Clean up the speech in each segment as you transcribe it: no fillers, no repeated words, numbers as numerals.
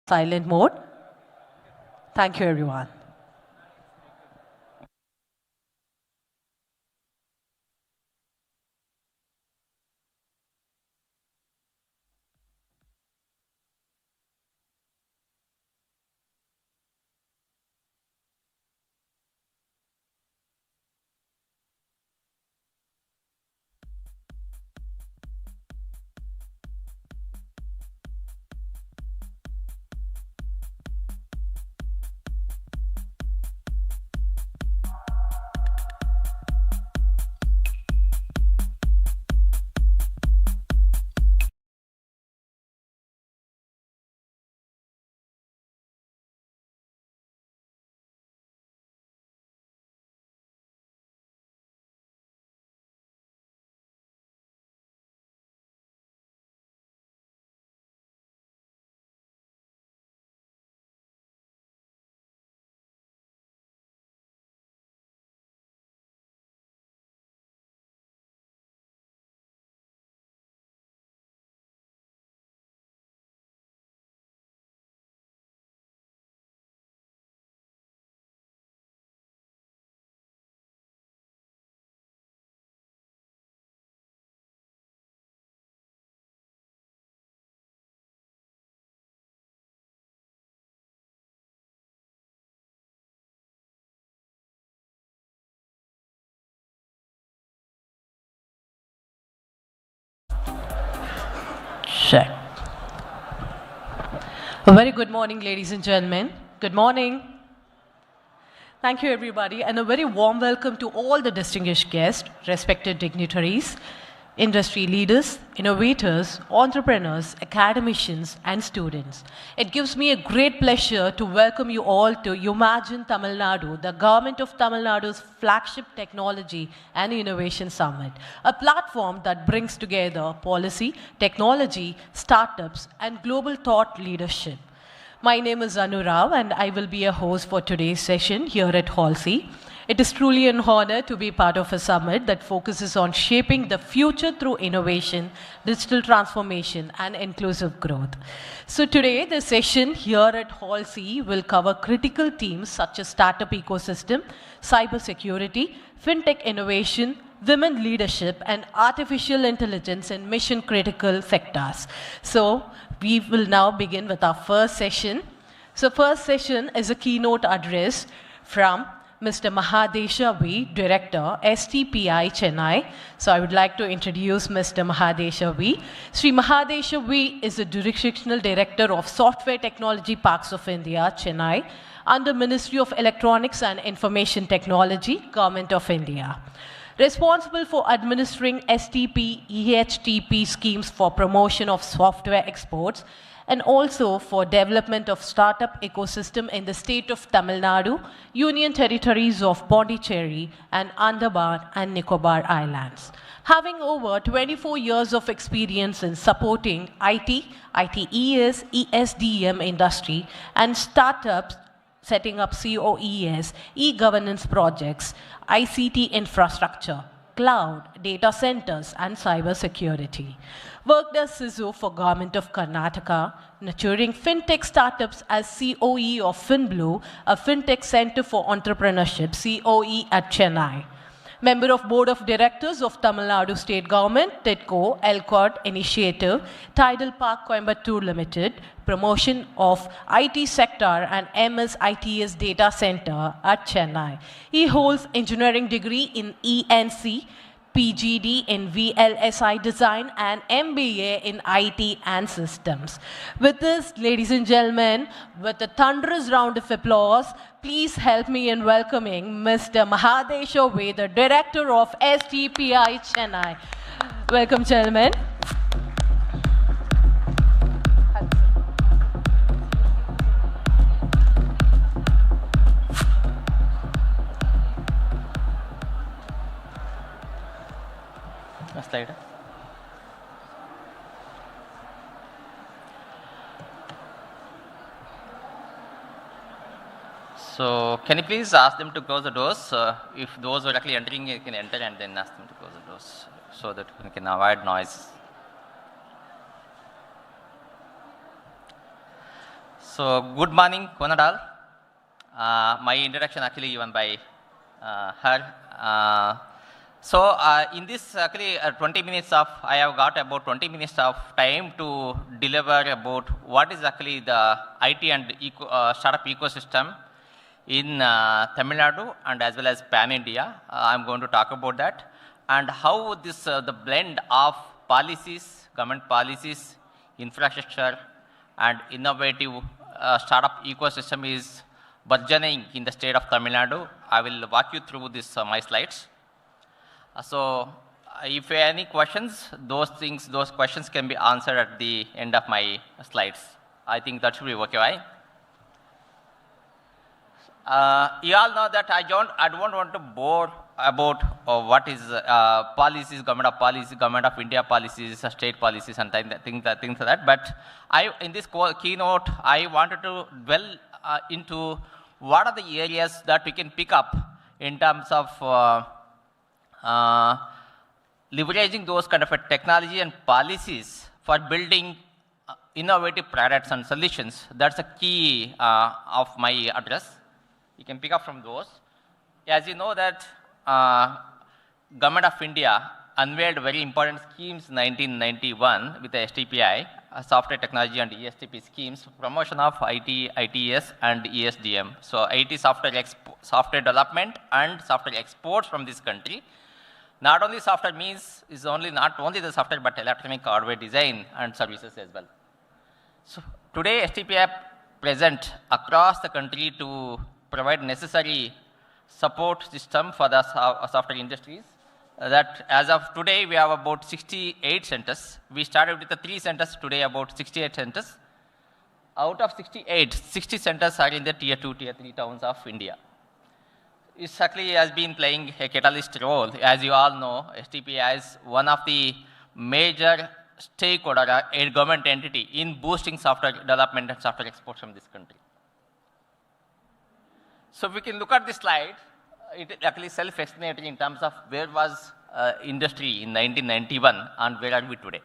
Silent mode. Thank you, everyone. Check. A very good morning, ladies and gentlemen. Good morning. Thank you, everybody, and a very warm welcome to all the distinguished guests, respected dignitaries, industry leaders, innovators, entrepreneurs, academicians, and students. It gives me a great pleasure to welcome you all to Umagine Tamil Nadu, the Government of Tamil Nadu's flagship technology and innovation summit, a platform that brings together policy, technology, startups, and global thought leadership. My name is Anu Rao, and I will be a host for today's session here at Hall C. It is truly an honor to be part of a summit that focuses on shaping the future through innovation, digital transformation, and inclusive growth. So today, the session here at Hall C will cover critical themes such as startup ecosystem, cybersecurity, fintech innovation, women leadership, and artificial intelligence in mission-critical sectors. So we will now begin with our first session. So first session is a keynote address from Mr. Mahadesha V, Director, STPI Chennai. So I would like to introduce Mr. Mahadesha V. Sri Mahadesha V is the Jurisdictional Director of Software Technology Parks of India, Chennai, under Ministry of Electronics and Information Technology, Government of India. Responsible for administering STP, EHTP schemes for promotion of software exports, and also for development of startup ecosystem in the state of Tamil Nadu, Union Territories of Pondicherry, and Andaman and Nicobar Islands. Having over 24 years of experience in supporting IT, ITES, ESDM industry, and startups, setting up COES, e-governance projects, ICT infrastructure, cloud, data centers, and cybersecurity. Worked as CISO for Government of Karnataka, nurturing fintech startups as COE of FinBlue, a fintech center for entrepreneurship, COE at Chennai. Member of Board of Directors of Tamil Nadu State Government, TIDCO, LCOT Initiative, Tidal Park Coimbatore Limited, promotion of IT sector and MS ITS Data Center at Chennai. He holds engineering degree in ENC, PGD in VLSI design, and MBA in IT and systems. With this, ladies and gentlemen, with a thunderous round of applause, please help me in welcoming Mr. Mahadesha V, the Director of STPI Chennai. Welcome, gentlemen. Slide. So, can you please ask them to close the doors? If those who are actually entering, you can enter and then ask them to close the doors so that we can avoid noise. So, good morning, Konadal. My introduction actually given by her. In this actually 20 minutes of, I have got about 20 minutes of time to deliver about what is actually the IT and startup ecosystem in Tamil Nadu and as well as Pan India. I'm going to talk about that and how this the blend of policies, government policies, infrastructure and innovative startup ecosystem is burgeoning in the state of Tamil Nadu. I will walk you through this my slides. If any questions, those questions can be answered at the end of my slides. I think that should be okay, right? You all know that I don't want to bore about what is policies, government of India policies, state policies, and things like that. But in this keynote, I wanted to dwell into what are the areas that we can pick up in terms of leveraging those kind of a technology and policies for building innovative products and solutions. That's the key of my address. You can pick up from those. As you know that Government of India unveiled very important schemes in 1991 with the STPI, software technology and ESTP schemes, promotion of IT, ITS and ESDM. So IT software development and software exports from this country. Not only software means is not only the software but electronic hardware design and services as well. So today STPI present across the country to provide necessary support system for the software industries. That as of today we have about 68 centers. We started with the 3 centers, today about 68 centers. Out of 68, 60 centers are in the tier 2, tier 3 towns of India. It actually has been playing a catalyst role. As you all know, STPI is one of the major stakeholder, a government entity in boosting software development and software exports from this country. So we can look at this slide. It is actually self-explanatory in terms of where was industry in 1991 and where are we today.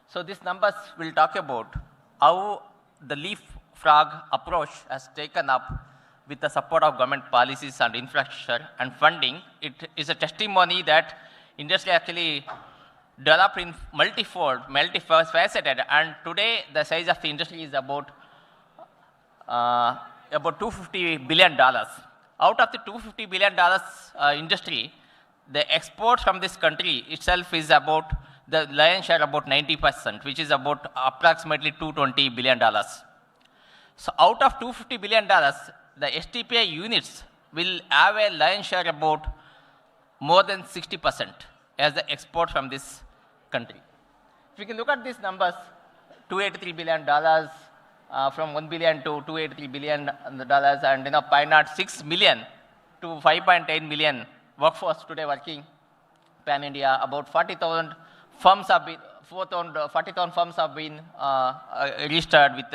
So these numbers will talk about how the leapfrog approach has taken up with the support of government policies and infrastructure and funding. It is a testimony that industry actually developed in multifaceted, and today the size of the industry is about $250 billion. Out of the $250 billion industry, the exports from this country itself is about the lion's share about 90%, which is about approximately $220 billion. So out of $250 billion, the STPI units will have a lion's share about more than 60% as the export from this country. If you can look at these numbers, $283 billion, from $1 billion to $283 billion, and 0.6 million to 5.8 million workforce today working Pan India. About 40,000 firms have been 40,000 firms have been registered with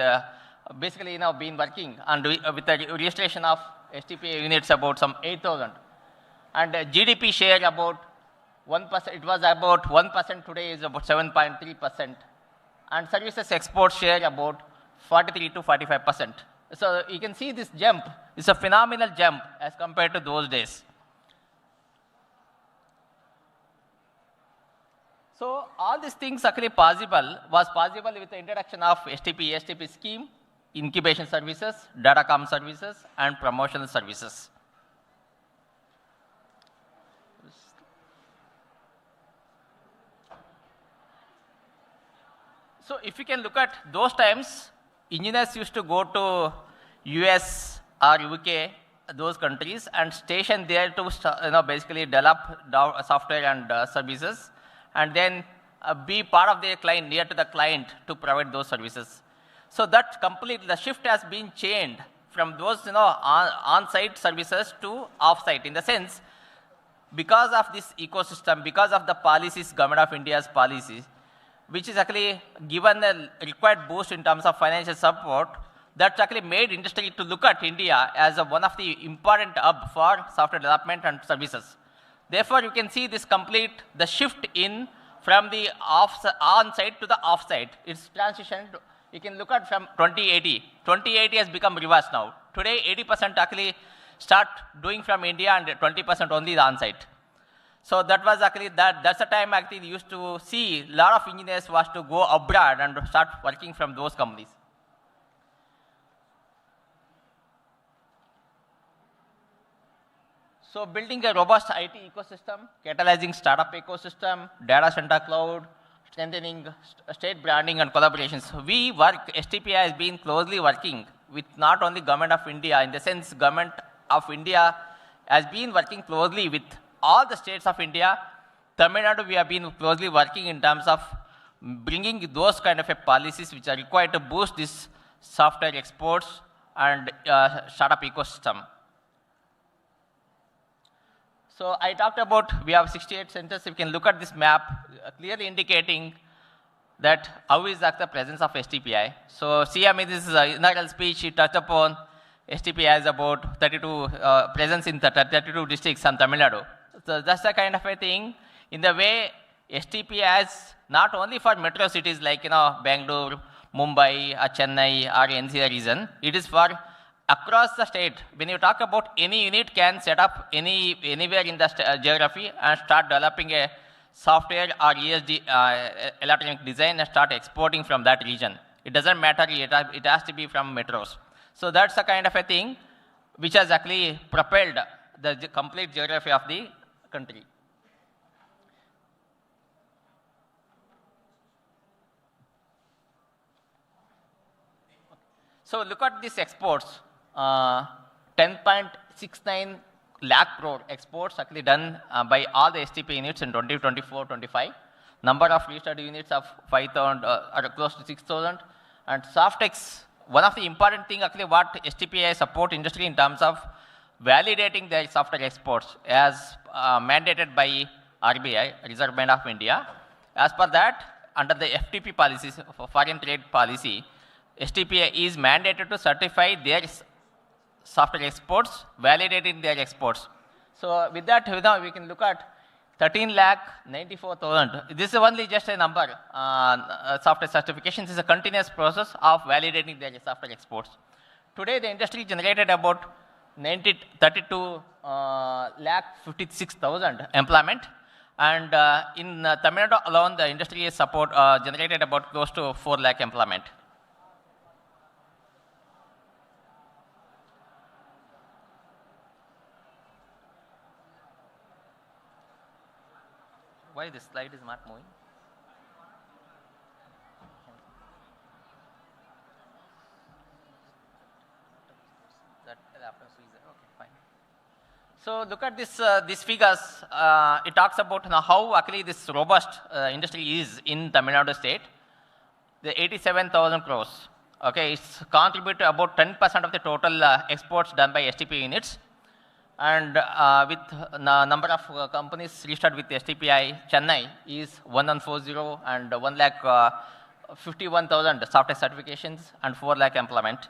basically been working, and with the registration of STPI units about some 8,000, and GDP share about 1%. It was about 1%. Today is about 7.3%, and services export share about 43 to 45%. So you can see this jump is a phenomenal jump as compared to those days. So all these things actually was possible with the introduction of ESTP scheme, incubation services, datacom services, and promotional services. So if you can look at those times, engineers used to go to US or UK, those countries, and station there to basically develop software and services, and then be part of their client, near to the client, to provide those services. So that the shift has been changed from those on-site services to off-site, in the sense, because of this ecosystem, because of the policies, Government of India's policies, which is actually given a required boost in terms of financial support, that's actually made industry to look at India as one of the important hub for software development and services. Therefore, you can see this the shift from the on-site to the off-site. It's transitioned. You can look at from 2018. 2080 has become reverse now. Today, 80% actually start doing from India and 20% only the on-site. So that was actually, that's the time actually you used to see a lot of engineers was to go abroad and start working from those companies. So building a robust IT ecosystem, catalyzing startup ecosystem, data center cloud, strengthening state branding and collaborations. We work, STPI has been closely working with not only government of India, in the sense government of India has been working closely with all the states of India. Tamil Nadu, we have been closely working in terms of bringing those kind of policies which are required to boost this software exports and startup ecosystem. So I talked about, we have 68 centers. You can look at this map, clearly indicating that how is the presence of STPI. So CM, this is an inaugural speech, he touched upon STPI has about 32, presence in 32 districts in Tamil Nadu. So that's the kind of a thing. In the way STPI has not only for metro cities like, Bangalore, Mumbai, or Chennai, or NCR region, it is for across the state. When you talk about any unit can set up anywhere in the geography and start developing a software or ESD, electronic design, and start exporting from that region. It doesn't matter, it has to be from metros. So that's the kind of a thing which has actually propelled the complete geography of the country. So look at these exports. 10.69 lakh crore exports actually done by all the STP units in 2024-25. Number of registered units of 5,000 or close to 6,000. And Softex, one of the important thing actually what STPI support industry in terms of validating their software exports as mandated by RBI, Reserve Bank of India. As per that, under the FTP policies, foreign trade policy, STPI is mandated to certify their software exports, validating their exports. So with that, we can look at 13,94,000. This is only just a number. Software certifications is a continuous process of validating their software exports. Today, the industry generated about 32,56,000 employment. And in Tamil Nadu alone, the industry is generated about close to 4 lakh employment. Why this slide is not moving? Okay, fine. So look at this, these figures. It talks about how actually this robust industry is in Tamil Nadu state. The 87,000 crores. Okay, it's contribute to about 10% of the total exports done by STP units. And with number of companies registered with STPI, Chennai is 1140 and 1,51,000 software certifications and 4 lakh employment.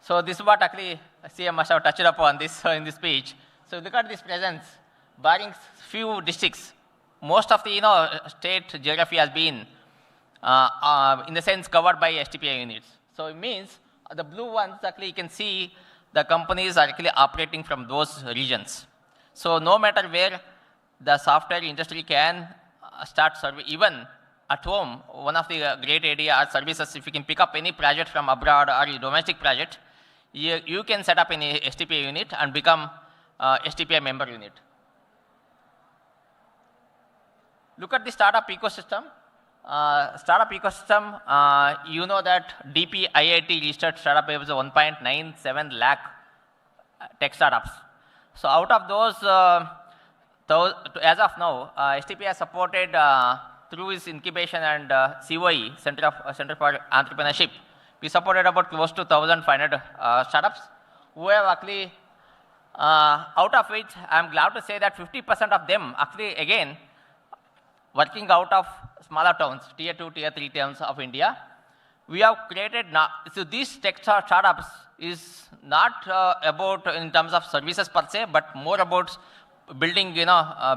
So this is what actually CM must have touched upon this in this speech. So look at this presence, barring few districts, most of the state geography has been in the sense covered by STPI units. So it means the blue ones actually you can see the companies are actually operating from those regions. So no matter where the software industry can start serving, even at home, one of the great idea are services, if you can pick up any project from abroad or a domestic project, you can set up any STPI unit and become STPI member unit. Look at the startup ecosystem. You know that DP IIT registered startup was 1.97 lakh tech startups. So out of those, as of now, STP has supported through its incubation and COE, Center for Entrepreneurship. We supported about close to 1,500 startups who have actually, out of which I'm glad to say that 50% of them actually again working out of smaller towns, tier 2, tier 3 towns of India. We have created, so these tech startups is not about in terms of services per se, but more about building,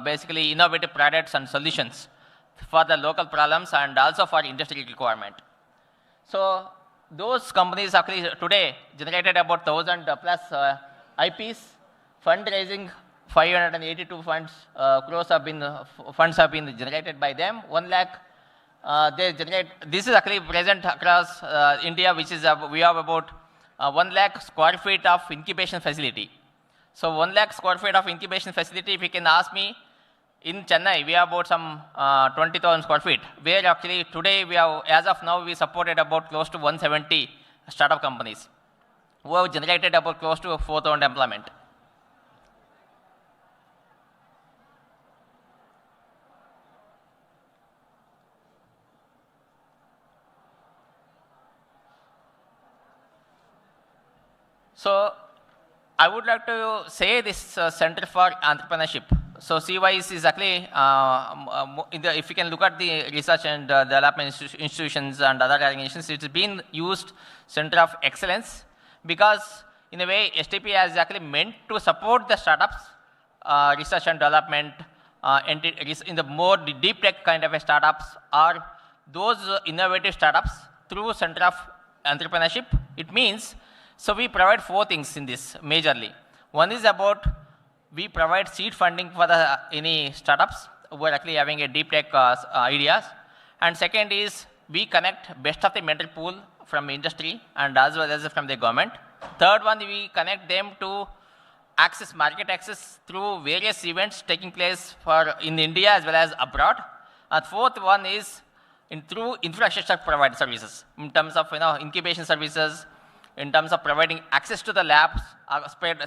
basically innovative products and solutions for the local problems and also for industry requirement. So those companies actually today generated about 1,000 plus IPs, fundraising 582 crores have been funds have been generated by them. 1 lakh they generate. This is actually present across India, which is we have about 1 lakh square feet of incubation facility. So 1 lakh square feet of incubation facility. If you can ask me, in Chennai we have about some 20,000 square feet, where actually today we have, as of now, we supported about close to 170 startup companies who have generated about close to 4,000 employment. So I would like to say this Center for Entrepreneurship. So CYS is actually, if you can look at the research and development institutions and other organizations, it's been used Center of Excellence because in a way STP is actually meant to support the startups, research and development, in the more deep tech kind of a startups or those innovative startups through Center of Entrepreneurship. It means, so we provide 4 things in this majorly. One is about we provide seed funding for any startups who are actually having a deep tech ideas. And second is we connect best of the mentor pool from industry and as well as from the government. Third one, we connect them to market access through various events taking place in India as well as abroad. And fourth one is through infrastructure provided services in terms of incubation services, in terms of providing access to the labs spread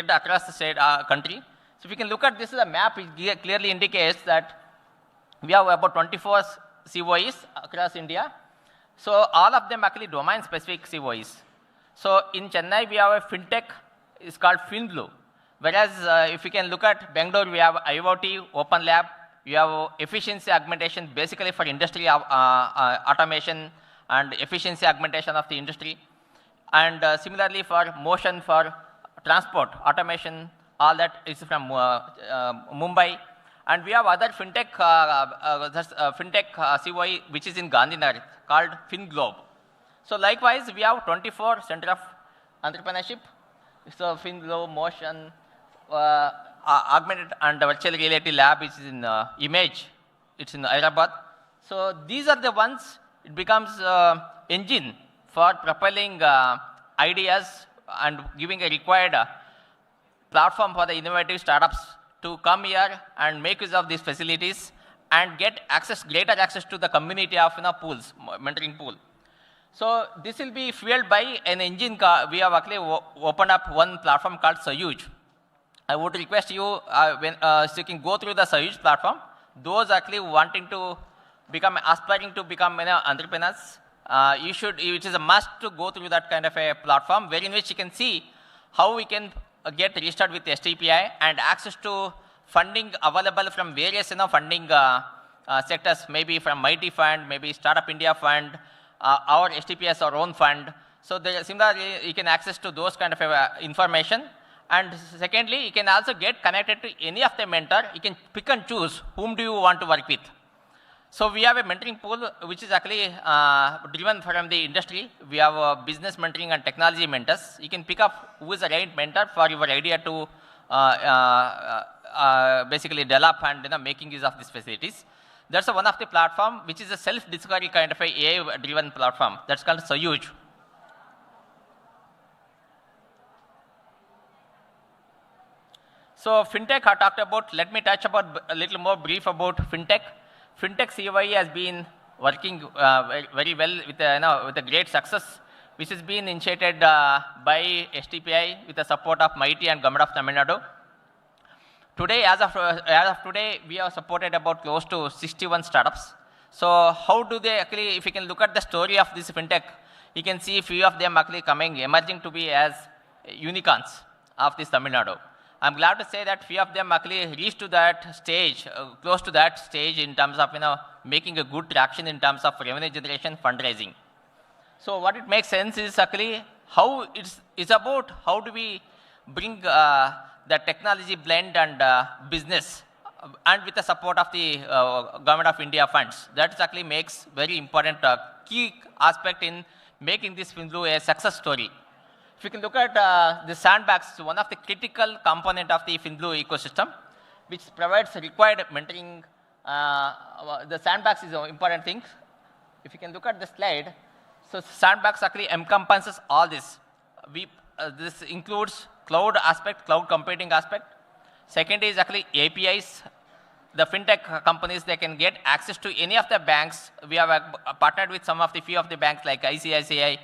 across the state, country. So if you can look at this, the map it clearly indicates that we have about 24 COEs across India. So all of them actually domain-specific COEs. So in Chennai, we have a fintech, it's called FinBlue. Whereas if you can look at Bangalore, we have IoT, Open Lab, we have efficiency augmentation, basically for industry automation and efficiency augmentation of the industry. And similarly for motion for transport, automation, all that is from Mumbai. And we have other fintech, COE which is in Gandhinagar called FinGlobe. So likewise, we have 24 Center of Entrepreneurship. So FinGlobe, Motion, Augmented and Virtual Reality Lab is in Image. It's in Hyderabad. So these are the ones, it becomes engine for propelling ideas and giving a required platform for the innovative startups to come here and make use of these facilities and get greater access to the community of pools, mentoring pool. So this will be fueled by an engine. We have actually opened up one platform called Sayuj. I would request you, so you can go through the Sayuj platform. Those actually aspiring to become entrepreneurs, it is a must to go through that kind of a platform, wherein which you can see how we can get registered with STPI and access to funding available from various funding sectors, maybe from Mighty Fund, maybe Startup India Fund, our STPI has our own fund. So similarly, you can access to those kind of information. And secondly, you can also get connected to any of the mentor. You can pick and choose whom do you want to work with. So we have a mentoring pool which is actually driven from the industry. We have business mentoring and technology mentors. You can pick up who is the right mentor for your idea to basically develop and making use of these facilities. That's one of the platform which is a self-discovery kind of a AI-driven platform. That's called Sayuj. So fintech I talked about. Let me touch about a little more brief about fintech. Fintech COE has been working very well with a great success, which has been initiated by STPI with the support of Mighty and Government of Tamil Nadu. Today, as of today, we have supported about close to 61 startups. So how do they actually, if you can look at the story of this fintech, you can see a few of them actually emerging to be as unicorns of this Tamil Nadu. I'm glad to say that few of them actually reached to that stage, close to that stage in terms of making a good traction in terms of revenue generation, fundraising. So what it makes sense is actually how it's about how do we bring the technology blend and business and with the support of the Government of India funds. That actually makes very important key aspect in making this FinBlue a success story. If you can look at the sandbags, one of the critical component of the FinBlue ecosystem, which provides required mentoring. The sandbags is an important thing. If you can look at the slide, so sandbags actually encompasses all this. This includes cloud aspect, cloud computing aspect. Second is actually APIs. The fintech companies, they can get access to any of the banks. We have partnered with some of the few of the banks like ICICI,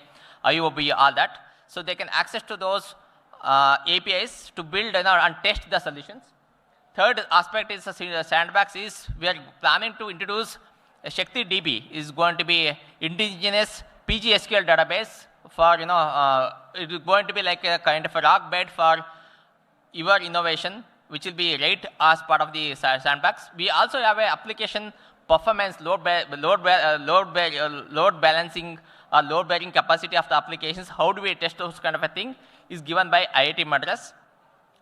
IOB, all that. So they can access to those APIs to build and test the solutions. Third aspect is sandbags is we are planning to introduce a Shakti DB is going to be indigenous PGSQL database for, it is going to be like a kind of a rock bed for your innovation, which will be right as part of the sandbags. We also have an application performance load balancing or load bearing capacity of the applications. How do we test those kind of a thing is given by IIT Madras.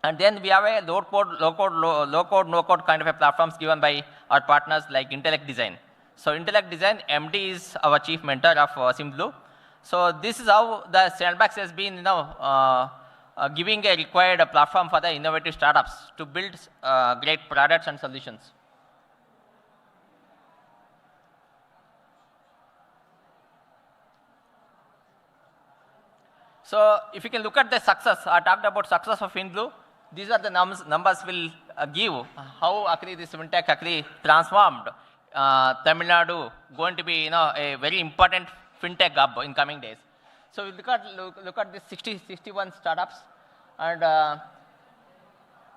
And then we have a low code, no code kind of a platforms given by our partners like Intellect Design. So Intellect Design, MD is our chief mentor of FinBlue. So this is how the sandbox has been, giving a required platform for the innovative startups to build great products and solutions. So if you can look at the success, I talked about success of FinBlue. These are the numbers will give how actually this fintech actually transformed Tamil Nadu, going to be a very important fintech hub in coming days. So we look at this 61 startups, and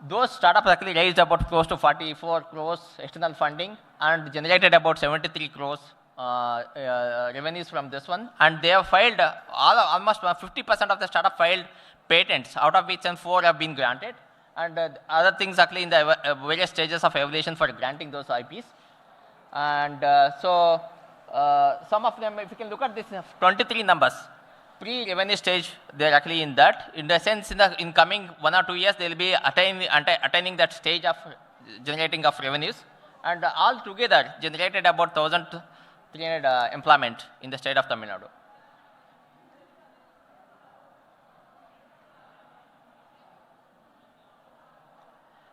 those startups actually raised about close to 44 crores external funding and generated about 73 crores revenues from this one. And they have filed almost 50% of the startup filed patents, out of which 4 have been granted, and other things actually in the various stages of evaluation for granting those IPs. And some of them, if you can look at this 23 numbers, pre-revenue stage, they're actually in that. In the sense, in coming 1 or 2 years, they'll be attaining that stage of generating of revenues. And all together generated about 1,300 employment in the state of Tamil Nadu.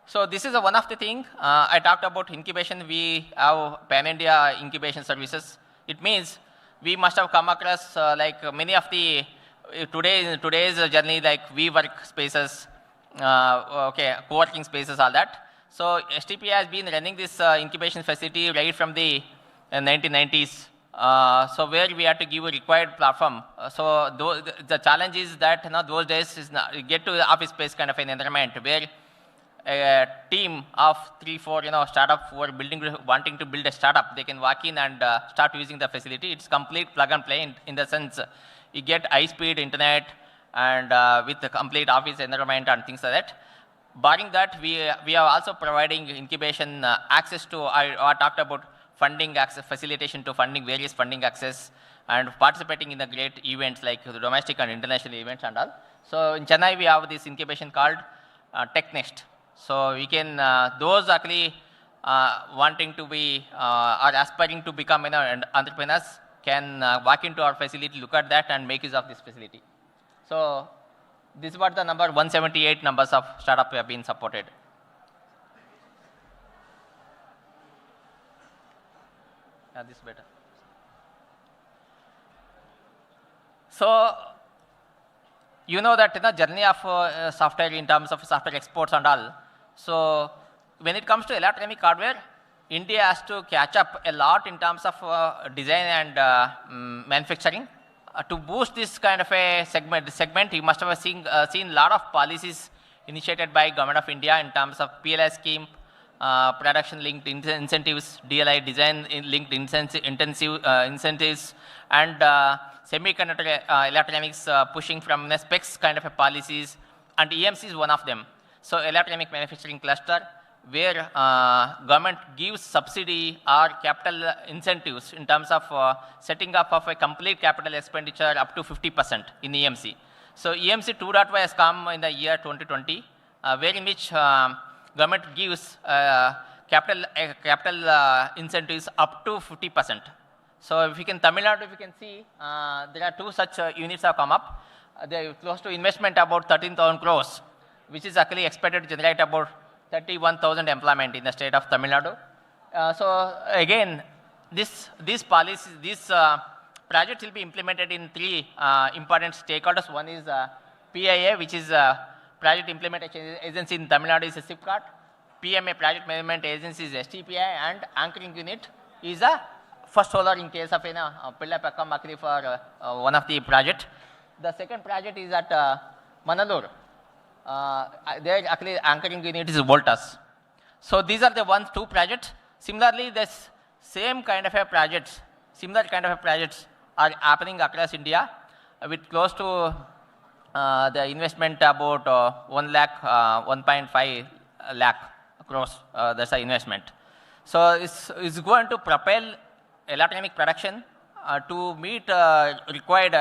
So this is one of the things I talked about incubation. We have pan-India incubation services. It means we must have come across like many of the today's journey, like WeWork spaces, co-working spaces, all that. So STP has been running this incubation facility right from the 1990s. So where we had to give a required platform. So the challenge is that those days is get to the office space kind of an environment where a team of 3-4 startup who are wanting to build a startup, they can walk in and start using the facility. It's complete plug and play in the sense you get high-speed internet and with the complete office environment and things like that. Barring that, we are also providing incubation access to, I talked about funding access, facilitation to funding, various funding access, and participating in the great events like the domestic and international events and all. So in Chennai, we have this incubation called Tech Next. So we can, those actually wanting to be or aspiring to become entrepreneurs can walk into our facility, look at that, and make use of this facility. So this is what the number 178 numbers of startup have been supported. Yeah, this is better. So you know that journey of software in terms of software exports and all. So when it comes to electronic hardware, India has to catch up a lot in terms of design and manufacturing. To boost this kind of a segment, you must have seen a lot of policies initiated by Government of India in terms of PLI scheme, production-linked incentives, DLI design-linked incentives, and semiconductor electronics pushing from specs kind of a policies, and EMC is one of them. So electronic manufacturing cluster, where government gives subsidy or capital incentives in terms of setting up of a complete capital expenditure up to 50% in EMC. So EMC 2.0 has come in the year 2020, where in which government gives capital incentives up to 50%. So if you can, Tamil Nadu, if you can see, there are two such units have come up. They are close to investment about 13,000 crores, which is actually expected to generate about 31,000 employment in the state of Tamil Nadu. So again, these policies, these projects will be implemented in three important stakeholders. One is PIA, which is Project Implementation Agency in Tamil Nadu, is a SIPCAT. PMA, Project Management Agency, is STPI, and anchoring unit is a first holder in case of Pilla Pakkam Makri for one of the project. The second project is at Manalur. There actually anchoring unit is Voltas. So these are the two projects. Similarly, this same kind of a projects, similar kind of a projects are happening across India with close to the investment about 1.5 lakh crores. That's the investment. So it's going to propel electronic production to meet required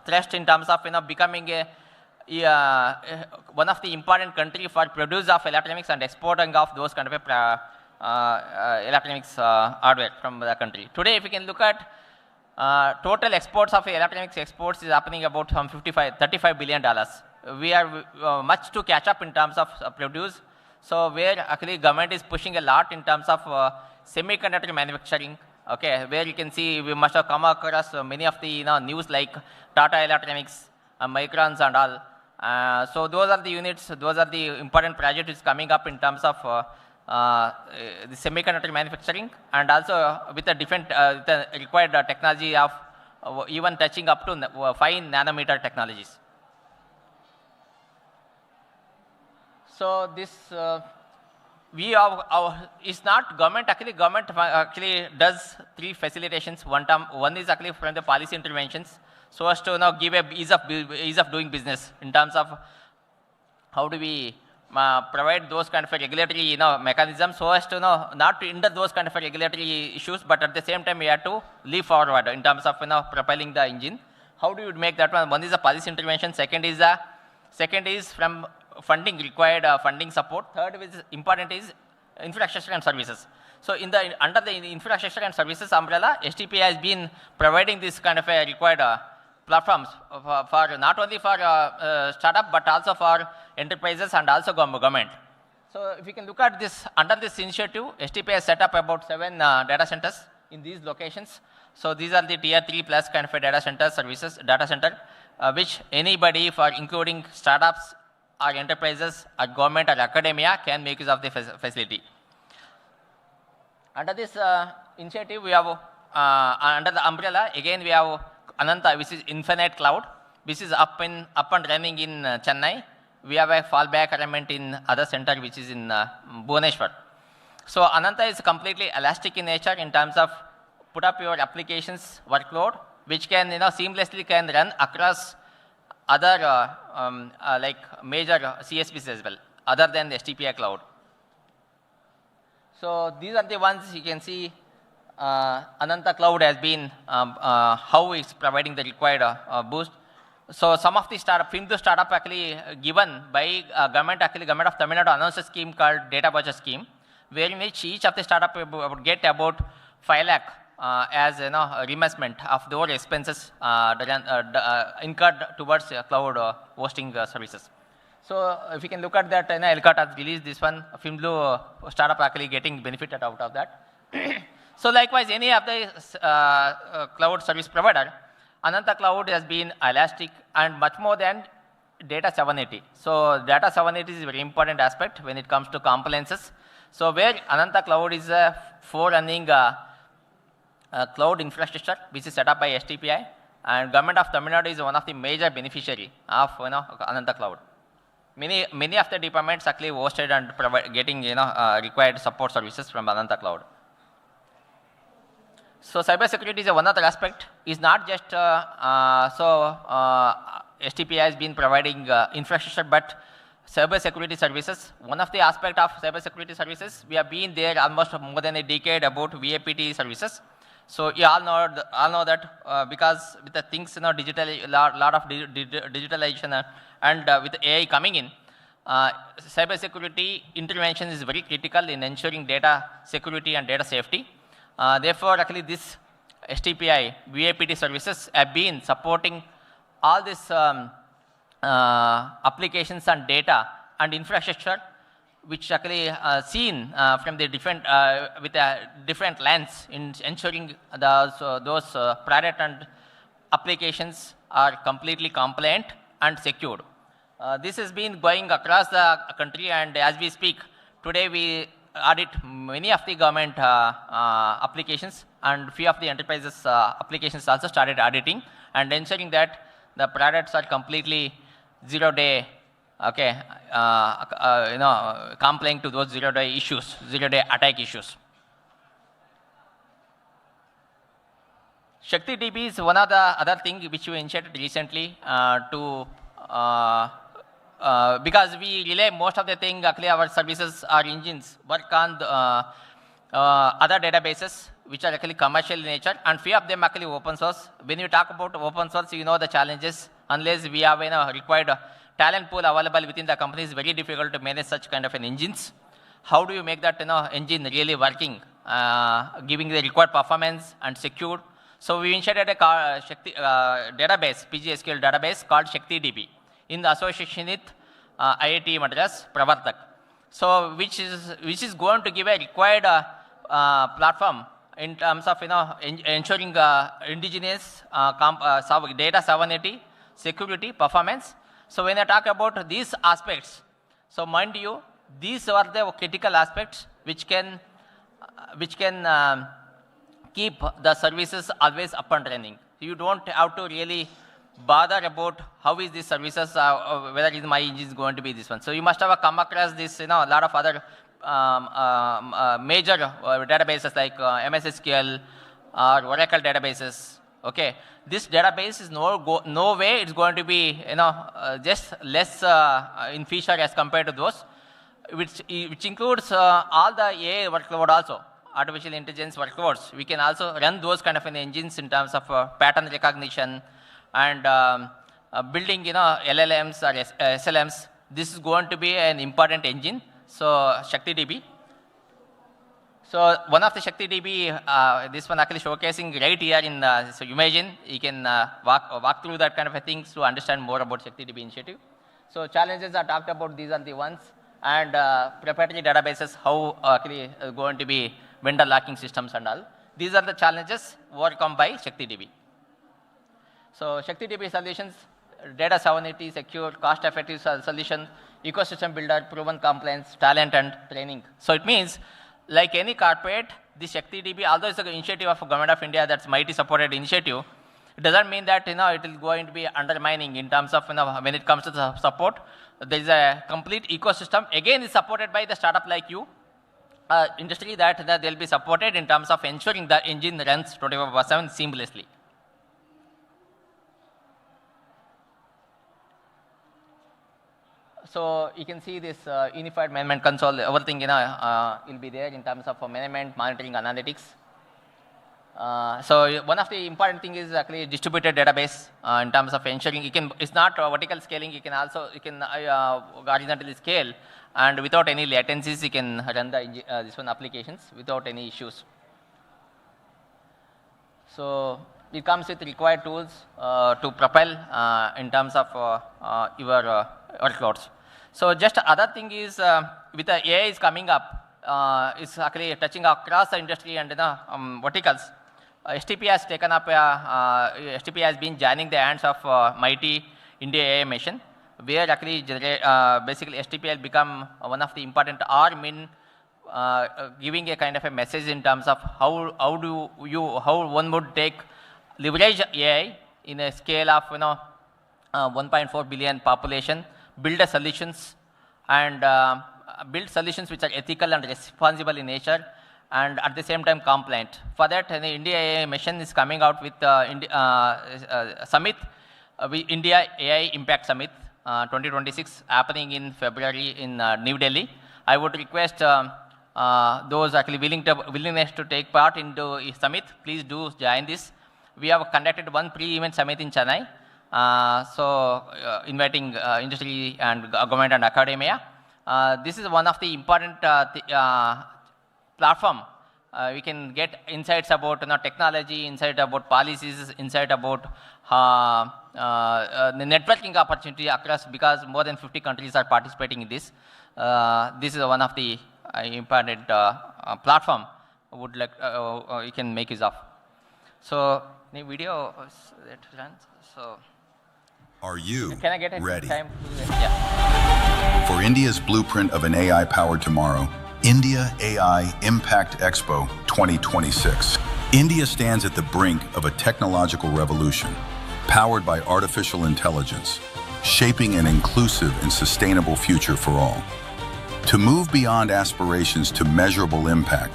thrust in terms of becoming one of the important country for produce of electronics and exporting of those kind of electronics hardware from the country. Today, if you can look at total exports of electronics exports is happening about $35 billion. We are much to catch up in terms of produce. So where actually government is pushing a lot in terms of semiconductor manufacturing. Okay, where you can see we must have come across many of the news like Tata Electronics, Microns and all. So those are the units, those are the important projects coming up in terms of the semiconductor manufacturing, and also with a different the required technology of even touching up to 5 nanometer technologies. So this we have it's not government actually. Government actually does three facilitations. One is actually from the policy interventions, so as to give a ease of doing business in terms of how do we provide those kind of regulatory mechanisms so as to not to hinder those kind of regulatory issues, but at the same time we have to leap forward in terms of propelling the engine. How do you make that one? One is a policy intervention. Second is from funding required funding support. Third is important is infrastructure and services. So under the infrastructure and services umbrella, STP has been providing this kind of a required platforms for not only for startup but also for enterprises and also government. So if you can look at this, under this initiative, STP has set up about 7 data centers in these locations. So these are the tier 3 plus kind of a data center services, data center, which anybody for including startups or enterprises or government or academia can make use of the facility. Under this initiative, we have under the umbrella again we have Ananta, which is Infinite Cloud. This is up and running in Chennai. We have a fallback arrangement in other center, which is in Bhubaneswar. So Ananta is completely elastic in nature in terms of put up your applications workload, which can seamlessly can run across other like major CSPs as well, other than the STPI cloud. So these are the ones you can see. Ananta Cloud has been how it's providing the required boost. So some of the startup actually given by government of Tamil Nadu announced a scheme called Data Budget Scheme, where in which each of the startup would get about 5 lakh as reimbursement of their expenses incurred towards cloud hosting services. So if you can look at that, Elcott has released this one, Fimlu startup actually getting benefited out of that. So likewise, any of the cloud service provider, Ananta Cloud has been elastic and much more than Data 780. So Data 780 is a very important aspect when it comes to compliances. So where Ananta Cloud is a forerunning cloud infrastructure which is set up by STPI, and government of Tamil Nadu is one of the major beneficiary of Ananta Cloud. Many of the departments actually hosted and getting required support services from Ananta Cloud. So cybersecurity is one other aspect. Is not just STPI has been providing infrastructure, but cybersecurity services. One of the aspect of cybersecurity services, we have been there almost more than a decade about VAPT services. So you all know that because with the things lot of digitalization and with AI coming in, cybersecurity intervention is very critical in ensuring data security and data safety. Therefore, actually this STPI, VAPT services have been supporting all these applications and data and infrastructure, which actually seen from the different, with a different lens in ensuring those product and applications are completely compliant and secured. This has been going across the country, and as we speak, today we audit many of the government applications, and few of the enterprises applications also started auditing and ensuring that the products are completely 0-day, okay, complying to those 0-day issues, 0-day attack issues. Shakti DB is one of the other things which we initiated recently because we relay most of the thing, actually our services, our engines work on the, other databases which are actually commercial in nature, and few of them actually open source. When you talk about open source, you know the challenges. Unless we have required talent pool available within the company, it's very difficult to manage such kind of an engines. How do you make that engine really working, giving the required performance and secure? So we initiated a database, PGSQL database called Shakti DB in the association with IIT Madras Pravartak. So which is going to give a required platform in terms of ensuring indigenous data sovereignty, security, performance. So when I talk about these aspects, so mind you, these are the critical aspects which can keep the services always up and running. You don't have to really bother about how is these services, whether is my engine is going to be this one. So you must have come across this, a lot of other major databases like MS SQL or Oracle databases. Okay, this database is no way it's going to be just less in feature as compared to those, which includes all the AI workload also. Artificial intelligence workloads. We can also run those kind of engines in terms of pattern recognition and building LLMs or SLMs. This is going to be an important engine. So Shakti DB. So one of the Shakti DB, this one actually showcasing right here in so Umagine. You can walk through that kind of things to understand more about Shakti DB initiative. So challenges are talked about. These are the ones, and proprietary databases, how actually going to be vendor locking systems and all. These are the challenges overcome by Shakti DB. So Shakti DB solutions, data sovereignty, secure, cost-effective solution, ecosystem builder, proven compliance, talent and training. So it means, like any corporate, this Shakti DB, although it's an initiative of Government of India, that's mighty supported initiative, it doesn't mean that it is going to be undermining in terms of when it comes to the support. There is a complete ecosystem. Again, it's supported by the startup like you. Industry that they'll be supported in terms of ensuring the engine runs 24/7 seamlessly. So you can see this unified management console, everything will be there in terms of management, monitoring, analytics. So one of the important thing is actually distributed database in terms of ensuring it's not vertical scaling. You can horizontally scale, and without any latencies, you can run this one applications without any issues. So it comes with required tools to propel in terms of your workloads. So just other thing is with the AI is coming up, it's actually touching across the industry and verticals. STP has taken up, STP has been joining the hands of mighty India AI mission, where actually basically STP has become one of the important arm in giving a kind of a message in terms of how one would leverage AI in a scale of 1.4 billion population, build solutions and build solutions which are ethical and responsible in nature, and at the same time compliant. For that, the India AI mission is coming out with summit, India AI Impact Summit 2026, happening in February in New Delhi. I would request those actually willingness to take part into a summit, please do join this. We have conducted one pre-event summit in Chennai, inviting industry and government and academia. This is one of the important platform we can get insights about technology, insight about policies, insight about the networking opportunity across, because more than 50 countries are participating in this. This is one of the important platform would like you can make use of. So the video that runs. So are you can I get a ready? Time to, yeah. For India's blueprint of an AI-powered tomorrow, India AI Impact Expo 2026. India stands at the brink of a technological revolution, powered by artificial intelligence, shaping an inclusive and sustainable future for all. To move beyond aspirations to measurable impact,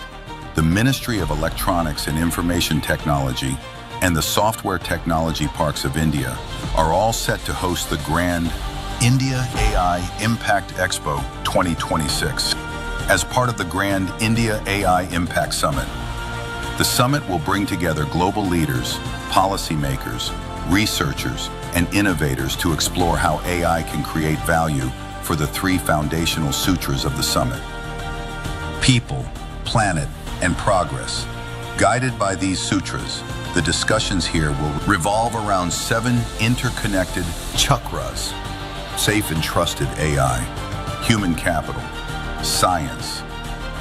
the Ministry of Electronics and Information Technology and the Software Technology Parks of India are all set to host the grand India AI Impact Expo 2026 as part of the grand India AI Impact Summit. The summit will bring together global leaders, policymakers, researchers, and innovators to explore how AI can create value for the three foundational sutras of the summit: people, planet, and progress. Guided by these sutras, the discussions here will revolve around 7 interconnected chakras: safe and trusted AI, human capital, science,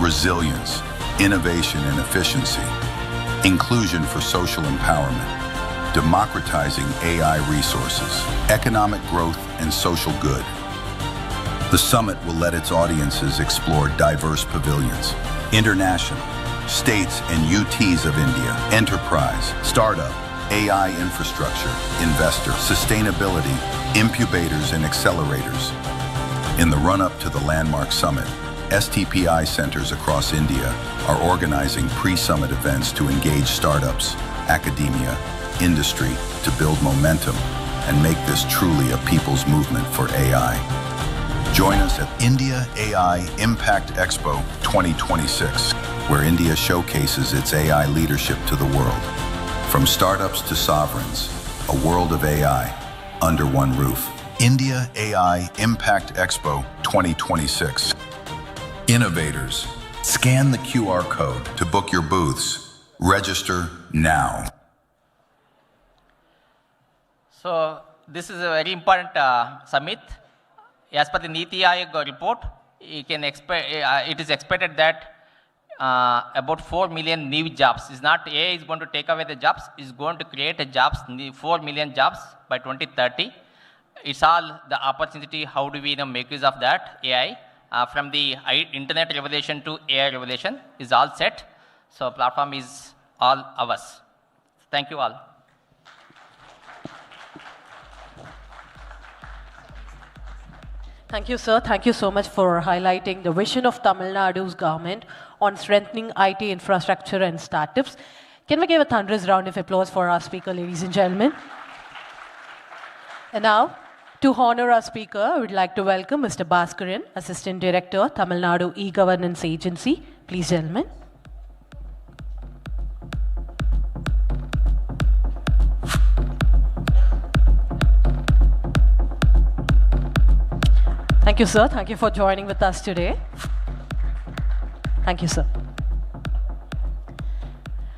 resilience, innovation and efficiency, inclusion for social empowerment, democratizing AI resources, economic growth and social good. The summit will let its audiences explore diverse pavilions: international, states and UTs of India, enterprise, startup, AI infrastructure, investor, sustainability, incubators and accelerators. In the run-up to the landmark summit, STPI centers across India are organizing pre-summit events to engage startups, academia, industry to build momentum and make this truly a people's movement for AI. Join us at India AI Impact Expo 2026, where India showcases its AI leadership to the world. From startups to sovereigns, a world of AI under one roof. India AI Impact Expo 2026. Innovators, scan the QR code to book your booths. Register now. So this is a very important summit. As per the Niti Aayog report, it is expected that about 4 million new jobs. Is not AI is going to take away the jobs, is going to create a jobs, 4 million jobs by 2030. It's all the opportunity, how do we make use of that AI? From the internet revolution to AI revolution is all set. So platform is all ours. Thank you all. Thank you, sir. Thank you so much for highlighting the vision of Tamil Nadu's government on strengthening IT infrastructure and startups. Can we give a thunderous round of applause for our speaker, ladies and gentlemen? And now, to honor our speaker, I would like to welcome Mr. Bhaskaran, Assistant Director, Tamil Nadu E-Governance Agency. Please, gentlemen. Thank you, sir. Thank you for joining with us today. Thank you, sir.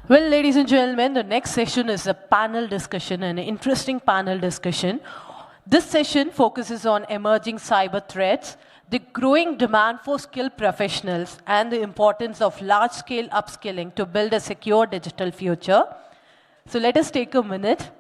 Well, ladies and gentlemen, the next session is a panel discussion, an interesting panel discussion. This session focuses on emerging cyber threats, the growing demand for skilled professionals, and the importance of large-scale upskilling to build a secure digital future. So let us take a minute.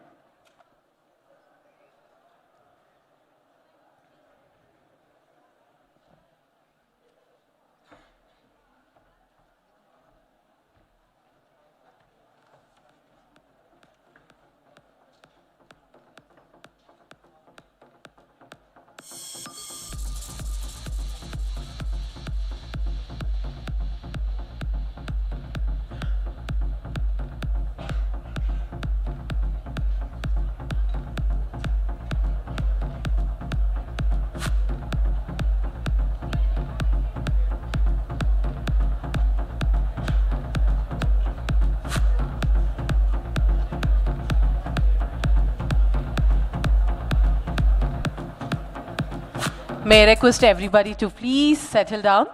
May I request everybody to please settle down?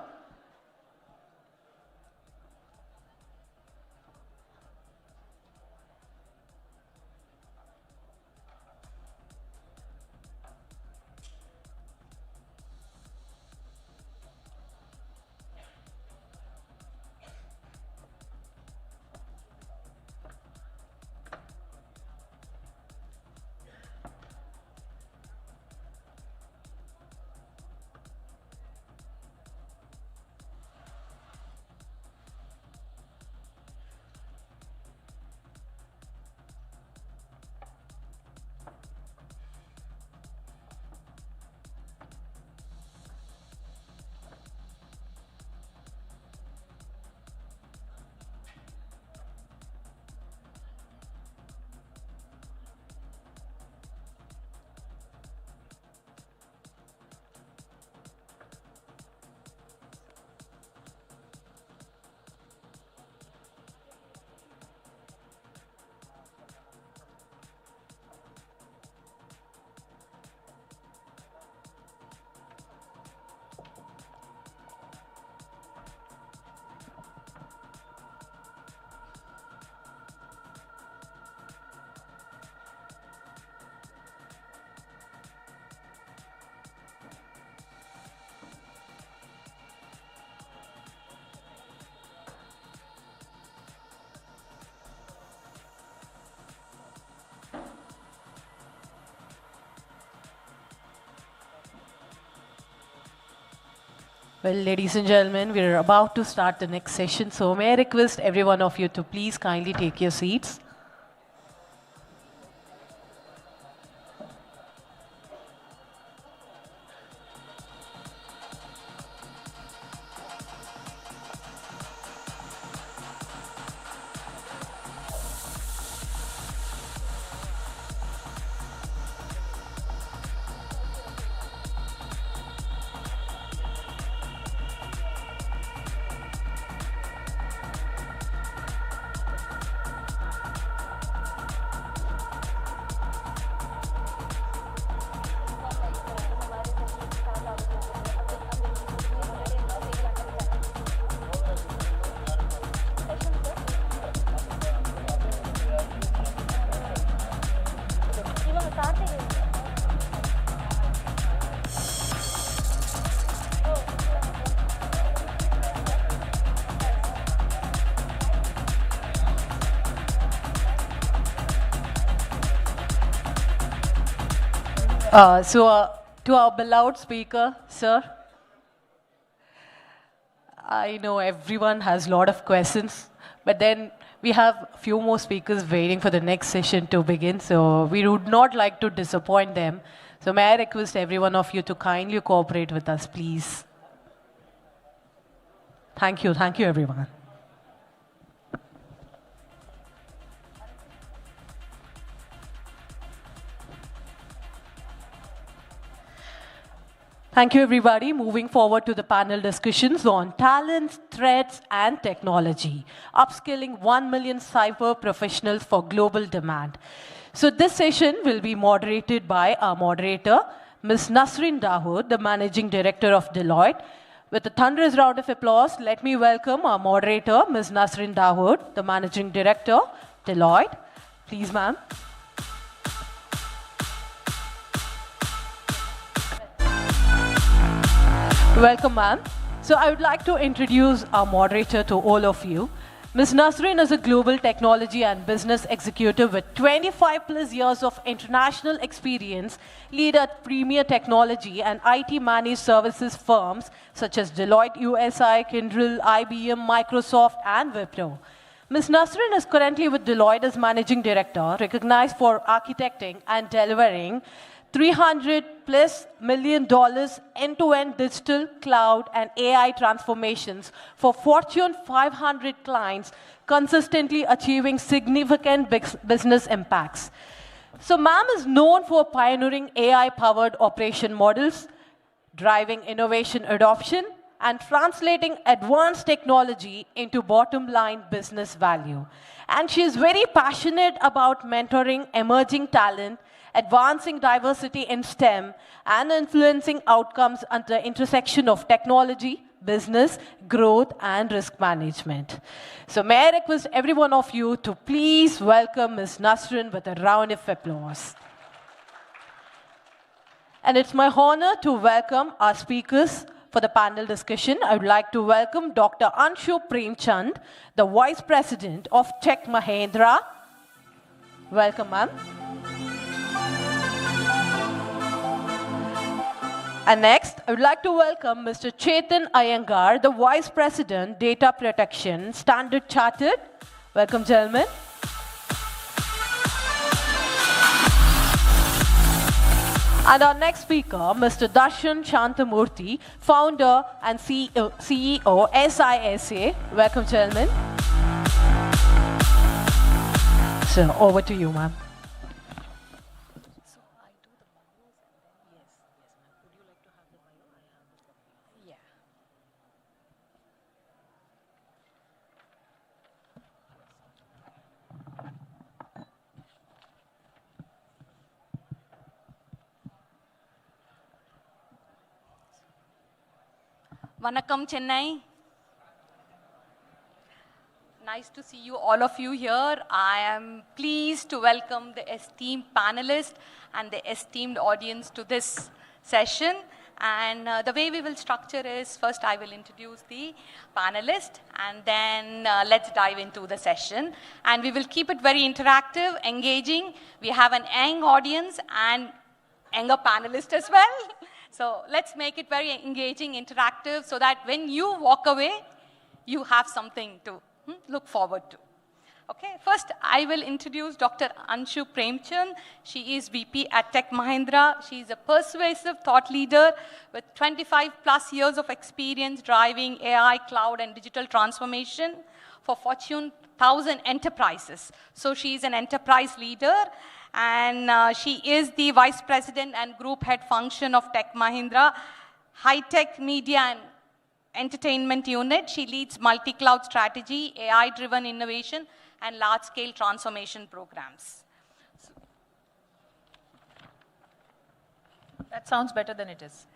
Well, ladies and gentlemen, we're about to start the next session, so may I request every one of you to please kindly take your seats. To our beloved speaker, sir, I know everyone has a lot of questions, but then we have a few more speakers waiting for the next session to begin, so we would not like to disappoint them. So may I request every one of you to kindly cooperate with us, please. Thank you everyone. Thank you, everybody. Moving forward to the panel discussions on talents, threats, and technology. Upskilling 1 million cyber professionals for global demand. So this session will be moderated by our moderator, Ms. Nasreen Dawood, the Managing Director of Deloitte. With a thunderous round of applause, let me welcome our moderator, Ms. Nasreen Dawood, the Managing Director, Deloitte. Please, ma'am. Welcome, ma'am. So I would like to introduce our moderator to all of you. Ms. Nasreen is a global technology and business executive with 25 plus years of international experience, lead at premier technology and IT managed services firms such as Deloitte USI, Kyndryl, IBM, Microsoft, and Wipro. Ms. Nasreen is currently with Deloitte as Managing Director, recognized for architecting and delivering $300+ million end-to-end digital, cloud, and AI transformations for Fortune 500 clients, consistently achieving significant business impacts. So ma'am is known for pioneering AI-powered operation models, driving innovation adoption, and translating advanced technology into bottom-line business value. And she is very passionate about mentoring emerging talent, advancing diversity in STEM, and influencing outcomes at the intersection of technology, business, growth, and risk management. So may I request every one of you to please welcome Ms. Nasreen with a round of applause. And it's my honor to welcome our speakers for the panel discussion. I would like to welcome Dr. Anshu Premchand, the Vice President of Tech Mahindra. Welcome, ma'am. And next, I would like to welcome Mr. Chetan Iyengar, the Vice President, Data Protection, Standard Chartered. Welcome, gentlemen. And our next speaker, Mr. Darshan Shantamurthy, Founder and CEO, SISA. Welcome, gentlemen. So, over to you, ma'am. Vanakkam, Chennai. Nice to see you, all of you here. I am pleased to welcome the esteemed panelists and the esteemed audience to this session. And the way we will structure is, first I will introduce the panelist, and then let's dive into the session. And we will keep it very interactive, engaging. We have an young audience and younger panelists as well. So let's make it very engaging, interactive, so that when you walk away, you have something to look forward to. Okay, first I will introduce Dr. Anshu Premchand. She is VP at Tech Mahindra. She is a persuasive thought leader with 25 plus years of experience driving AI, cloud, and digital transformation for Fortune 1000 enterprises. So she is an enterprise leader, and she is the Vice President and Group Head Function of Tech Mahindra, High-Tech Media and Entertainment Unit. She leads multi-cloud strategy, AI-driven innovation, and large-scale transformation programs. That sounds better than it is.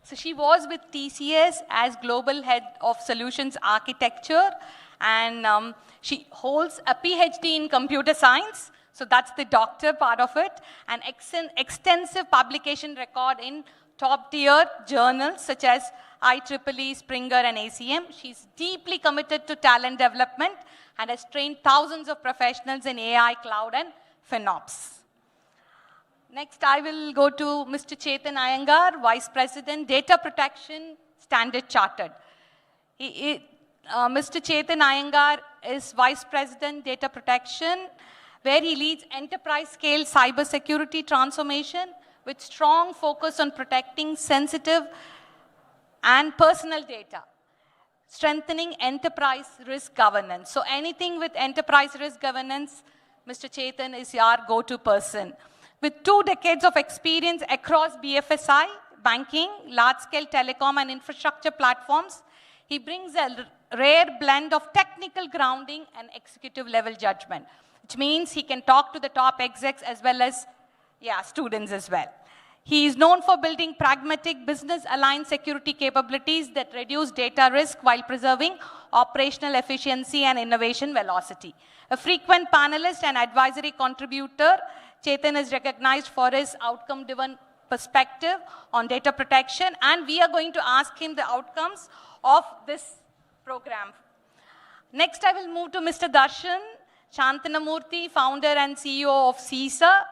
So she was with TCS as Global Head of Solutions Architecture, and she holds a PhD in computer science. So that's the doctor part of it, and extensive publication record in top-tier journals such as IEEE, Springer, and ACM. She's deeply committed to talent development and has trained thousands of professionals in AI, cloud, and FinOps. Next, I will go to Mr. Chetan Iyengar, Vice President, Data Protection, Standard Chartered. Mr. Chetan Iyengar is Vice President, Data Protection, where he leads enterprise-scale cybersecurity transformation with strong focus on protecting sensitive and personal data, strengthening enterprise risk governance. So anything with enterprise risk governance, Mr. Chetan is your go-to person. With 2 decades of experience across BFSI, banking, large-scale telecom and infrastructure platforms, he brings a rare blend of technical grounding and executive-level judgment, which means he can talk to the top execs as well as students as well. He is known for building pragmatic, business-aligned security capabilities that reduce data risk while preserving operational efficiency and innovation velocity. A frequent panelist and advisory contributor, Chetan is recognized for his outcome-driven perspective on data protection, and we are going to ask him the outcomes of this program. Next, I will move to Mr. Darshan Shantanamurthy, founder and CEO of CISA.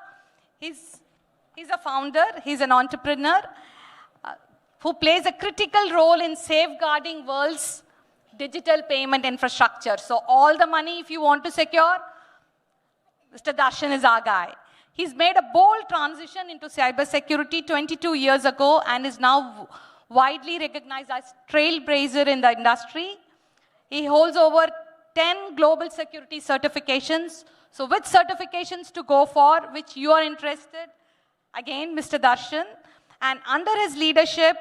He's a founder, he's an entrepreneur who plays a critical role in safeguarding world's digital payment infrastructure. So all the money, if you want to secure, Mr. Darshan is our guy. He's made a bold transition into cybersecurity 22 years ago and is now widely recognized as trailblazer in the industry. He holds over 10 global security certifications. So which certifications to go for, which you are interested? Again, Mr. Darshan. And under his leadership,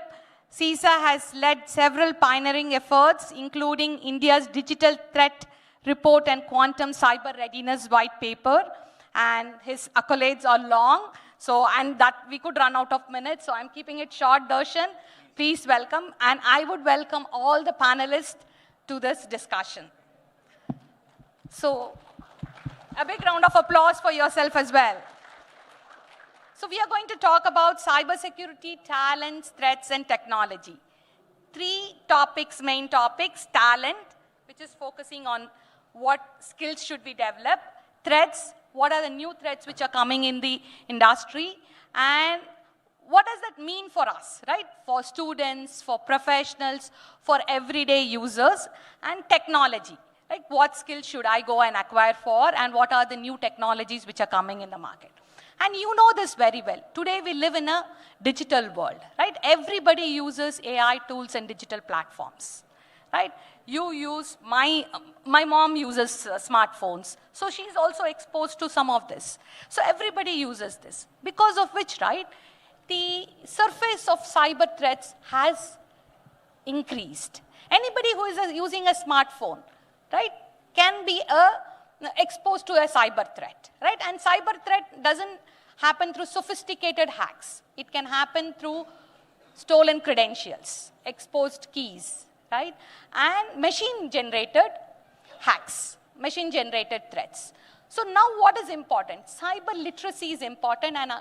CISA has led several pioneering efforts, including India's Digital Threat Report and Quantum Cyber Readiness White Paper. And his accolades are long, and that we could run out of minutes, so I'm keeping it short. Darshan, please welcome. And I would welcome all the panelists to this discussion. So a big round of applause for yourself as well. So we are going to talk about cybersecurity, talents, threats, and technology. 3 topics, main topics: talent, which is focusing on what skills should we develop; threats, what are the new threats which are coming in the industry; and what does that mean for us, right? For students, for professionals, for everyday users; and technology. Like what skills should I go and acquire for, and what are the new technologies which are coming in the market? And you know this very well. Today we live in a digital world, right? Everybody uses AI tools and digital platforms, right? You use, my mom uses smartphones. So she's also exposed to some of this. So everybody uses this. Because of which, right, the surface of cyber threats has increased. Anybody who is using a smartphone, right, can be exposed to a cyber threat, right? And cyber threat doesn't happen through sophisticated hacks. It can happen through stolen credentials, exposed keys, right? And machine-generated hacks, machine-generated threats. So now what is important? Cyber literacy is important, and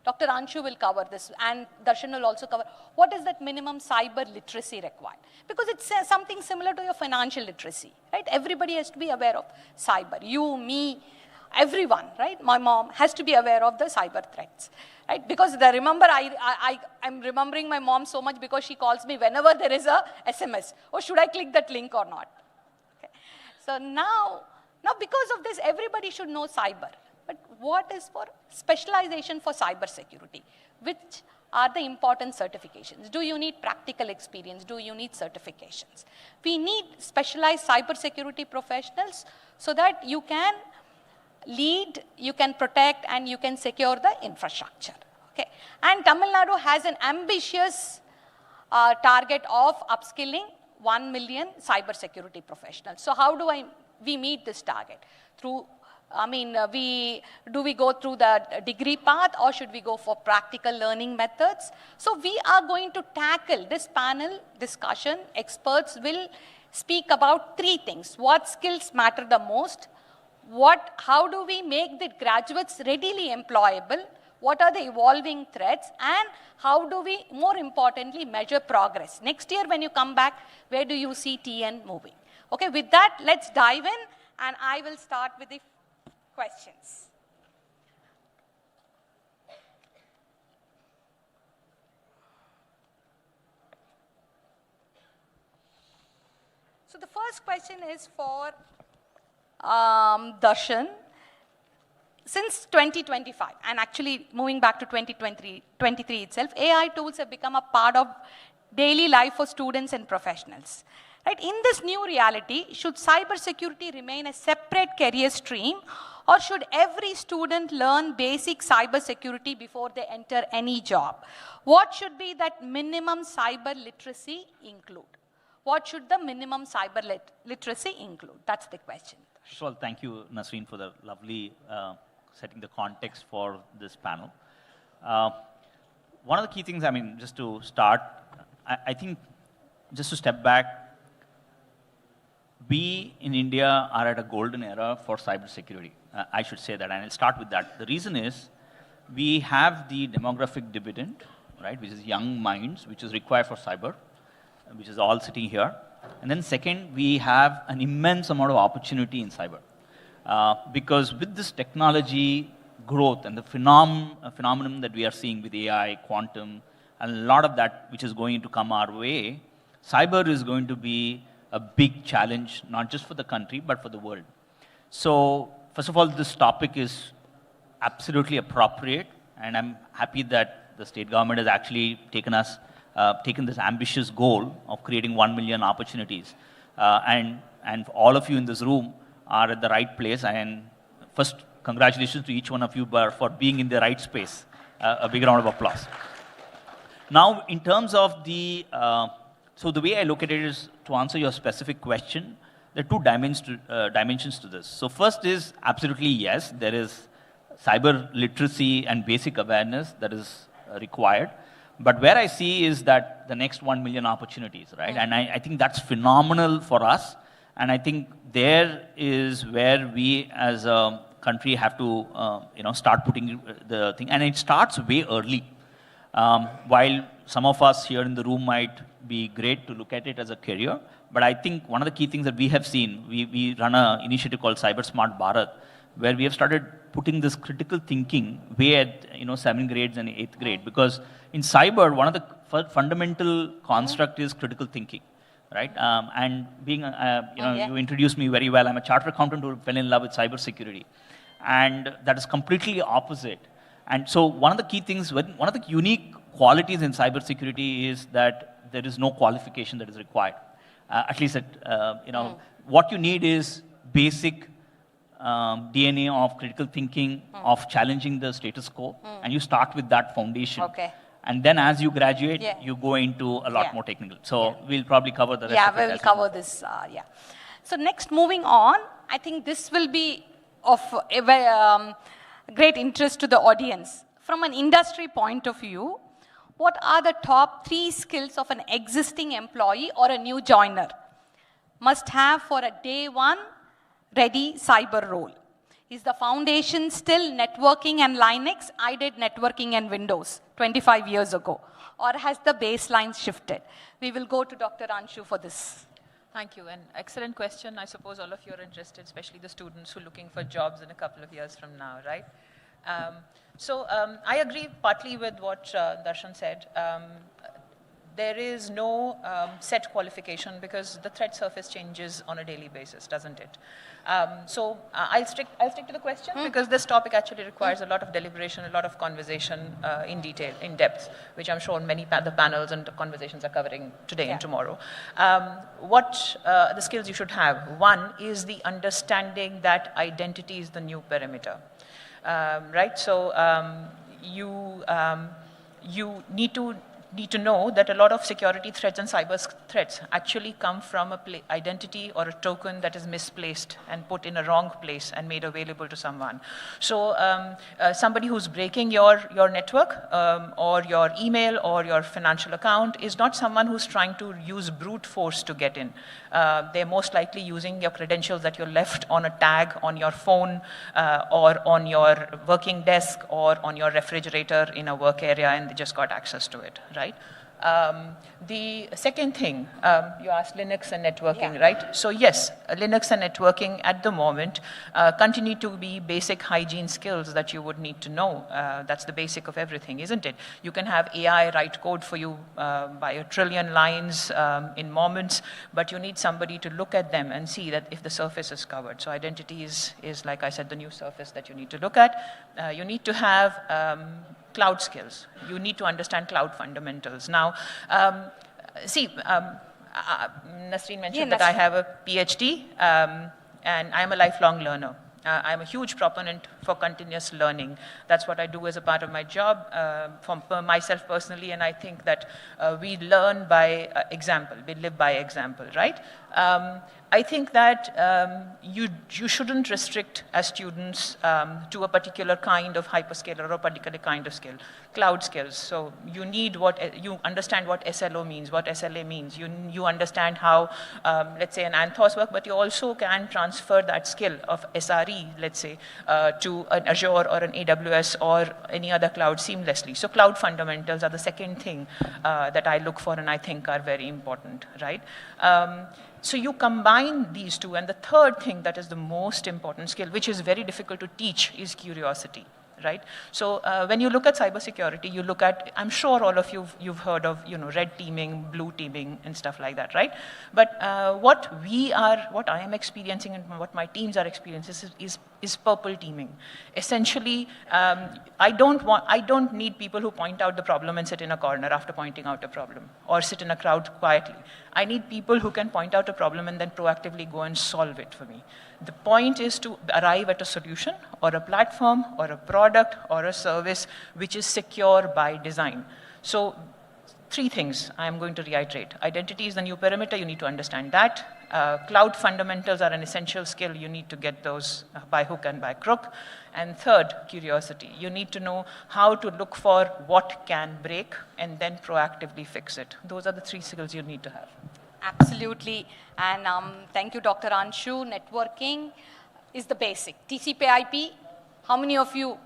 Dr. Anshu will cover this, and Darshan will also cover what is that minimum cyber literacy required. Because it's something similar to your financial literacy, right? Everybody has to be aware of cyber. You, me, everyone, right? My mom has to be aware of the cyber threats, right? Because remember, I'm remembering my mom so much because she calls me whenever there is a SMS. Oh, should I click that link or not? Okay. So now because of this, everybody should know cyber. But what is for specialization for cyber security? Which are the important certifications? Do you need practical experience? Do you need certifications? We need specialized cyber security professionals so that you can lead, you can protect, and you can secure the infrastructure. Okay. And Tamil Nadu has an ambitious target of upskilling 1 million cyber security professionals. So how do we meet this target? Through, do we go through the degree path, or should we go for practical learning methods? So we are going to tackle this panel discussion. Experts will speak about 3 things. What skills matter the most? How do we make the graduates readily employable? What are the evolving threats? And how do we, more importantly, measure progress? Next year when you come back, where do you see TN moving? Okay, with that, let's dive in, and I will start with the questions. So the first question is for Darshan. Since 2025, and actually moving back to 2023 itself, AI tools have become a part of daily life for students and professionals. Right? In this new reality, should cybersecurity remain a separate career stream, or should every student learn basic cybersecurity before they enter any job? What should be that minimum cyber literacy include? What should the minimum cyber literacy include? That's the question. First of all, thank you, Nasreen, for the lovely setting the context for this panel. One of the key things, just to start, I think, just to step back, we in India are at a golden era for cybersecurity. I should say that, and I'll start with that. The reason is we have the demographic dividend, right, which is young minds, which is required for cyber, which is all sitting here. And then second, we have an immense amount of opportunity in cyber. Because with this technology growth and the phenomenon that we are seeing with AI, quantum, and a lot of that which is going to come our way, cyber is going to be a big challenge, not just for the country, but for the world. So, first of all, this topic is absolutely appropriate, and I'm happy that the state government has actually taken this ambitious goal of creating 1 million opportunities. And all of you in this room are at the right place, and first, congratulations to each one of you for being in the right space. A big round of applause. Now, in terms of so the way I look at it is, to answer your specific question, there are 2 dimensions to this. So first is, absolutely yes, there is cyber literacy and basic awareness that is required. But where I see is that the next 1 million opportunities, right? And I think that's phenomenal for us. And I think there is where we as a country have to start putting the thing. And it starts way early. While some of us here in the room might be great to look at it as a career, but I think one of the key things that we have seen, we run an initiative called Cyber Smart Bharat, where we have started putting this critical thinking way at 7th grades and 8th grade. Because in cyber, one of the fundamental construct is critical thinking, right? And being, you introduced me very well. I'm a chartered accountant who fell in love with cybersecurity. And that is completely opposite. And so one of the key things, one of the unique qualities in cybersecurity is that there is no qualification that is required. At least, what you need is basic DNA of critical thinking, of challenging the status quo, and you start with that foundation. Okay. And then as you graduate, you go into a lot more technical. So we'll probably cover the rest of it. Yeah, we'll cover this, So next, moving on, I think this will be of great interest to the audience. From an industry point of view, what are the top 3 skills of an existing employee or a new joiner must have for a day 1 ready cyber role? Is the foundation still networking and Linux? I did networking and Windows 25 years ago. Or has the baseline shifted? We will go to Dr. Anshu for this. Thank you. An excellent question. I suppose all of you are interested, especially the students who are looking for jobs in a couple of years from now, right? I agree partly with what Darshan said. There is no set qualification because the threat surface changes on a daily basis, doesn't it? I'll stick to the question because this topic actually requires a lot of deliberation, a lot of conversation in detail, in depth, which I'm sure many the panels and the conversations are covering today and tomorrow. What the skills you should have? One is the understanding that identity is the new perimeter, right? So you need to know that a lot of security threats and cyber threats actually come from a identity or a token that is misplaced and put in a wrong place and made available to someone. So somebody who's breaking your network or your email or your financial account is not someone who's trying to use brute force to get in. They're most likely using your credentials that you left on a tag on your phone or on your working desk or on your refrigerator in a work area, and they just got access to it, right? The second thing, you asked Linux and networking, right? So yes, Linux and networking at the moment continue to be basic hygiene skills that you would need to know. That's the basic of everything, isn't it? You can have AI write code for you by a trillion lines in moments, but you need somebody to look at them and see that if the surface is covered. So identity is like I said, the new surface that you need to look at. You need to have cloud skills. You need to understand cloud fundamentals. Now, Nasreen mentioned that I have a PhD and I'm a lifelong learner. I'm a huge proponent for continuous learning. That's what I do as a part of my job for myself personally, and I think that we learn by example. We live by example, right? I think that you shouldn't restrict as students to a particular kind of hyperscaler or a particular kind of skill. Cloud skills. So you need you understand what SLO means, what SLA means. You understand how, let's say, an Anthos work, but you also can transfer that skill of SRE, let's say, to an Azure or an AWS or any other cloud seamlessly. So cloud fundamentals are the second thing that I look for and I think are very important, right? So you combine these two, and the third thing that is the most important skill, which is very difficult to teach, is curiosity, right? So when you look at cybersecurity, you look at, I'm sure all of you've heard of, red teaming, blue teaming, and stuff like that, right? But what I am experiencing and what my teams are experiencing is purple teaming. Essentially, I don't need people who point out the problem and sit in a corner after pointing out a problem, or sit in a crowd quietly. I need people who can point out a problem and then proactively go and solve it for me. The point is to arrive at a solution or a platform or a product or a service which is secure by design. So 3 things I'm going to reiterate. Identity is the new perimeter. You need to understand that. Cloud fundamentals are an essential skill. You need to get those by hook and by crook. And third, curiosity. You need to know how to look for what can break and then proactively fix it. Those are the 3 skills you need to have. Absolutely. And thank you, Dr. Anshu. Networking is the basic. TCP/IP, how many of you,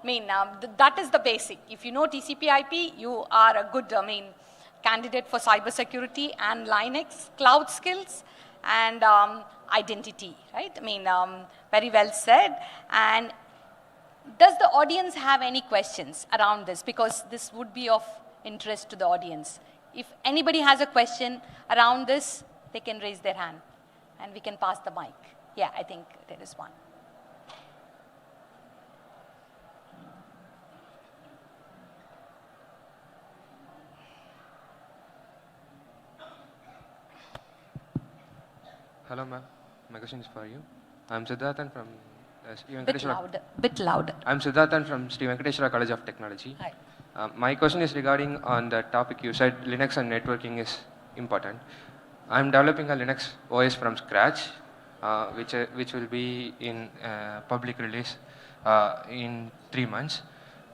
that is the basic. If you know TCP/IP, you are a good, candidate for cybersecurity and Linux, cloud skills, and identity, right? Very well said. And does the audience have any questions around this? Because this would be of interest to the audience. If anybody has a question around this, they can raise their hand and we can pass the mic. Yeah, I think there is one. Hello, ma'am. My question is for you. I'm Siddharthan from Sri Venkateshwara. Bit louder. I'm Siddharthan from Sri Venkateshwara College of Technology. Hi. My question is regarding on the topic you said Linux and networking is important. I'm developing a Linux OS from scratch, which will be in public release in 3 months.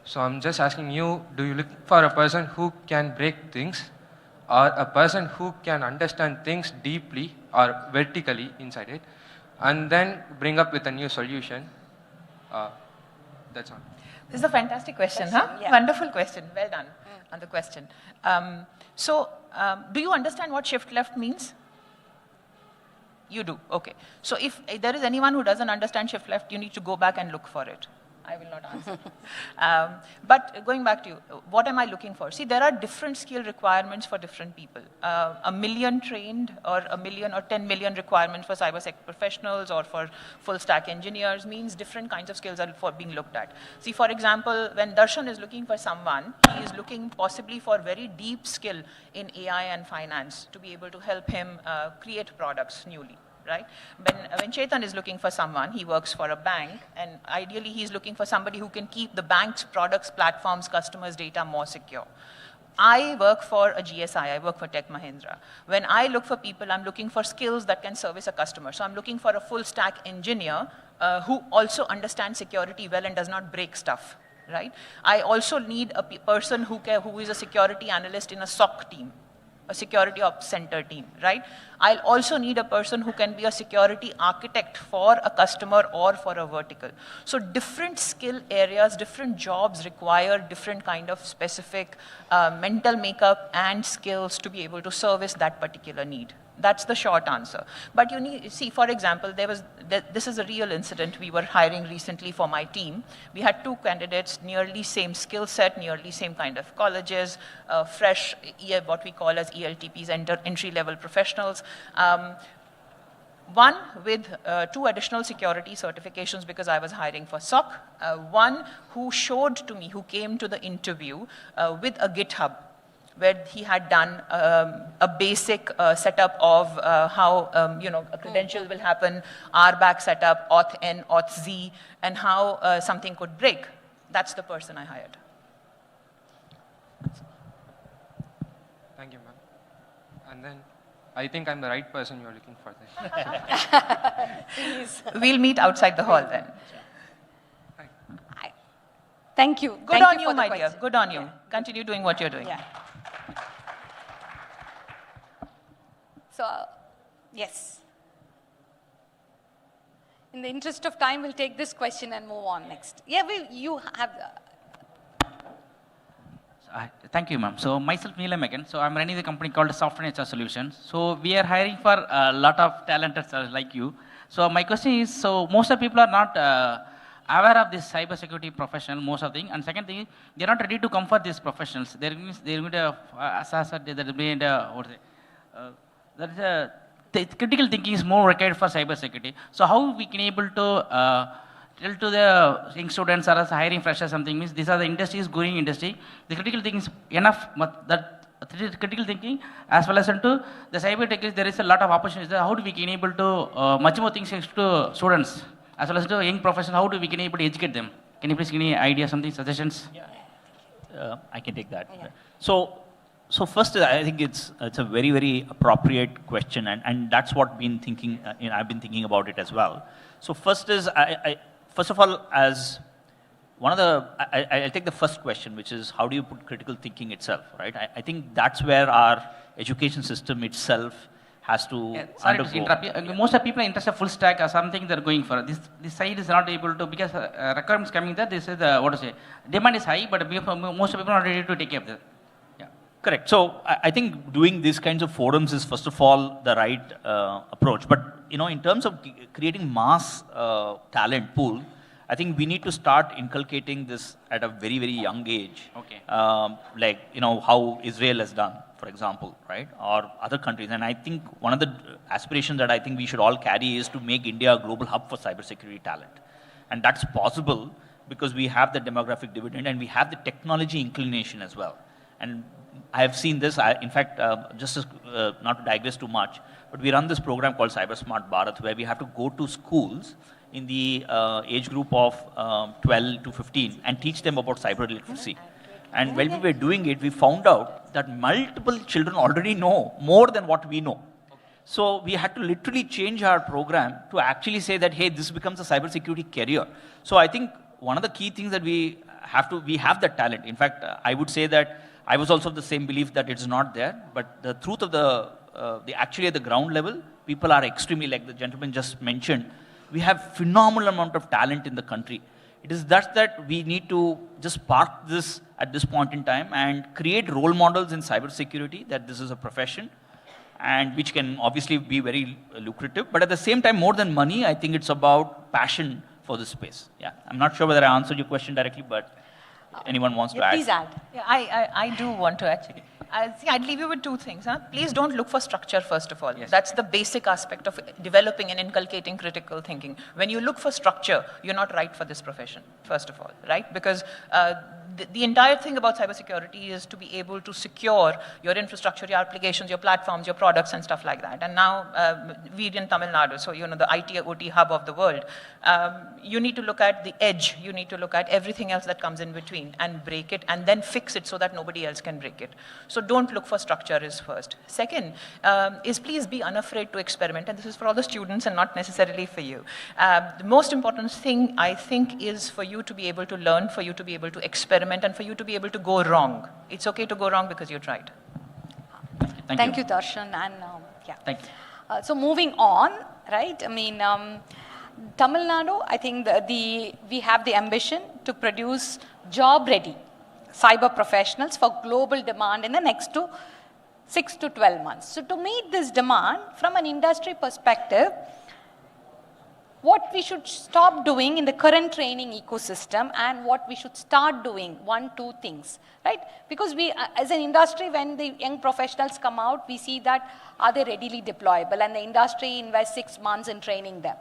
So I'm just asking you, do you look for a person who can break things, or a person who can understand things deeply or vertically inside it, and then bring up with a new solution? That's all. This is a fantastic question, huh? Yeah. Wonderful question. Well done on the question. Do you understand what shift left means? You do, okay. So if there is anyone who doesn't understand shift left, you need to go back and look for it. I will not answer. But going back to you, what am I looking for? See, there are different skill requirements for different people. A million trained or a million or 10 million requirements for cybersec professionals or for full stack engineers means different kinds of skills are being looked at. See, for example, when Darshan is looking for someone, he is looking possibly for very deep skill in AI and finance to be able to help him create products newly. Right? When Chetan is looking for someone, he works for a bank, and ideally he's looking for somebody who can keep the bank's products, platforms, customers' data more secure. I work for a GSI, I work for Tech Mahindra. When I look for people, I'm looking for skills that can service a customer. So I'm looking for a full stack engineer who also understands security well and does not break stuff. Right? I also need a person who is a security analyst in a SOC team, a security ops center team, right? I'll also need a person who can be a security architect for a customer or for a vertical. So different skill areas, different jobs require different kind of specific mental makeup and skills to be able to service that particular need. That's the short answer. But you need, see, for example, this is a real incident. We were hiring recently for my team. We had 2 candidates, nearly same skill set, nearly same kind of colleges, fresh, what we call as ELTPs, entry-level professionals. One with 2 additional security certifications because I was hiring for SOC. One who showed to me, who came to the interview with a GitHub, where he had done a basic setup of how a credential will happen, RBAC setup, auth N, auth Z, and how something could break. That's the person I hired. Thank you, ma'am. And then I think I'm the right person you're looking for then. We'll meet outside the hall then. Thank you. Good on you, my dear. Good on you. Continue doing what you're doing. Yeah. So, yes. In the interest of time, we'll take this question and move on next. Yeah, you have... Thank you, ma'am. So myself, Neelam again. So I'm running the company called Software HR Solutions. So we are hiring for a lot of talented like you. So my question is, so most of the people are not aware of this cybersecurity profession, most of the thing. And second thing, they're not ready to come for these professionals. They're going to assess it, the critical thinking is more required for cybersecurity. So how we can able to tell to the young students or as hiring freshers something means these are the industries, growing industry. The critical thinking is enough, that critical thinking as well as into the cyber tech, there is a lot of opportunities there. How do we can able to much more things to students as well as to young professionals, how do we can able to educate them? Can you please give me any idea, something, suggestions? Yeah. I can take that. Yeah. So first, I think it's a very, very appropriate question, and that's what I've been thinking about it as well. So first is, first of all, as one of the, I'll take the first question, which is how do you put critical thinking itself, right? I think that's where our education system itself has to sorry to interrupt you. Most of people are interested in full stack or something they're going for. This side is not able to, because requirements coming there, this is the, what to say, demand is high, but most of people are not ready to take care of that. Correct. So I think doing these kinds of forums is first of all the right approach. But in terms of creating mass talent pool, I think we need to start inculcating this at a very, very young age. Okay. Like how Israel has done, for example, right, or other countries. And I think one of the aspirations that I think we should all carry is to make India a global hub for cybersecurity talent, and that's possible because we have the demographic dividend and we have the technology inclination as well. And I have seen this, in fact, just as, not to digress too much, but we run this program called Cyber Smart Bharat, where we have to go to schools in the age group of 12 to 15 and teach them about cyber literacy. And when we were doing it, we found out that multiple children already know more than what we know. So we had to literally change our program to actually say that, hey, this becomes a cybersecurity career. So I think one of the key things that we have that talent. In fact, I would say that I was also of the same belief that it's not there, but the truth of actually at the ground level, people are extremely, like the gentleman just mentioned, we have phenomenal amount of talent in the country. It is that we need to just park this at this point in time and create role models in cybersecurity, that this is a profession. and which can obviously be very lucrative. But at the same time, more than money, I think it's about passion for the space. Yeah, I'm not sure whether I answered your question directly, but anyone wants to add? Please add. Yeah, I do want to actually. See, I'd leave you with two things. Huh? Please don't look for structure, first of all. Yes. That's the basic aspect of developing and inculcating critical thinking. When you look for structure, you're not right for this profession, first of all, right? Because the entire thing about cybersecurity is to be able to secure your infrastructure, your applications, your platforms, your products, and stuff like that. And now, we're in Tamil Nadu, so the IT OT hub of the world. You need to look at the edge. You need to look at everything else that comes in between and break it, and then fix it so that nobody else can break it. So don't look for structure is first. Second is please be unafraid to experiment, and this is for all the students and not necessarily for you. The most important thing, I think, is for you to be able to learn, for you to be able to experiment, and for you to be able to go wrong. It's okay to go wrong because you tried. Thank you, Darshan. And yeah. Thank you. So moving on, right? I mean, Tamil Nadu, I think we have the ambition to produce job-ready cyber professionals for global demand in the next 6 to 12 months. So to meet this demand, from an industry perspective, what we should stop doing in the current training ecosystem and what we should start doing, 2 things, right? Because we, as an industry, when the young professionals come out, we see that are they readily deployable, and the industry invests 6 months in training them.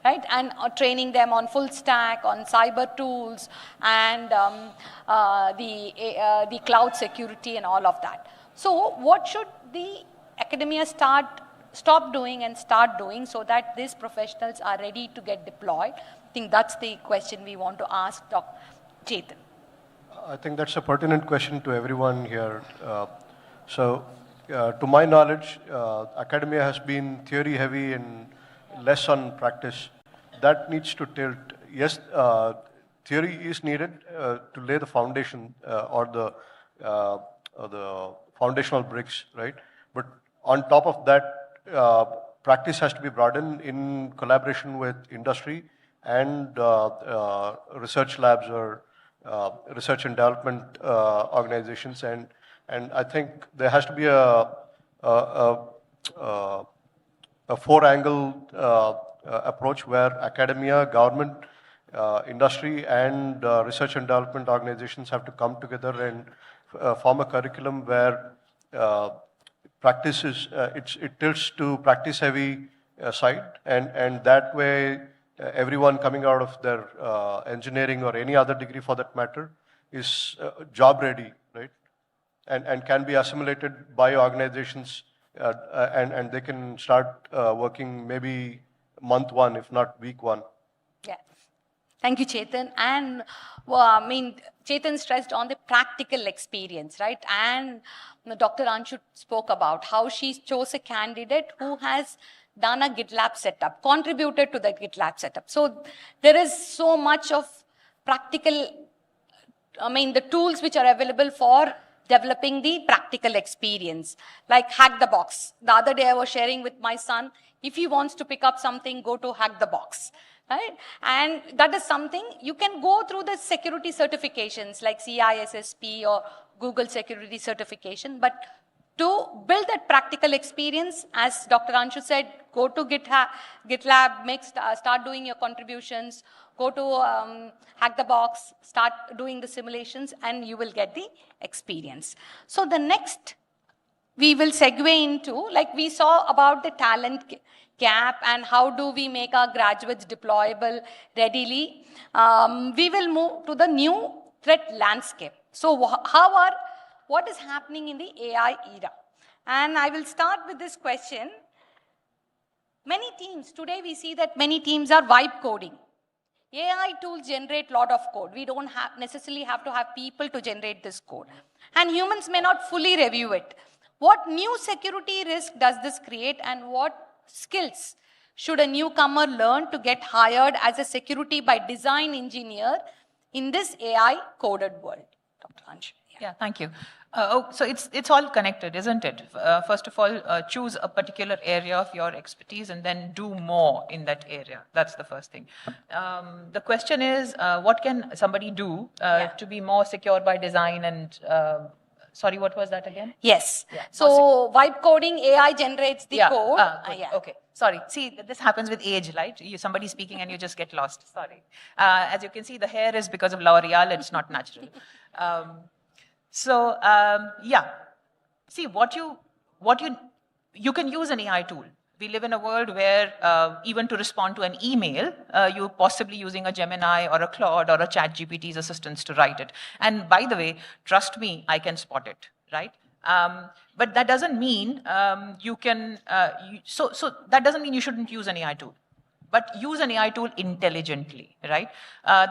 Right? And training them on full stack, on cyber tools, and the cloud security and all of that. So what should the academia stop doing and start doing so that these professionals are ready to get deployed? I think that's the question we want to ask Dr. Chetan. I think that's a pertinent question to everyone here. To my knowledge, academia has been theory heavy and less on practice. That needs to tilt. Yes, theory is needed to lay the foundation or the foundational bricks, right? But on top of that, practice has to be broadened in collaboration with industry and research labs or research and development organizations. And I think there has to be a 4-angle approach where academia, government, industry, and research and development organizations have to come together and form a curriculum where practice is, it tilts to practice-heavy side, and that way everyone coming out of their engineering or any other degree for that matter is job-ready, right? And can be assimilated by organizations, and they can start working maybe month 1, if not week 1. Yes. Thank you, Chetan. And I mean, Chetan stressed on the practical experience, right? And Dr. Anshu spoke about how she chose a candidate who has done a GitLab setup, contributed to the GitLab setup. So there is so much of practical, the tools which are available for developing the practical experience, like Hack the Box. The other day I was sharing with my son, if he wants to pick up something, go to Hack the Box, right? And that is something you can go through the security certifications like CISSP or Google security certification, but to build that practical experience, as Dr. Anshu said, go to GitLab, start doing your contributions, go to Hack the Box, start doing the simulations, and you will get the experience. So the next, we will segue into, like we saw about the talent gap and how do we make our graduates deployable readily. We will move to the new threat landscape. So what is happening in the AI era? And I will start with this question. Many teams, today we see that many teams are vibe coding. AI tools generate a lot of code. We don't necessarily have to have people to generate this code. And humans may not fully review it. What new security risk does this create, and what skills should a newcomer learn to get hired as a security by design engineer in this AI coded world? Dr. Anshu. Yeah, thank you. So it's all connected, isn't it? First of all, choose a particular area of your expertise and then do more in that area. That's the first thing. The question is, what can somebody do to be more secure by design and Sorry, what was that again? Yes. Yeah. So vibe coding, AI generates the code. Good. Yeah. Okay. Sorry. See, this happens with age, right? Somebody speaking and you just get lost. Sorry. As you can see, the hair is because of L'Oreal. It's not natural. Yeah. See, you can use an AI tool. We live in a world where even to respond to an email, you're possibly using a Gemini or a Claude or a ChatGPT's assistants to write it. And by the way, trust me, I can spot it, right? But that doesn't mean that doesn't mean you shouldn't use an AI tool. But use an AI tool intelligently, right?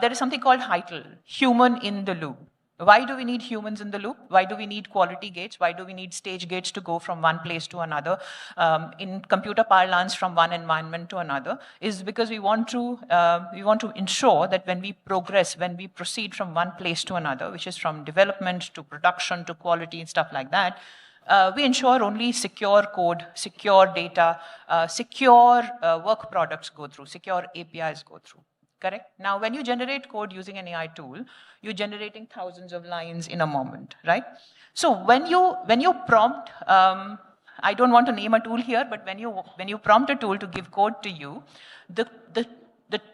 There is something called HITL, human in the loop. Why do we need humans in the loop? Why do we need quality gates? Why do we need stage gates to go from one place to another? In computer parlance, from one environment to another, is because we want to ensure that when we progress, when we proceed from one place to another, which is from development to production to quality and stuff like that, we ensure only secure code, secure data, secure work products go through, secure APIs go through. Correct? Now, when you generate code using an AI tool, you're generating thousands of lines in a moment, right? So when you prompt, I don't want to name a tool here, but when you prompt a tool to give code to you, the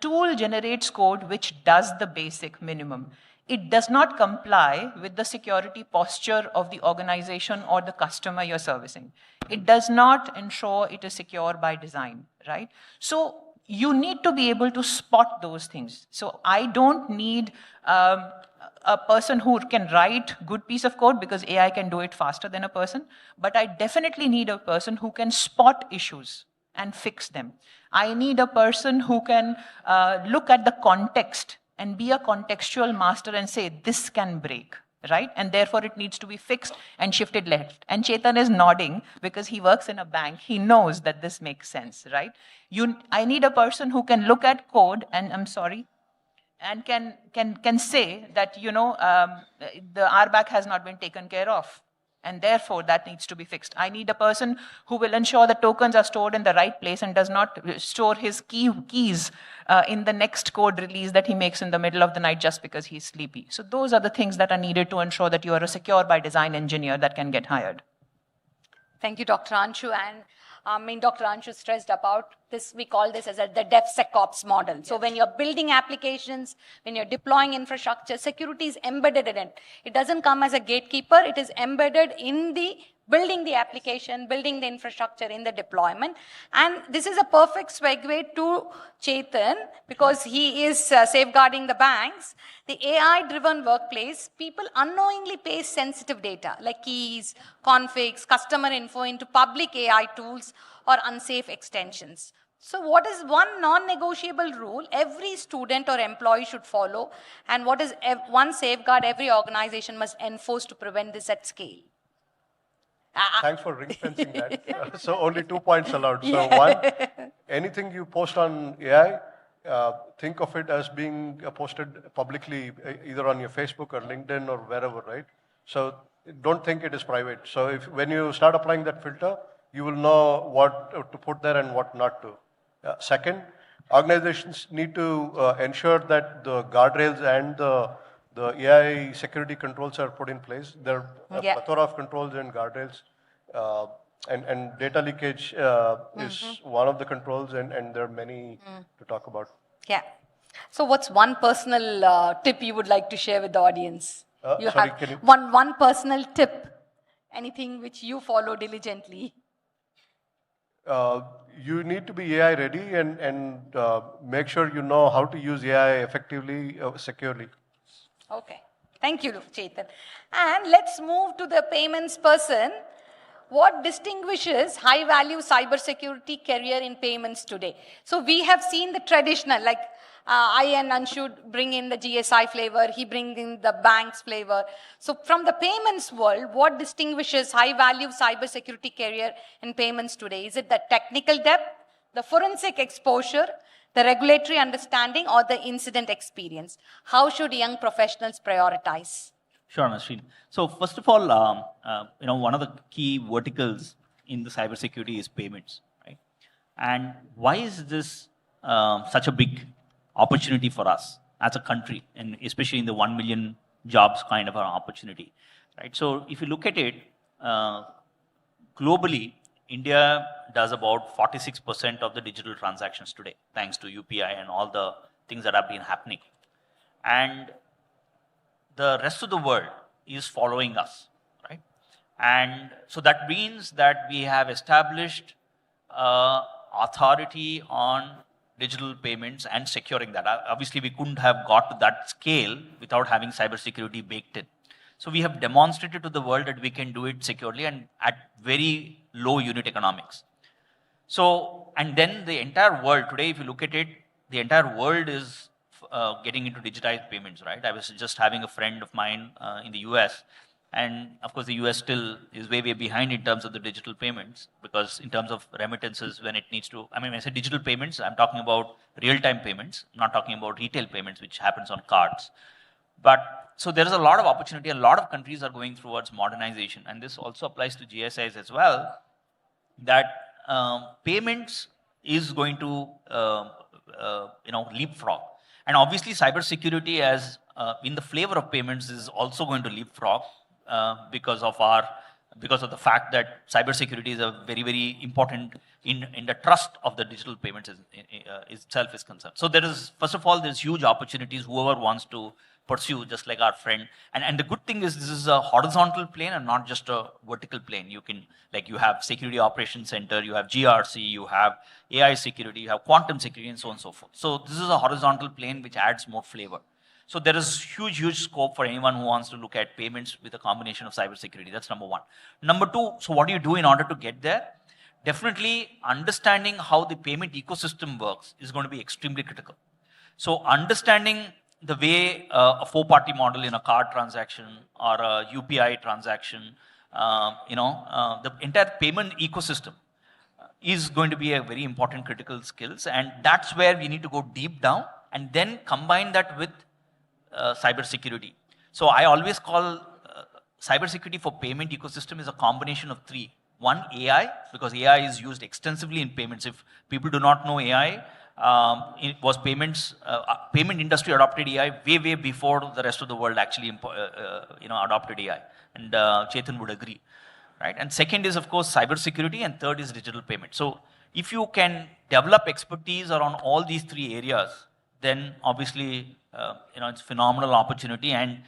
tool generates code which does the basic minimum. It does not comply with the security posture of the organization or the customer you're servicing. It does not ensure it is secure by design, right? So you need to be able to spot those things. So I don't need a person who can write good piece of code because AI can do it faster than a person, but I definitely need a person who can spot issues and fix them. I need a person who can look at the context and be a contextual master and say, this can break, right? And therefore it needs to be fixed and shifted left. And Chetan is nodding because he works in a bank. He knows that this makes sense, right? I need a person who can look at code, and I'm sorry, and can say that, the RBAC has not been taken care of, and therefore that needs to be fixed. I need a person who will ensure the tokens are stored in the right place and does not store his keys in the next code release that he makes in the middle of the night just because he's sleepy. So those are the things that are needed to ensure that you are a secure by design engineer that can get hired. Thank you, Dr. Anshu. And Dr. Anshu stressed about this, we call this as the DevSecOps model. Yes. So when you're building applications, when you're deploying infrastructure, security is embedded in it. It doesn't come as a gatekeeper, it is embedded in the building the application, building the infrastructure in the deployment. And this is a perfect segue to Chetan, because he is safeguarding the banks. The AI-driven workplace, people unknowingly paste sensitive data like keys, configs, customer info into public AI tools or unsafe extensions. So what is one non-negotiable rule every student or employee should follow, and what is one safeguard every organization must enforce to prevent this at scale? Thanks for ring fencing that. So only 2 points allowed. So one, anything you post on AI, think of it as being posted publicly, either on your Facebook or LinkedIn or wherever, right? So don't think it is private. So when you start applying that filter, you will know what to put there and what not to. Second, organizations need to ensure that the guardrails and the AI security controls are put in place. There are a plethora of controls and guardrails. And data leakage is one of the controls, and there are many to talk about. Yeah. So what's one personal tip you would like to share with the audience? One personal tip, anything which you follow diligently. You need to be AI ready and make sure you know how to use AI effectively, securely. Okay. Thank you, Chetan. And let's move to the payments person. What distinguishes high-value cybersecurity career in payments today? So we have seen the traditional, like I and Anshu bring in the GSI flavor, he brings in the banks flavor. So from the payments world, what distinguishes high-value cybersecurity career in payments today? Is it the technical depth, the forensic exposure, the regulatory understanding, or the incident experience? How should young professionals prioritize? Sure, Nasreen. So first of all, one of the key verticals in the cybersecurity is payments, right? And why is this such a big opportunity for us as a country, and especially in the 1 million jobs kind of an opportunity, right? So if you look at it, globally, India does about 46% of the digital transactions today, thanks to UPI and all the things that have been happening. And the rest of the world is following us, right? And so that means that we have established authority on digital payments and securing that. Obviously, we couldn't have got to that scale without having cybersecurity baked in. So we have demonstrated to the world that we can do it securely and at very low unit economics. So, and then the entire world, today if you look at it, the entire world is getting into digitized payments, right? I was just having a friend of mine in the US, and of course the US still is way, way behind in terms of the digital payments, because in terms of remittances, when it needs to, I mean, when I say digital payments, I'm talking about real-time payments, I'm not talking about retail payments, which happens on cards. But, so there is a lot of opportunity, a lot of countries are going towards modernization, and this also applies to GSIs as well, that payments is going to, leapfrog. And obviously cybersecurity as in the flavor of payments is also going to leapfrog because of the fact that cybersecurity is a very, very important in the trust of the digital payments itself is concerned. So there is, first of all, there's huge opportunities, whoever wants to pursue, just like our friend. And the good thing is this is a horizontal plane and not just a vertical plane. You can, like you have Security Operations Center, you have GRC, you have AI security, you have quantum security, and so on and so forth. So this is a horizontal plane which adds more flavor. So there is huge, huge scope for anyone who wants to look at payments with a combination of cybersecurity. That's number one. Number two, so what do you do in order to get there? Definitely understanding how the payment ecosystem works is going to be extremely critical. So understanding the way a four-party model in a card transaction or a UPI transaction, the entire payment ecosystem is going to be a very important critical skills, and that's where we need to go deep down and then combine that with cybersecurity. So I always call cybersecurity for payment ecosystem is a combination of three. One, AI, because AI is used extensively in payments. If people do not know AI, it was payments, payment industry adopted AI way, way before the rest of the world actually adopted AI. And Chetan would agree, right? And second is, of course, cybersecurity, and third is digital payment. So if you can develop expertise around all these three areas, then obviously, it's a phenomenal opportunity. And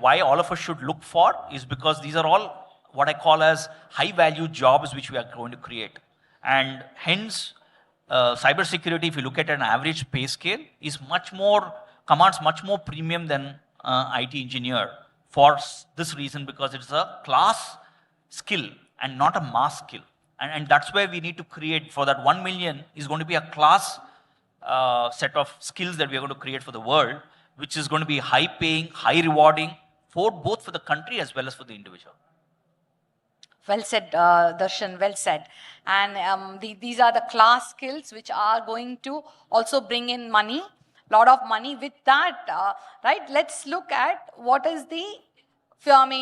why all of us should look for is because these are all what I call as high-value jobs which we are going to create. And hence, cybersecurity, if you look at an average pay scale, is commands much more premium than IT engineer for this reason, because it's a class skill and not a mass skill. And that's where we need to create, for that 1 million is going to be a class set of skills that we are going to create for the world, which is going to be high paying, high rewarding, both for the country as well as for the individual. Well said, Darshan, well said. And these are the class skills which are going to also bring in money, lot of money. With that, right, let's look at what is the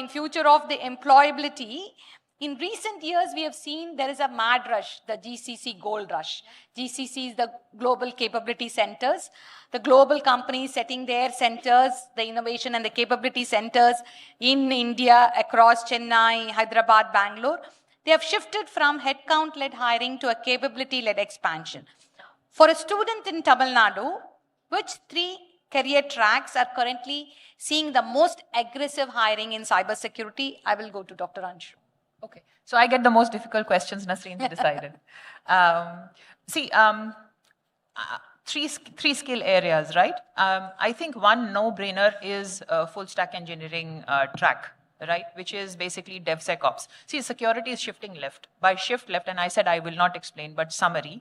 future of the employability. In recent years, we have seen there is a mad rush, the GCC gold rush. GCC is the global capability centers. The global companies setting their centers, the innovation and the capability centers in India, across Chennai, Hyderabad, Bangalore. They have shifted from headcount-led hiring to a capability-led expansion. For a student in Tamil Nadu, which three career tracks are currently seeing the most aggressive hiring in cybersecurity? I will go to Dr. Anshu. Okay, so I get the most difficult questions, Nasreen, to decide three skill areas, right? I think one no-brainer is full stack engineering track, right? Which is basically DevSecOps. See, security is shifting left. By shift left, and I said I will not explain, but summary,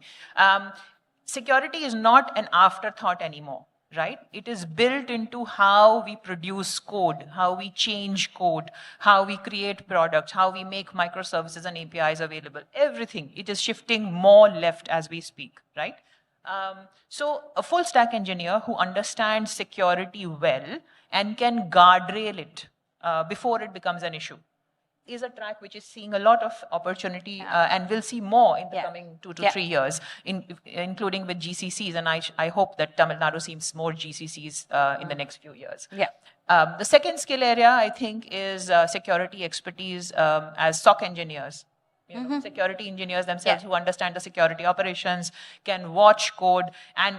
security is not an afterthought anymore. Right? It is built into how we produce code, how we change code, how we create products, how we make microservices and APIs available. Everything. It is shifting more left as we speak, right? So a full stack engineer who understands security well and can guardrail it before it becomes an issue. is a track which is seeing a lot of opportunity and will see more in the coming 2 to 3 years, including with GCCs. And I hope that Tamil Nadu sees more GCCs in the next few years. The second skill area, I think, is security expertise as SOC engineers. Security engineers themselves who understand the security operations, can watch code, and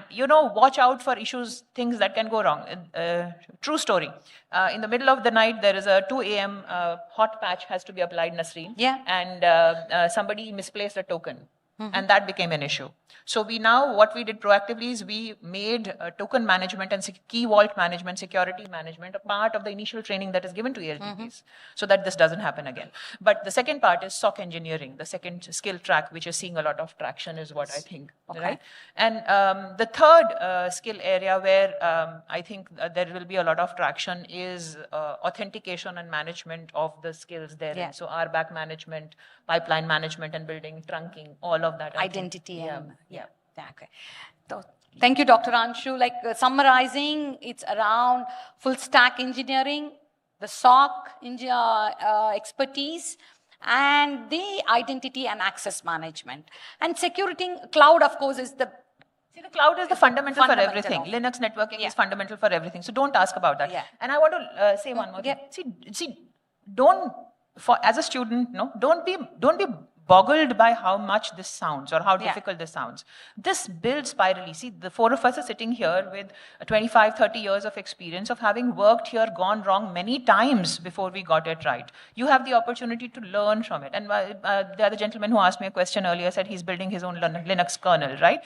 watch out for issues, things that can go wrong. True story. In the middle of the night, there is a 2 a.m. Hot patch has to be applied, Nasreen. And somebody misplaced a token. And that became an issue. So what we did proactively is we made token management and key vault management, security management, a part of the initial training that is given to ALTPs, so that this doesn't happen again. But the second part is SOC engineering, the second skill track, which is seeing a lot of traction, is what I think. Right? And the third skill area where I think there will be a lot of traction is authentication and management of the skills there. So RBAC management, pipeline management and building, trunking, all of that. Identity. Okay. So, thank you, Dr. Anshu. Like summarizing, it's around full stack engineering, the SOC expertise, and the identity and access management. And security, cloud, of course, is the... See, the cloud is the fundamental for everything. Linux networking is fundamental for everything. So don't ask about that. And I want to say one more thing. See, as a student, don't be boggled by how much this sounds or how difficult this sounds. This builds spirally. See, the four of us are sitting here with 25, 30 years of experience of having worked here, gone wrong many times before we got it right. You have the opportunity to learn from it. And the other gentleman who asked me a question earlier said he's building his own Linux kernel, right?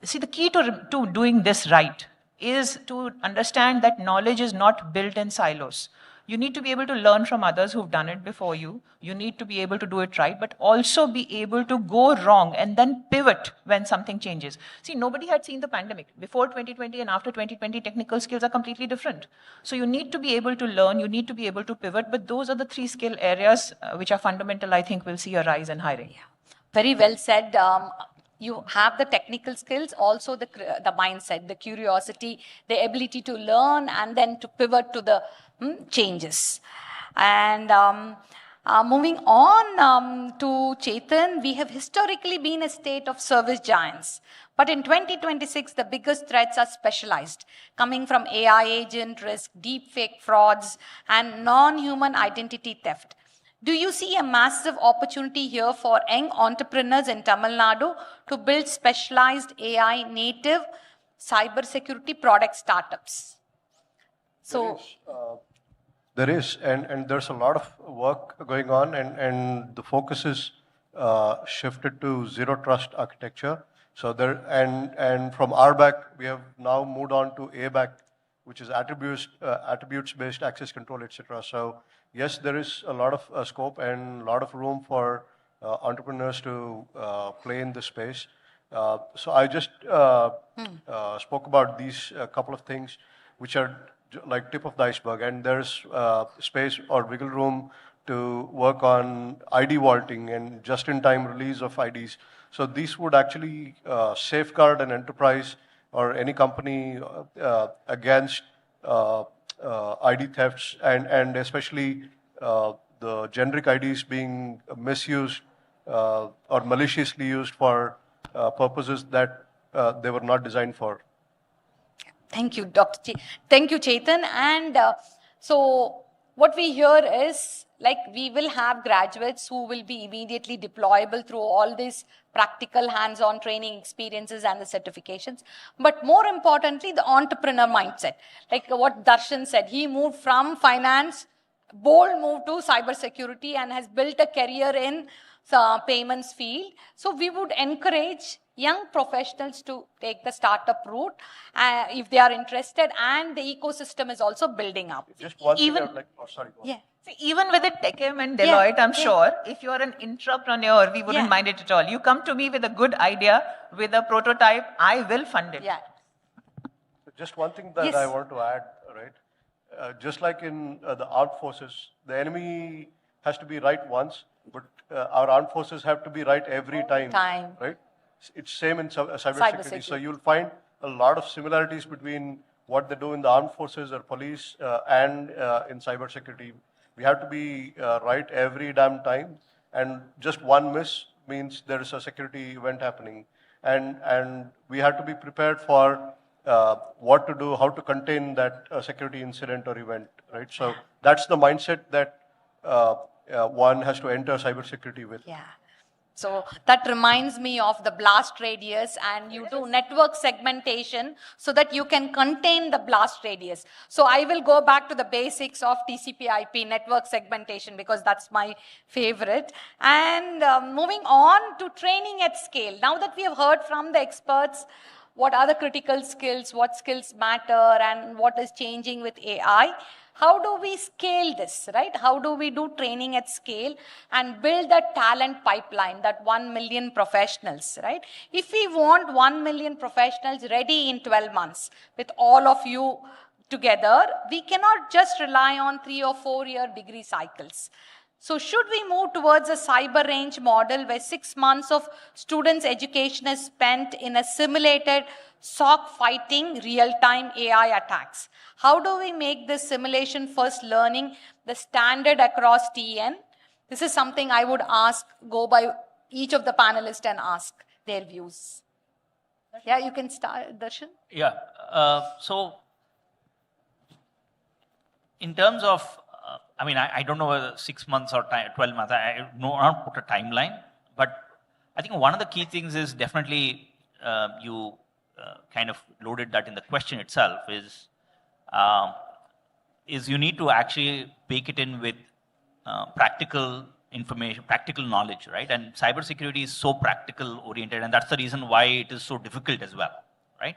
See, the key to doing this right is to understand that knowledge is not built in silos. You need to be able to learn from others who've done it before you. You need to be able to do it right, but also be able to go wrong and then pivot when something changes. See, nobody had seen the pandemic. Before 2020 and after 2020, technical skills are completely different. So you need to be able to learn, you need to be able to pivot, but those are the three skill areas which are fundamental, I think, will see a rise in hiring. Very well said. You have the technical skills, also the mindset, the curiosity, the ability to learn, and then to pivot to the changes. And moving on to Chetan, we have historically been a state of service giants. But in 2026, the biggest threats are specialized, coming from AI agent risk, deepfake frauds, and non-human identity theft. Do you see a massive opportunity here for young entrepreneurs in Tamil Nadu to build specialized AI native cybersecurity product startups? So there is, and there's a lot of work going on, and the focus is shifted to zero trust architecture. So and from RBAC, we have now moved on to ABAC, which is attributes-based access control, etc. So yes, there is a lot of scope and a lot of room for entrepreneurs to play in this space. So I just spoke about these couple of things, which are like tip of the iceberg, and there's space or wiggle room to work on ID vaulting and just-in-time release of IDs. So these would actually safeguard an enterprise or any company against ID thefts, and especially the generic IDs being misused or maliciously used for purposes that they were not designed for. Thank you, Dr. Thank you, Chetan. And so what we hear is, like, we will have graduates who will be immediately deployable through all these practical hands-on training experiences and the certifications. But more importantly, the entrepreneur mindset. Like what Darshan said, he moved from finance, bold move to cybersecurity, and has built a career in payments field. So we would encourage young professionals to take the startup route if they are interested, and the ecosystem is also building up. Just one thing I would like, sorry. Yeah. See, even with the TechM and Deloitte, I'm sure, if you're an entrepreneur, we wouldn't mind it at all. You come to me with a good idea, with a prototype, I will fund it. Just one thing that I want to add, right? Just like in the armed forces, the enemy has to be right once, but our armed forces have to be right every time. Right? It's same in cybersecurity. So you'll find a lot of similarities between what they do in the armed forces or police and in cybersecurity. We have to be right every damn time, and just one miss means there is a security event happening. And we have to be prepared for what to do, how to contain that security incident or event, right? So that's the mindset that one has to enter cybersecurity with. Yeah. So that reminds me of the blast radius, and you do network segmentation so that you can contain the blast radius. So I will go back to the basics of TCP/IP network segmentation because that's my favorite. And moving on to training at scale. Now that we have heard from the experts what are the critical skills, what skills matter, and what is changing with AI, how do we scale this, right? How do we do training at scale and build that talent pipeline, that 1 million professionals, right? If we want 1 million professionals ready in 12 months with all of you together, we cannot just rely on 3 or 4 year degree cycles. So should we move towards a cyber range model where 6 months of students' education is spent in a simulated SOC fighting real-time AI attacks? How do we make this simulation first learning the standard across TN? This is something I would go by each of the panelists and ask their views. Yeah, you can start, Darshan. Yeah, so in terms of I don't know whether 6 months or 12 months, I don't put a timeline, but I think one of the key things is definitely you kind of loaded that in the question itself is you need to actually bake it in with practical information, practical knowledge, right? And cybersecurity is so practical oriented, and that's the reason why it is so difficult as well, right?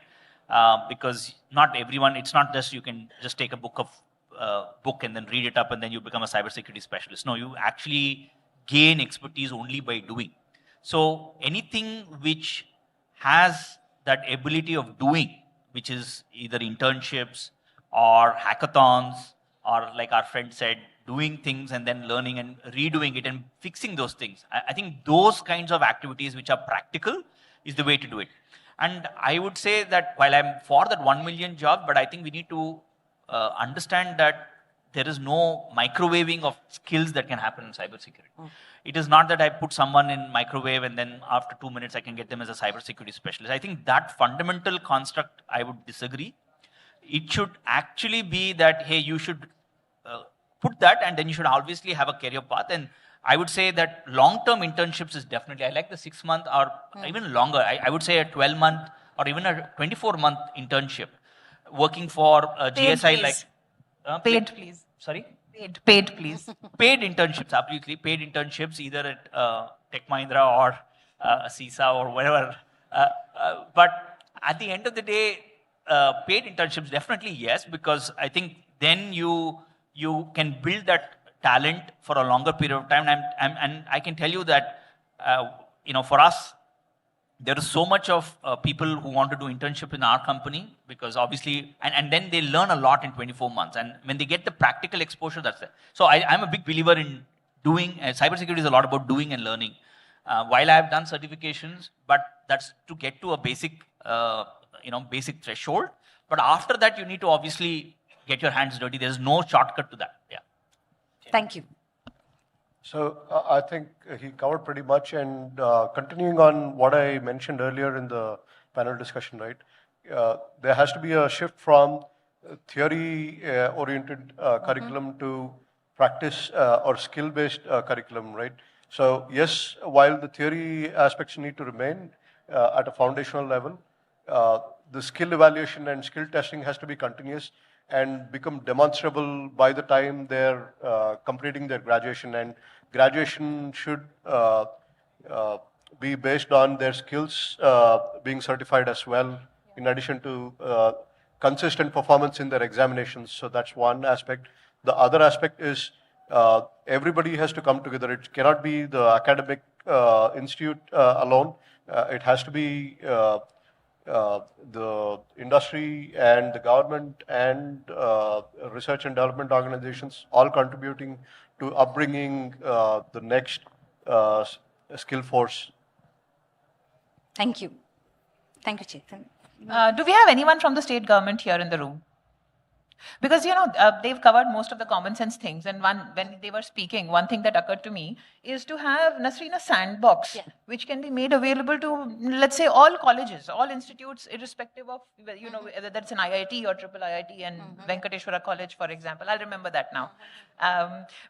Because not everyone, it's not just you can just take a book and then read it up and then you become a cybersecurity specialist. No, you actually gain expertise only by doing. So anything which has that ability of doing, which is either internships or hackathons, or like our friend said, doing things and then learning and redoing it and fixing those things. I think those kinds of activities which are practical is the way to do it. And I would say that while I'm for that 1 million job, but I think we need to understand that there is no microwaving of skills that can happen in cybersecurity. It is not that I put someone in microwave and then after 2 minutes I can get them as a cybersecurity specialist. I think that fundamental construct, I would disagree. It should actually be that, hey, you should put that and then you should obviously have a career path. And I would say that long-term internships is definitely, I like the 6 month or even longer. I would say a 12-month or even a 24-month internship. Working for a GSI like... paid, please. Sorry? Paid, please. Paid internships, absolutely. Paid internships, either at Tech Mahindra or CISA or whatever. But at the end of the day, paid internships, definitely yes, because I think then you can build that talent for a longer period of time. And I can tell you that, for us, there is so much of people who want to do internship in our company because obviously, and then they learn a lot in 24 months. And when they get the practical exposure, that's it. So I'm a big believer in doing, cybersecurity is a lot about doing and learning. While I have done certifications, but that's to get to a basic, basic threshold. But after that, you need to obviously get your hands dirty. There's no shortcut to that. Yeah. Thank you. So I think he covered pretty much, and continuing on what I mentioned earlier in the panel discussion, right? There has to be a shift from theory-oriented curriculum to practice or skill-based curriculum, right? So yes, while the theory aspects need to remain at a foundational level, the skill evaluation and skill testing has to be continuous and become demonstrable by the time they're completing their graduation. And graduation should be based on their skills being certified as well, in addition to consistent performance in their examinations. So that's one aspect. The other aspect is everybody has to come together. It cannot be the academic institute alone. It has to be the industry and the government and research and development organizations all contributing to upbringing the next skill force. Thank you. Thank you, Chetan. Do we have anyone from the state government here in the room? Because, they've covered most of the common sense things. And when they were speaking, one thing that occurred to me is to have, Nasreen, a sandbox, which can be made available to, let's say, all colleges, all institutes, irrespective of, whether that's an IIT or triple IIT and Venkateshwara College, for example. I'll remember that now.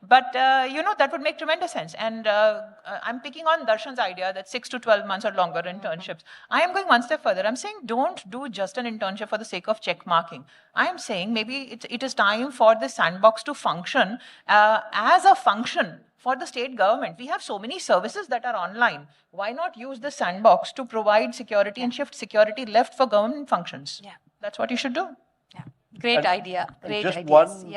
That would make tremendous sense. And I'm picking on Darshan's idea that 6 to 12 months or longer internships. I am going one step further. I'm saying don't do just an internship for the sake of check marking. I am saying maybe it is time for the sandbox to function as a function for the state government. We have so many services that are online. Why not use the sandbox to provide security and shift security left for government functions? Yeah. That's what you should do. Yeah. Great idea. Great just ideas. one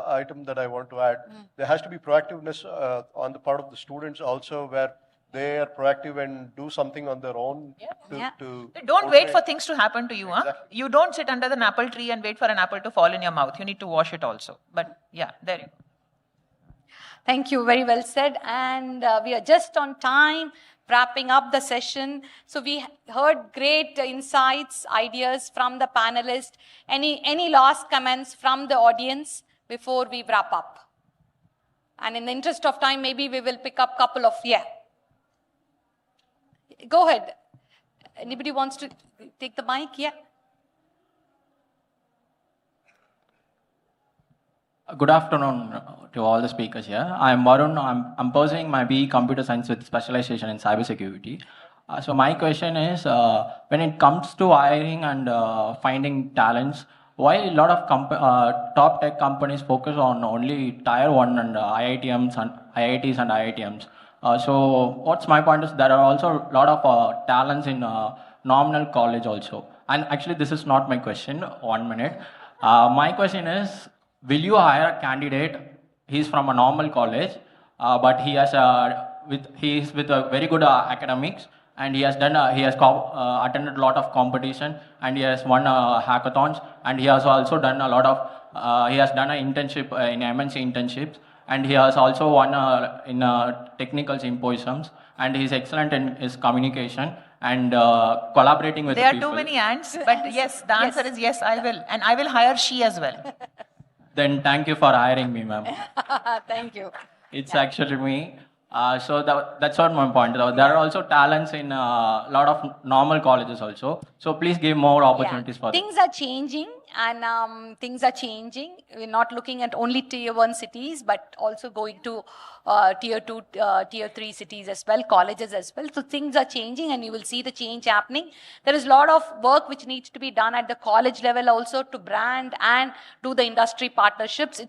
item that I want to add. There has to be proactiveness on the part of the students also, where they are proactive and do something on their own. Don't wait for things to happen to you. Exactly. Huh? You don't sit under the apple tree and wait for an apple to fall in your mouth. You need to wash it also. But yeah, there you go. Thank you. Very well said. And we are just on time, wrapping up the session. So we heard great insights, ideas from the panelists. Any last comments from the audience before we wrap up? And in the interest of time, maybe we will pick up a couple of, Go ahead. Anybody wants to take the mic? Yeah. Good afternoon to all the speakers here. I'm Varun. I'm pursuing my BE Computer Science with specialization in cybersecurity. So my question is, when it comes to hiring and finding talents, why a lot of top tech companies focus on only Tier 1 and IITs and IITMs? So what's my point is there are also a lot of talents in nominal college also. And actually this is not my question, 1 minute. My question is, will you hire a candidate, he's from a normal college, but he is with a very good academics, and he has attended a lot of competition, and he has won hackathons, and he has also done a lot of, he has done an internship in MNC internships, and he has also won in technical symposiums, and he's excellent in his communication and collaborating with people. There are too many ants, but yes, the answer is yes, I will. And I will hire she as well. Then thank you for hiring me, ma'am. Thank you. It's actually me. So that's not my point. There are also talents in a lot of normal colleges also. So please give more opportunities for them. Things are changing, and things are changing. We're not looking at only Tier 1 cities, but also going to Tier 2, Tier 3 cities as well, colleges as well. So things are changing, and you will see the change happening. There is a lot of work which needs to be done at the college level also to brand and do the industry partnerships.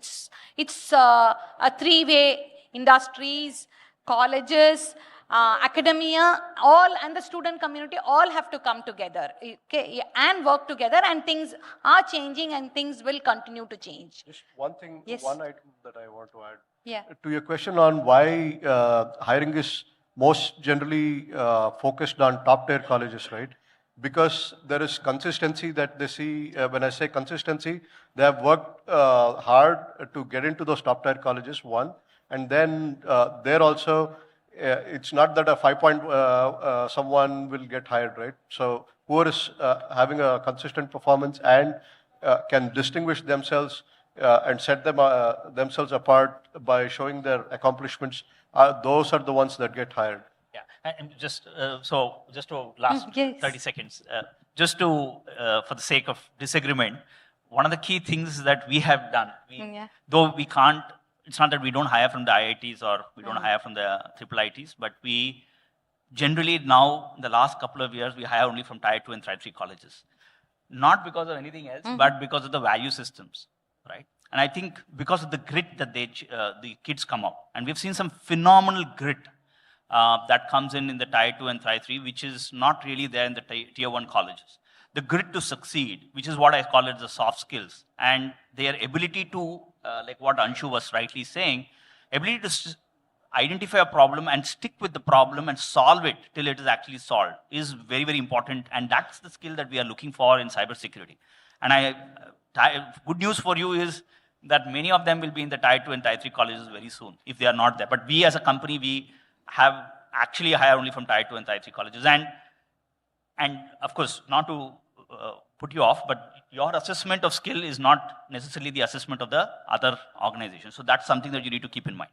It's a three-way: industries, colleges, academia, all, and the student community all have to come together, and work together, and things are changing and things will continue to change. Just one thing, one item that I want to add. Yeah. To your question on why hiring is most generally focused on top tier colleges, right? Because there is consistency that they see. When I say consistency, they have worked hard to get into those top tier colleges, one. And then there also, it's not that a 5-point someone will get hired, right? So whoever is having a consistent performance and can distinguish themselves and set themselves apart by showing their accomplishments, those are the ones that get hired. Yeah, and just to last 30 seconds, just to for the sake of disagreement, one of the key things that we have done, though we can't. It's not that we don't hire from the IITs or we don't hire from the triple IITs, but we generally now, in the last couple of years, we hire only from Tier 2 and Tier 3 colleges. Not because of anything else, but because of the value systems, right? And I think because of the grit that the kids come up. And we've seen some phenomenal grit that comes in the Tier 2 and Tier 3, which is not really there in the Tier 1 colleges. The grit to succeed, which is what I call it the soft skills, and their ability to, like what Anshu was rightly saying, ability to identify a problem and stick with the problem and solve it till it is actually solved is very, very important. And that's the skill that we are looking for in cybersecurity. And good news for you is that many of them will be in the Tier 2 and Tier 3 colleges very soon, if they are not there. But we as a company, we have actually hired only from Tier 2 and Tier 3 colleges. And of course, not to put you off, but your assessment of skill is not necessarily the assessment of the other organization. So that's something that you need to keep in mind.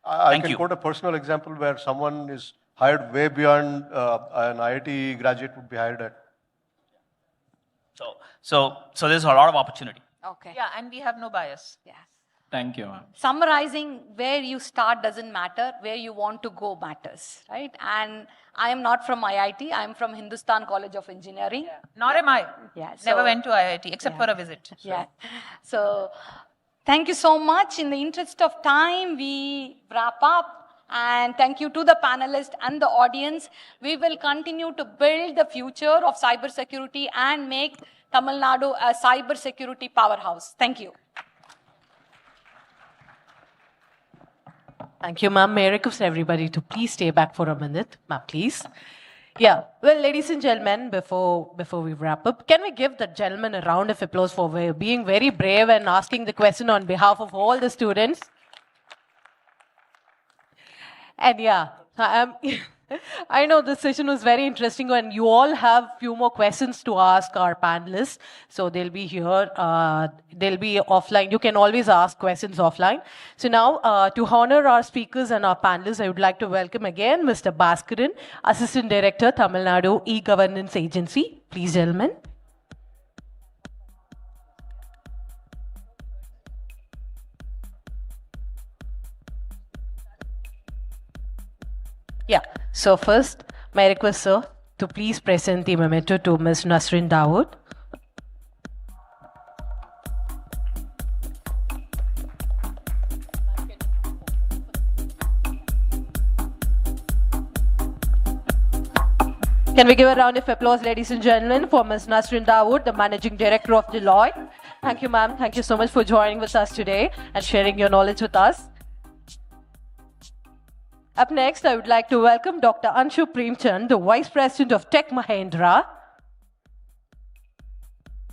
I can quote a personal example where someone is hired way beyond an IIT graduate would be hired at. So there's a lot of opportunity. Okay. Yeah, and we have no bias. Yes. Thank you, ma'am. Summarizing, where you start doesn't matter, where you want to go matters, right? And I am not from IIT, I am from Hindustan College of Engineering. Yeah. Nor am I. Yeah, Never went to IIT, except for a visit. Yeah. So, thank you so much. In the interest of time, we wrap up. And thank you to the panelists and the audience. We will continue to build the future of cybersecurity and make Tamil Nadu a cybersecurity powerhouse. Thank you. Thank you, ma'am. May I request everybody to please stay back for a minute, ma'am, please. Yeah, well, ladies and gentlemen, before we wrap up, can we give the gentleman a round of applause for being very brave and asking the question on behalf of all the students? And yeah, I know this session was very interesting and you all have few more questions to ask our panelists. So they'll be here, they'll be offline. You can always ask questions offline. So now to honor our speakers and our panelists, I would like to welcome again Mr. Bhaskaran, Assistant Director, Tamil Nadu E-Governance Agency. Please, gentlemen. Yeah, so first, my request, sir, to please present the memento to Ms. Nasrin Dawood. Can we give a round of applause, ladies and gentlemen, for Ms. Nasrin Dawood, the Managing Director of Deloitte. Thank you, ma'am. Thank you so much for joining with us today and sharing your knowledge with us. Up next, I would like to welcome Dr. Anshu Premchand, the Vice President of Tech Mahindra.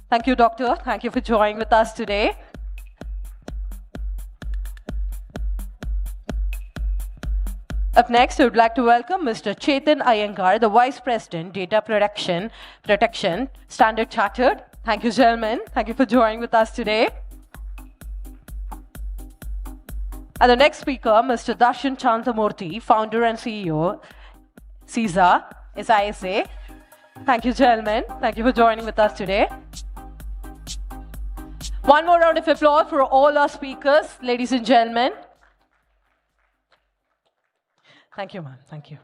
Thank you, Doctor. Thank you for joining with us today. Up next, I would like to welcome Mr. Chetan Iyengar, the Vice President, Data Protection, Standard Chartered. Thank you, gentlemen. Thank you for joining with us today. And the next speaker, Mr. Darshan Chantamurthy, Founder and CEO, SISA. Thank you, gentlemen. Thank you for joining with us today. One more round of applause for all our speakers, ladies and gentlemen. Thank you, ma'am. Thank you.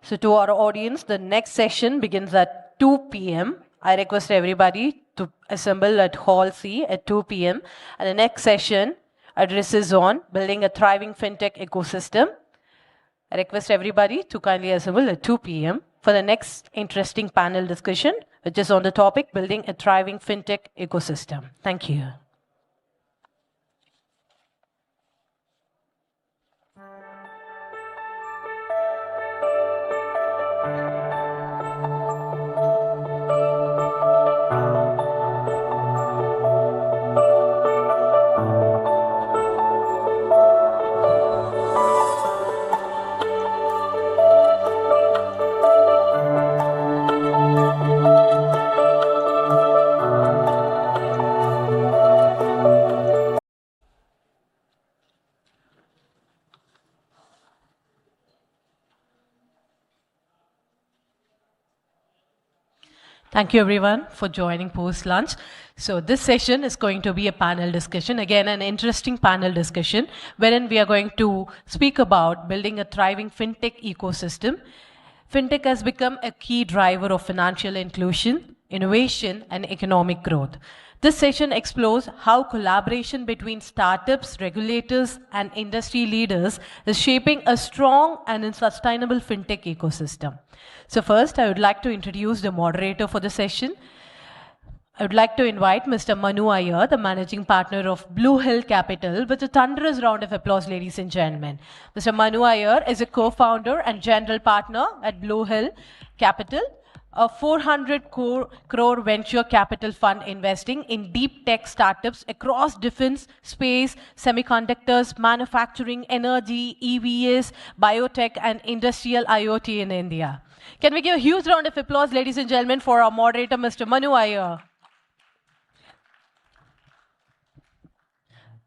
So to our audience, the next session begins at 2 p.m. I request everybody to assemble at Hall C at 2 p.m. And the next session addresses on building a thriving fintech ecosystem. I request everybody to kindly assemble at 2 p.m. for the next interesting panel discussion, which is on the topic building a thriving fintech ecosystem. Thank you. Thank you everyone for joining post-lunch. So this session is going to be a panel discussion, again an interesting panel discussion, wherein we are going to speak about building a thriving fintech ecosystem. Fintech has become a key driver of financial inclusion, innovation, and economic growth. This session explores how collaboration between startups, regulators, and industry leaders is shaping a strong and sustainable fintech ecosystem. So first, I would like to introduce the moderator for the session. I would like to invite Mr. Manu Iyer, the Managing Partner of Blue Hill Capital, with a thunderous round of applause, ladies and gentlemen. Mr. Manu Iyer is a co-founder and general partner at Blue Hill Capital. a 400 crore venture capital fund investing in deep tech startups across defense, space, semiconductors, manufacturing, energy, EVs, biotech, and industrial IoT in India. Can we give a huge round of applause, ladies and gentlemen, for our moderator, Mr. Manu Iyer?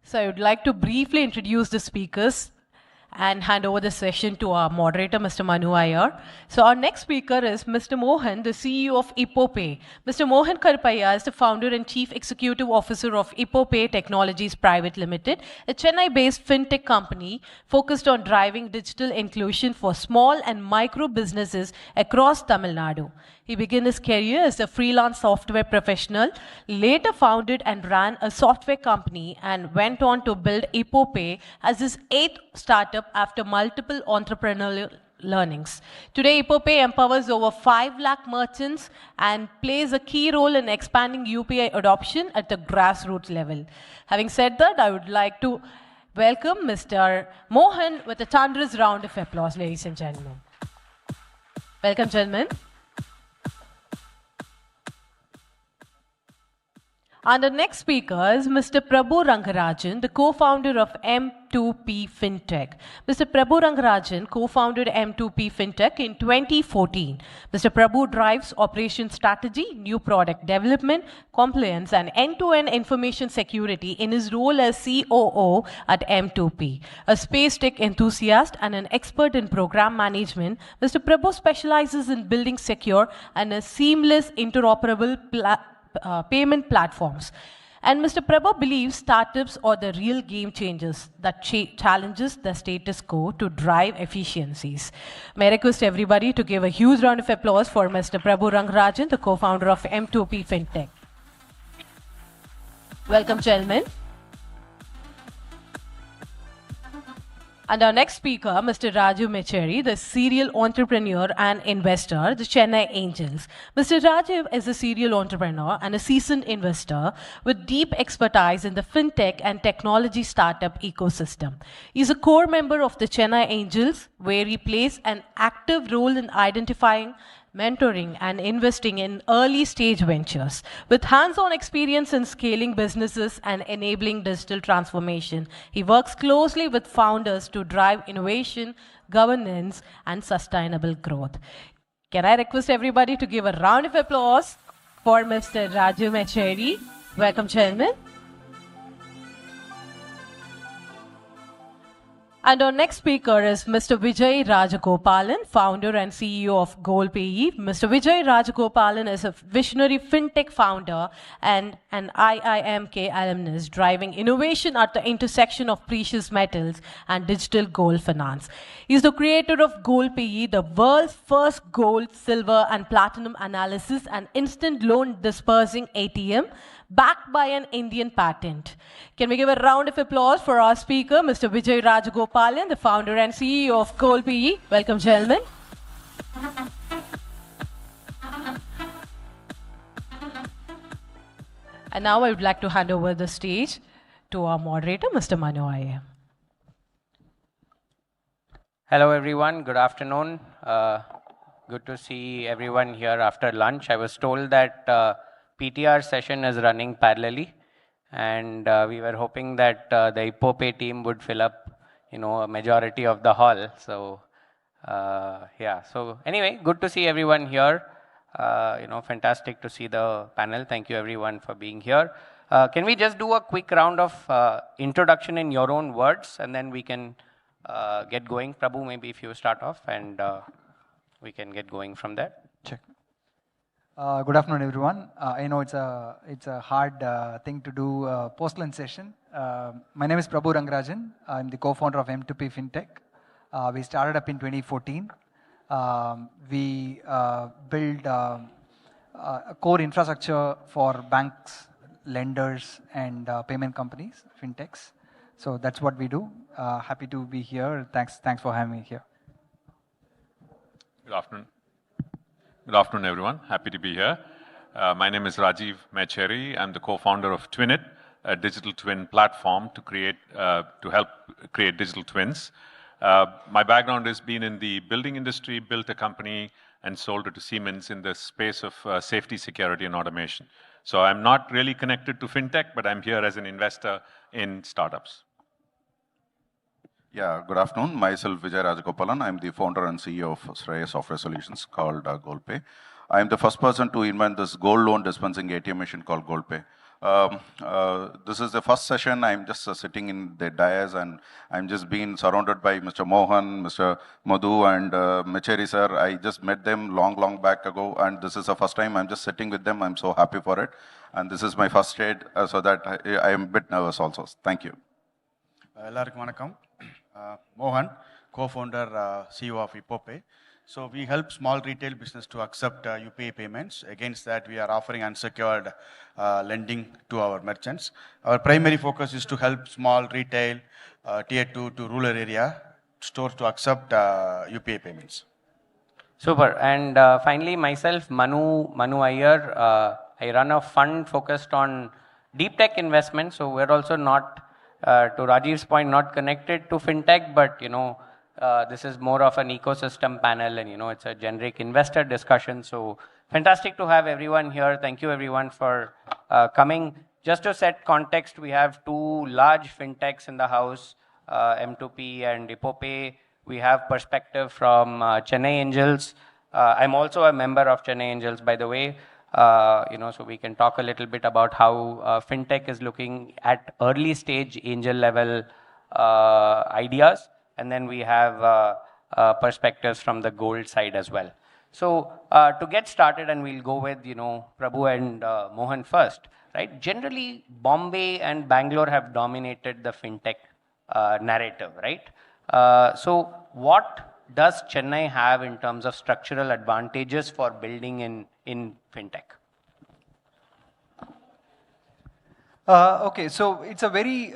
So I would like to briefly introduce the speakers and hand over the session to our moderator, Mr. Manu Iyer. So our next speaker is Mr. Mohan, the CEO of Ippopay. Mr. Mohan Karpaya is the founder and chief executive officer of Ippopay Technologies Private Limited, a Chennai-based fintech company focused on driving digital inclusion for small and micro businesses across Tamil Nadu. He began his career as a freelance software professional, later founded and ran a software company, and went on to build Ippopay as his 8th startup after multiple entrepreneurial learnings. Today, Ippopay empowers over 5 lakh merchants and plays a key role in expanding UPI adoption at the grassroots level. Having said that, I would like to welcome Mr. Mohan with a thunderous round of applause, ladies and gentlemen. Welcome, gentlemen. And the next speaker is Mr. Prabhu Rangarajan, the co-founder of M2P Fintech. Mr. Prabhu Rangarajan co-founded M2P Fintech in 2014. Mr. Prabhu drives operation strategy, new product development, compliance, and end-to-end information security in his role as COO at M2P. A space tech enthusiast and an expert in program management, Mr. Prabhu specializes in building secure and a seamless interoperable payment platforms. And Mr. Prabhu believes startups are the real game changers that challenges the status quo to drive efficiencies. May I request everybody to give a huge round of applause for Mr. Prabhu Rangarajan, the co-founder of M2P Fintech. Welcome, gentlemen. And our next speaker, Mr. Raju Mecheri, the serial entrepreneur and investor, the Chennai Angels. Mr. Raju is a serial entrepreneur and a seasoned investor with deep expertise in the fintech and technology startup ecosystem. He is a core member of the Chennai Angels, where he plays an active role in identifying, mentoring, and investing in early stage ventures. With hands-on experience in scaling businesses and enabling digital transformation, he works closely with founders to drive innovation, governance, and sustainable growth. Can I request everybody to give a round of applause for Mr. Raju Mecheri? Welcome, gentlemen. And our next speaker is Mr. Vijay Rajagopalan, founder and CEO of GoalPayee. Mr. Vijay Rajagopalan is a visionary fintech founder and an IIMK alumnus, driving innovation at the intersection of precious metals and digital gold finance. He is the creator of GoalPayee, the world's first gold, silver, and platinum analysis and instant loan dispersing ATM, backed by an Indian patent. Can we give a round of applause for our speaker, Mr. Vijay Rajagopalan, the founder and CEO of GoalPayee. Welcome, gentlemen. And now I would like to hand over the stage to our moderator, Mr. Manu Iyer. Hello, everyone. Good afternoon. Good to see everyone here after lunch. I was told that PTR session is running parallelly, and we were hoping that the Ippopay team would fill up, a majority of the hall. So, yeah. So anyway, good to see everyone here. Fantastic to see the panel. Thank you, everyone, for being here. Can we just do a quick round of introduction in your own words, and then we can get going? Prabhu, maybe if you start off, and we can get going from there. Check. Good afternoon, everyone. I know it's a hard thing to do post-lunch session. My name is Prabhu Rangarajan. I'm the co-founder of M2P Fintech. We started up in 2014. We build a core infrastructure for banks, lenders, and payment companies, fintechs. So that's what we do. Happy to be here. Thanks for having me here. Good afternoon. Good afternoon, everyone. Happy to be here. My name is Rajiv Mecheri. I'm the co-founder of Twinit, a digital twin platform to help create digital twins. My background has been in the building industry, built a company and sold it to Siemens in the space of safety, security, and automation. So I'm not really connected to fintech, but I'm here as an investor in startups. Yeah, good afternoon. Myself, Vijay Rajagopalan. I'm the founder and CEO of Shreyas Software Solutions called GoldPay. I'm the first person to invent this gold loan dispensing ATM machine called GoldPay. This is the first session. I'm just sitting in the dais and I'm just being surrounded by Mr. Mohan, Mr. Madhu and Mecheri sir. I just met them long back ago and this is the first time I'm just sitting with them. I'm so happy for it. And this is my first trade, so that I am a bit nervous also. Thank you. எல்லாருக்கும் வணக்கம். Mohan, co-founder, CEO of Ipope. So we help small retail business to accept UPI payments. Against that, we are offering unsecured lending to our merchants. Our primary focus is to help small retail, tier 2 to rural area stores to accept UPI payments. Super. And finally, myself, Manu Iyer. I run a fund focused on deep tech investment. So we're also not, to Rajiv's point, not connected to fintech, but this is more of an ecosystem panel, and it's a generic investor discussion. So fantastic to have everyone here. Thank you everyone for coming. Just to set context, we have two large fintechs in the house, M2P and Ipope. We have perspective from Chennai Angels. I'm also a member of Chennai Angels, by the way. So we can talk a little bit about how fintech is looking at early stage angel level ideas. And then we have perspectives from the gold side as well. So to get started, and we'll go with Prabhu and Mohan first, right? Generally, Bombay and Bangalore have dominated the fintech narrative, right? So what does Chennai have in terms of structural advantages for building in fintech? Okay, so it's a very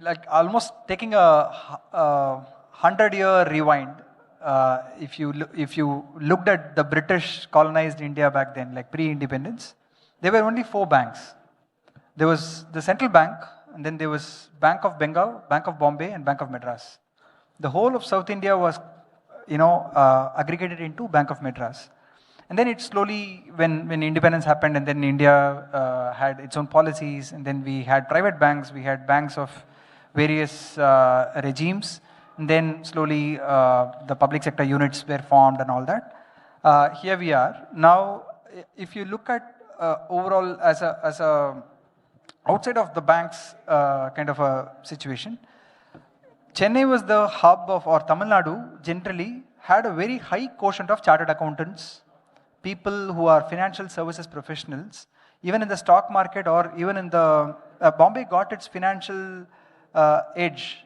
like almost taking a 100-year rewind. If you looked at the British colonized India back then, like pre-independence, there were only 4 banks. There was the central bank, and then there was Bank of Bengal, Bank of Bombay, and Bank of Madras. The whole of South India was, aggregated into Bank of Madras. And then it slowly, when independence happened, and then India had its own policies, and then we had private banks, we had banks of various regimes, and then slowly the public sector units were formed and all that. Here we are. Now, if you look at overall as a outside of the banks kind of a situation, Chennai was the hub of, or Tamil Nadu generally had a very high quotient of chartered accountants, people who are financial services professionals, even in the stock market or even in the, Bombay got its financial edge,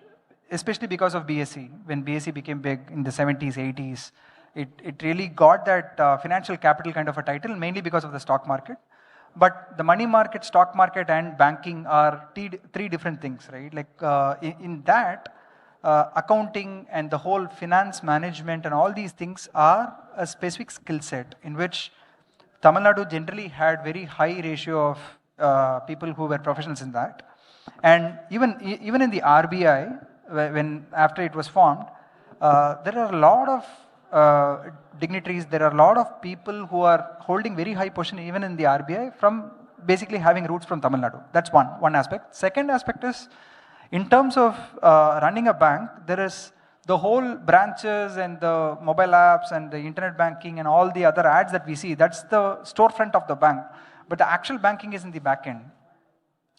especially because of BSE. When BSE became big in the 70s, 80s, it really got that financial capital kind of a title, mainly because of the stock market. But the money market, stock market, and banking are 3 different things, right? Like in that, accounting and the whole finance management and all these things are a specific skill set in which Tamil Nadu generally had very high ratio of people who were professionals in that. And even in the RBI, when after it was formed, there are a lot of dignitaries, there are a lot of people who are holding very high position even in the RBI from basically having roots from Tamil Nadu. That's one aspect. Second aspect is, in terms of running a bank, there is the whole branches and the mobile apps and the internet banking and all the other ads that we see. That's the storefront of the bank. But the actual banking is in the back end.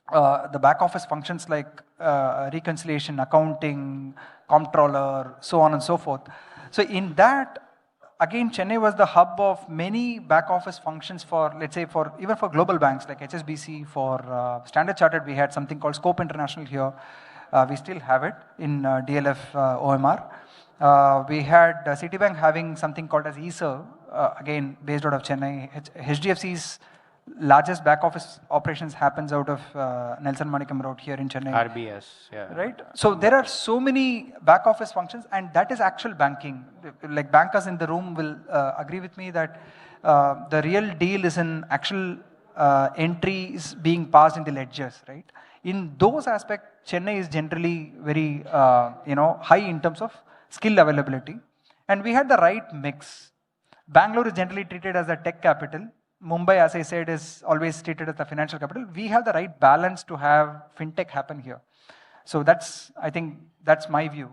The back office functions like reconciliation, accounting, comptroller, so on and so forth. So in that, again, Chennai was the hub of many back office functions for, let's say, even for global banks like HSBC, for Standard Chartered, we had something called Scope International here. We still have it in DLF OMR. We had Citibank having something called as eServe, again, based out of Chennai. HDFC's largest back office operations happens out of Nelson Manikam Road here in Chennai. RBS, yeah. Right? So there are so many back office functions, and that is actual banking. Like bankers in the room will agree with me that the real deal is in actual entries being passed in the ledgers, right? In those aspects, Chennai is generally very high in terms of skill availability. And we had the right mix. Bangalore is generally treated as a tech capital. Mumbai, as I said, is always treated as the financial capital. We have the right balance to have fintech happen here. So I think that's my view.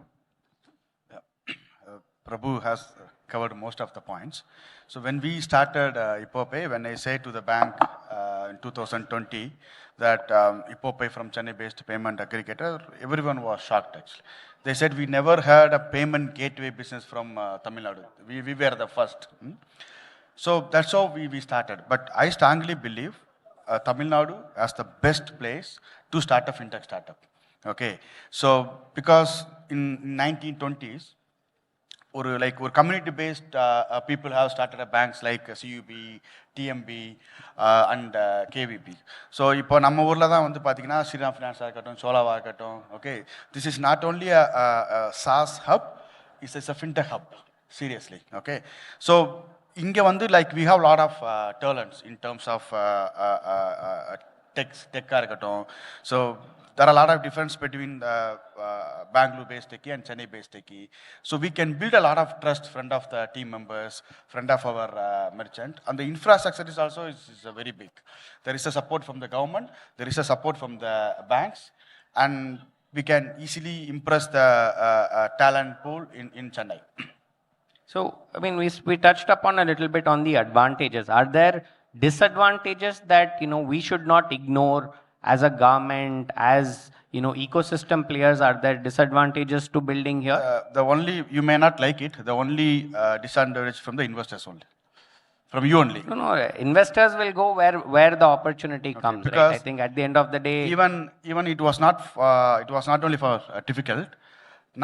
Prabhu has covered most of the points. So when we started Ippopay, when I say to the bank in 2020 that Ippopay from Chennai-based payment aggregator, everyone was shocked actually. They said we never had a payment gateway business from Tamil Nadu. We were the first. So that's how we started. But I strongly believe Tamil Nadu as the best place to start a fintech startup. Okay, so because in 1920s, or community-based people have started banks like CUB, TMB, and KVP. So, இப்போ நம்ம ஊர்ல தான் வந்து பாத்தீங்கன்னா Sriram finance இருக்கட்டும், சோலாவா இருக்கட்டும். Okay, this is not only a SaaS hub, it's a fintech hub. Seriously, okay. So, இங்க வந்து we have a lot of talents in terms of tech இருக்கட்டும். So, there are a lot of difference between the Bangalore-based techie and Chennai-based techie. So we can build a lot of trust front of the team members, front of our merchant. And the infrastructure is also is very big. There is a support from the government, there is a support from the banks, and we can easily impress the talent pool in Chennai. So, I mean, we touched upon a little bit on the advantages. Are there disadvantages that, we should not ignore as a government, as ecosystem players? Are there disadvantages to building here? You may not like it, the only disadvantage from the investors only. From you only. No, investors will go where the opportunity comes. Right? I think at the end of the day, even it was not only for difficult.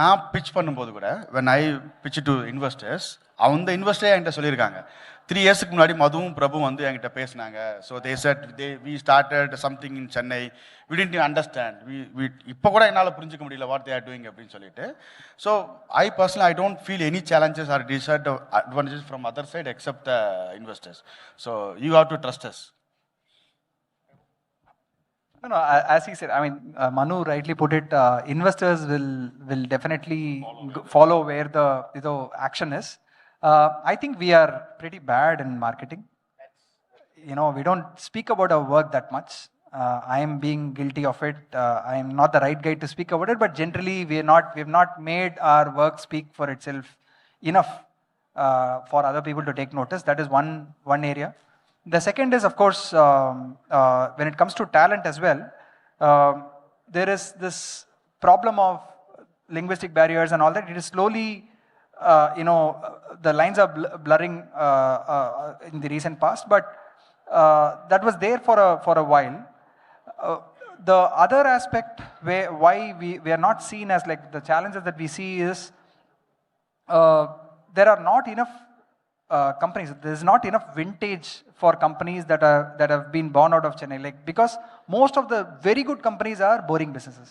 நான் pitch பண்ணும்போது கூட when I pitch to investors, அந்த இன்வெஸ்டரே என்கிட்ட சொல்லியிருக்காங்க 3 இயர்ஸ்க்கு முன்னாடி மதுவும் பிரபுவும் வந்து என்கிட்ட பேசினாங்க. So they said we started something in Chennai, we didn't understand, இப்போ கூட என்னால் புரிஞ்சுக்க முடியல what they are doing அப்படின்னு சொல்லிட்டு. So I personally, I don't feel any challenges or disadvantages from other side except the investors. So you have to trust us. No, as he said, I mean, Manu rightly put it, investors will definitely follow where the action is. I think we are pretty bad in marketing. We don't speak about our work that much. I am being guilty of it. I am not the right guy to speak about it, but generally we have not made our work speak for itself enough for other people to take notice. That is one area. The second is, of course, when it comes to talent as well, there is this problem of linguistic barriers and all that. It is slowly, the lines are blurring in the recent past, but that was there for a while. The other aspect why we are not seen as the challenges that we see is there are not enough companies. There is not enough vintage for companies that have been born out of Chennai. Because most of the very good companies are boring businesses.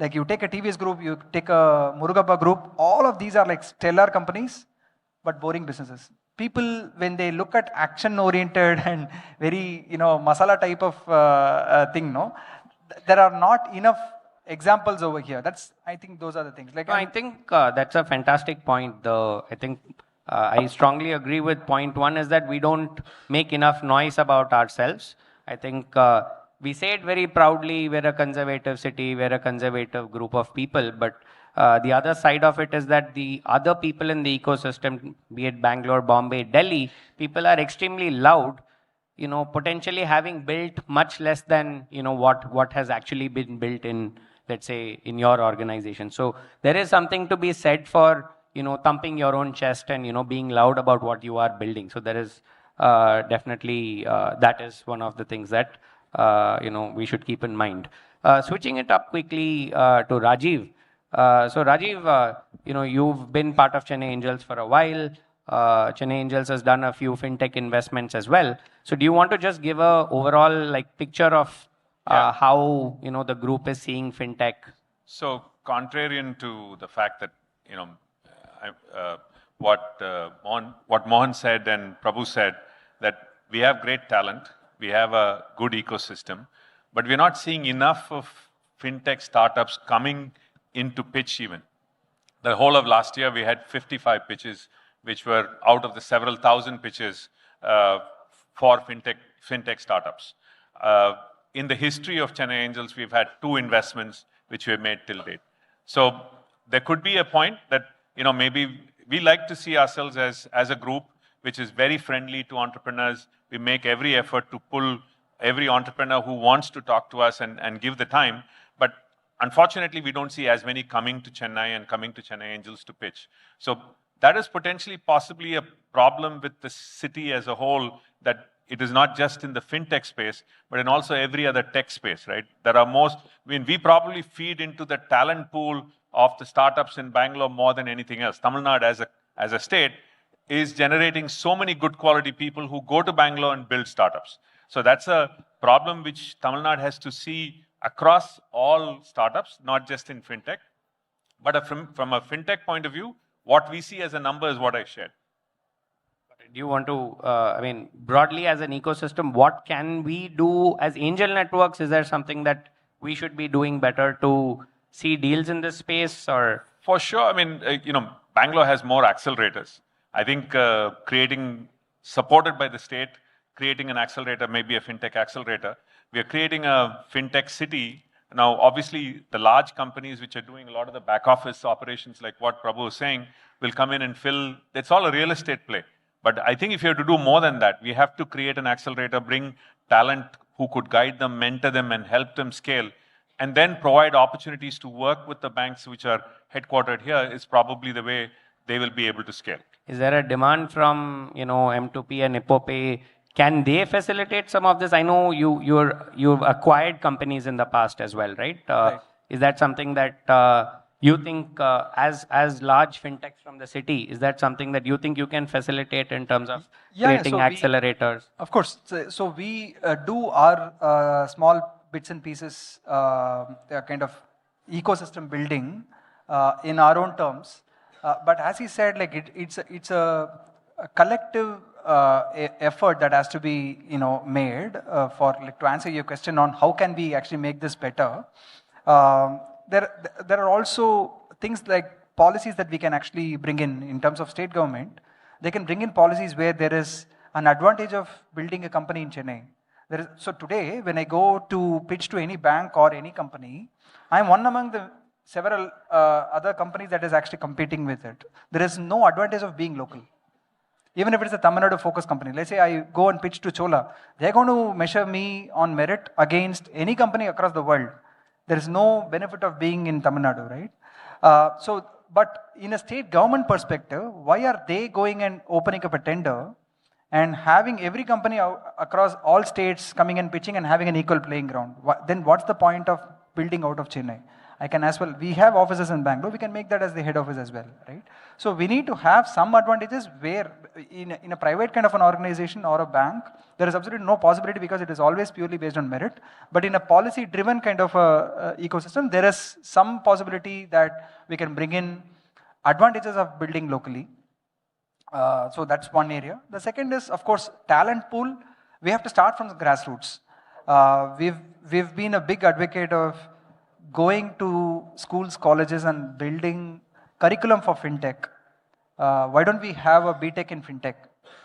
Like you take a TVS group, you take a Murugappa group, all of these are stellar companies, but boring businesses. People, when they look at action-oriented and very, masala type of thing, there are not enough examples over here. I think those are the things. I think that's a fantastic point. I strongly agree with point one is that we don't make enough noise about ourselves. I think we say it very proudly, we're a conservative city, we're a conservative group of people, but the other side of it is that the other people in the ecosystem, be it Bangalore, Bombay, Delhi, people are extremely loud, potentially having built much less than, what has actually been built in, let's say, in your organization. So there is something to be said for thumping your own chest and, being loud about what you are building. So there is definitely, that is one of the things that, we should keep in mind. Switching it up quickly to Rajiv. So Rajiv, you've been part of Chennai Angels for a while. Chennai Angels has done a few fintech investments as well. So do you want to just give a overall picture of how, the group is seeing fintech? So contrarian to the fact that, what Mohan said and Prabhu said, that we have great talent, we have a good ecosystem, but we're not seeing enough of fintech startups coming into pitch even. The whole of last year, we had 55 pitches which were out of the several thousand pitches for fintech startups. In the history of Chennai Angels, we've had 2 investments which we have made till date. So there could be a point that, maybe we like to see ourselves as a group which is very friendly to entrepreneurs. We make every effort to pull every entrepreneur who wants to talk to us and give the time. But unfortunately, we don't see as many coming to Chennai and coming to Chennai Angels to pitch. So that is potentially possibly a problem with the city as a whole, that it is not just in the fintech space, but in also every other tech space, right? We probably feed into the talent pool of the startups in Bangalore more than anything else. Tamil Nadu as a state is generating so many good quality people who go to Bangalore and build startups. So that's a problem which Tamil Nadu has to see across all startups, not just in fintech. But from a fintech point of view, what we see as a number is what I shared. Do you want to, broadly as an ecosystem, what can we do as angel networks? Is there something that we should be doing better to see deals in this space? Or for sure, Bangalore has more accelerators. I think supported by the state, creating an accelerator, maybe a fintech accelerator. We are creating a fintech city. Now, obviously, the large companies which are doing a lot of the back office operations, like what Prabhu was saying, will come in and fill. It's all a real estate play. But I think if you have to do more than that, we have to create an accelerator, bring talent who could guide them, mentor them, and help them scale, and then provide opportunities to work with the banks which are headquartered here is probably the way they will be able to scale. Is there a demand from, M2P and Ipope? Can they facilitate some of this? I know you've acquired companies in the past as well, right? Right. Is that something that you think, as large fintechs from the city, is that something that you think you can facilitate in terms of creating accelerators? Of course. So we do our small bits and pieces, kind of ecosystem building in our own terms. But as he said, it's a collective effort that has to be made to answer your question on how can we actually make this better. There are also things like policies that we can actually bring in terms of state government. They can bring in policies where there is an advantage of building a company in Chennai. So today, when I go to pitch to any bank or any company, I'm one among the several other companies that is actually competing with it. There is no advantage of being local. Even if it's a Tamil Nadu focused company, let's say I go and pitch to Chola, they're going to measure me on merit against any company across the world. There is no benefit of being in Tamil Nadu, right? But in a state government perspective, why are they going and opening up a tender and having every company across all states coming and pitching and having an equal playing ground? Then what's the point of building out of Chennai? I can as well, we have offices in Bangalore, we can make that as the head office as well, right? So we need to have some advantages where in a private kind of an organization or a bank, there is absolutely no possibility because it is always purely based on merit. But in a policy driven kind of a ecosystem, there is some possibility that we can bring in advantages of building locally. So that's one area. The second is, of course, talent pool. We have to start from the grassroots. We've been a big advocate of going to schools, colleges and building curriculum for fintech. Why don't we have a BTech in fintech,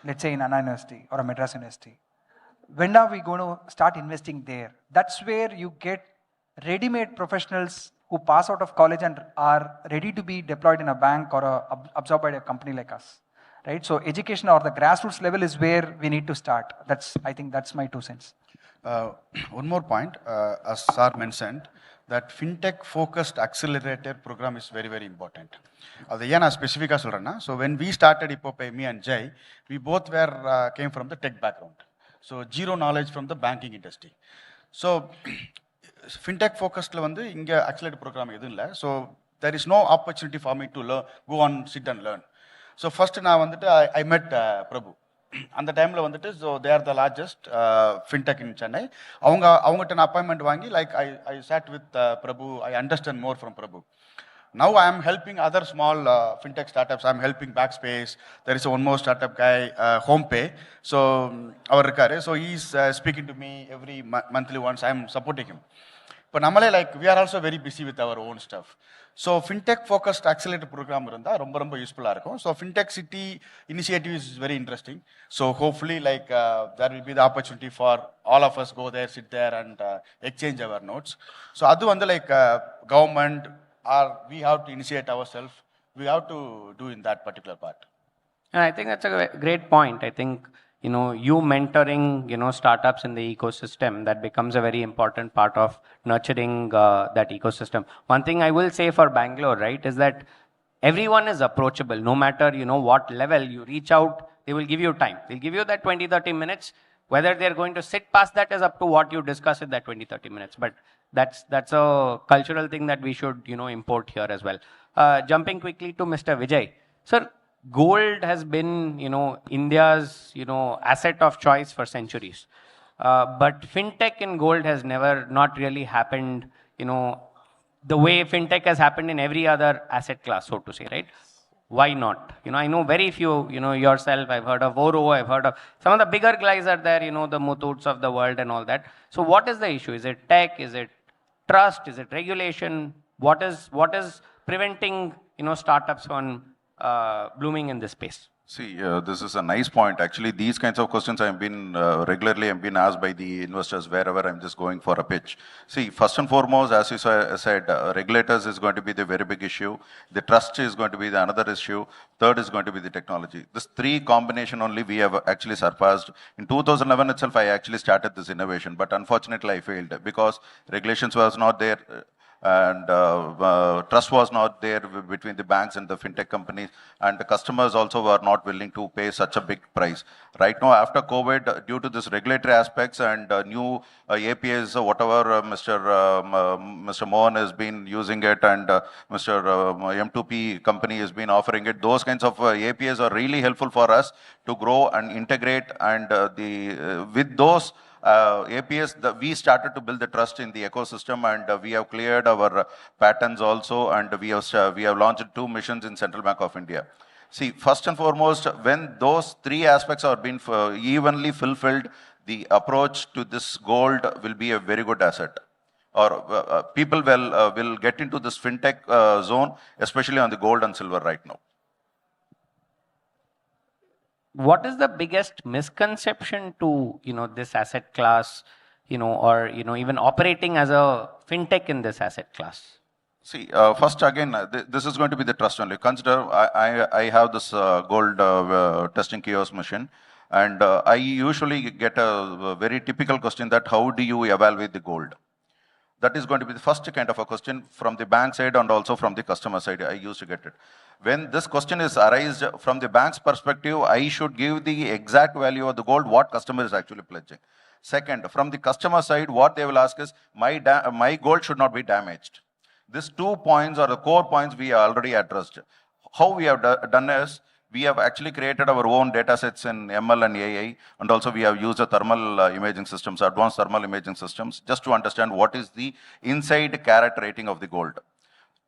let's say in Anna University or a Madras University? When are we going to start investing there? That's where you get ready-made professionals who pass out of college and are ready to be deployed in a bank or absorbed by a company like us, right? So education or the grassroots level is where we need to start. I think that's my 2 cents. One more point, as Sir mentioned, that fintech focused accelerator program is very, very important. So when we started Ipope, me and Jay, we both came from the tech background. So zero knowledge from the banking industry. So fintech focused accelerator program. So there is no opportunity for me to go on, sit and learn. So first I met Prabhu. And the time so they are the largest fintech in Chennai. Avanga an appointment vangi, like I sat with Prabhu, I understand more from Prabhu. Now I am helping other small fintech startups. I am helping Backspace. There is one more startup guy, HomePay. So he is speaking to me every monthly once. I am supporting him. But namale like we are also very busy with our own stuff. So fintech focused accelerator program irundha romba useful ah irukum. So fintech city initiative is very interesting. So hopefully like there will be the opportunity for all of us go there, sit there and exchange our notes. So adu vandu like government or we have to initiate ourselves. We have to do in that particular part. And I think that's a great point. I think, you mentoring, startups in the ecosystem, that becomes a very important part of nurturing that ecosystem. One thing I will say for Bangalore, right, is that everyone is approachable. No matter, what level you reach out, they will give you time. They'll give you that 20, 30 minutes. Whether they're going to sit past that is up to what you discuss in that 20, 30 minutes. But that's a cultural thing that we should, import here as well. Jumping quickly to Mr. Vijay. Sir, gold has been, India's, asset of choice for centuries. But fintech in gold has not really happened, the way fintech has happened in every other asset class, so to say, right? Why not? I know very few, yourself, I've heard of Oro, I've heard of some of the bigger guys are there, the Muthuts of the world and all that. So what is the issue? Is it tech? Is it trust? Is it regulation? What is preventing, startups from blooming in this space? See, this is a nice point. Actually, these kinds of questions I've been regularly asked by the investors wherever I'm just going for a pitch. See, first and foremost, as you said, regulators is going to be the very big issue. The trust is going to be the another issue. Third is going to be the technology. This three combination only we have actually surpassed. In 2011 itself, I actually started this innovation, but unfortunately I failed because regulations was not there. And trust was not there between the banks and the fintech companies, and the customers also were not willing to pay such a big price. Right now, after COVID, due to this regulatory aspects and new APIs, whatever Mr. Mohan has been using it, and Mr. M2P company has been offering it, those kinds of APIs are really helpful for us to grow and integrate, and with those APIs, we started to build the trust in the ecosystem, and we have cleared our patents also, and we have launched 2 missions in Central Bank of India. See, first and foremost, when those 3 aspects are being evenly fulfilled, the approach to this gold will be a very good asset. Or people will get into this fintech zone, especially on the gold and silver right now. What is the biggest misconception to, this asset class, or, even operating as a fintech in this asset class? See, first again, this is going to be the trust only. Consider, I have this gold testing kiosk machine, and I usually get a very typical question that how do you evaluate the gold? That is going to be the first kind of a question from the bank side and also from the customer side. I used to get it. When this question is arised from the bank's perspective, I should give the exact value of the gold, what customer is actually pledging. Second, from the customer side, what they will ask is, my gold should not be damaged. These 2 points are the core points we already addressed. How we have done is, we have actually created our own data sets in ML and AI, and also we have used the thermal imaging systems, advanced thermal imaging systems, just to understand what is the inside carat rating of the gold.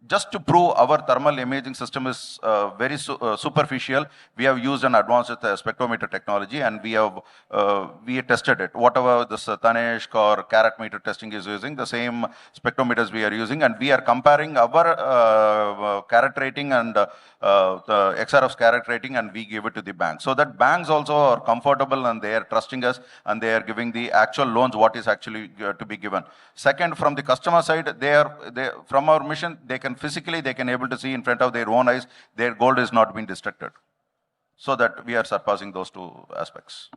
Just to prove our thermal imaging system is very superficial, we have used an advanced spectrometer technology, and we tested it. Whatever this Tanishq or carat meter testing is using, the same spectrometers we are using, and we are comparing our carat rating and the XRF's carat rating, and we give it to the bank. So that banks also are comfortable and they are trusting us, and they are giving the actual loans what is actually to be given. Second, from the customer side, from our mission, they can able to see in front of their own eyes, their gold is not being destructed. So that we are surpassing those 2 aspects.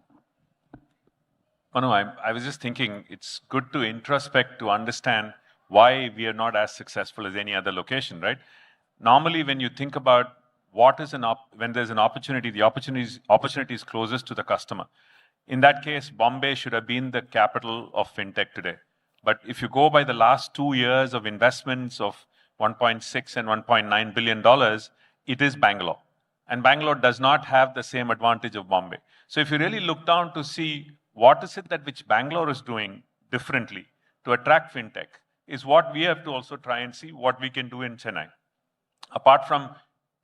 Manu, I was just thinking it's good to introspect to understand why we are not as successful as any other location, right? Normally, when you think about when there's an opportunity, the opportunity is closest to the customer. In that case, Bombay should have been the capital of fintech today. But if you go by the last 2 years of investments of $1.6 and $1.9 billion, it is Bangalore. And Bangalore does not have the same advantage of Bombay. So if you really look down to see what is it that which Bangalore is doing differently to attract fintech, is what we have to also try and see what we can do in Chennai. Apart from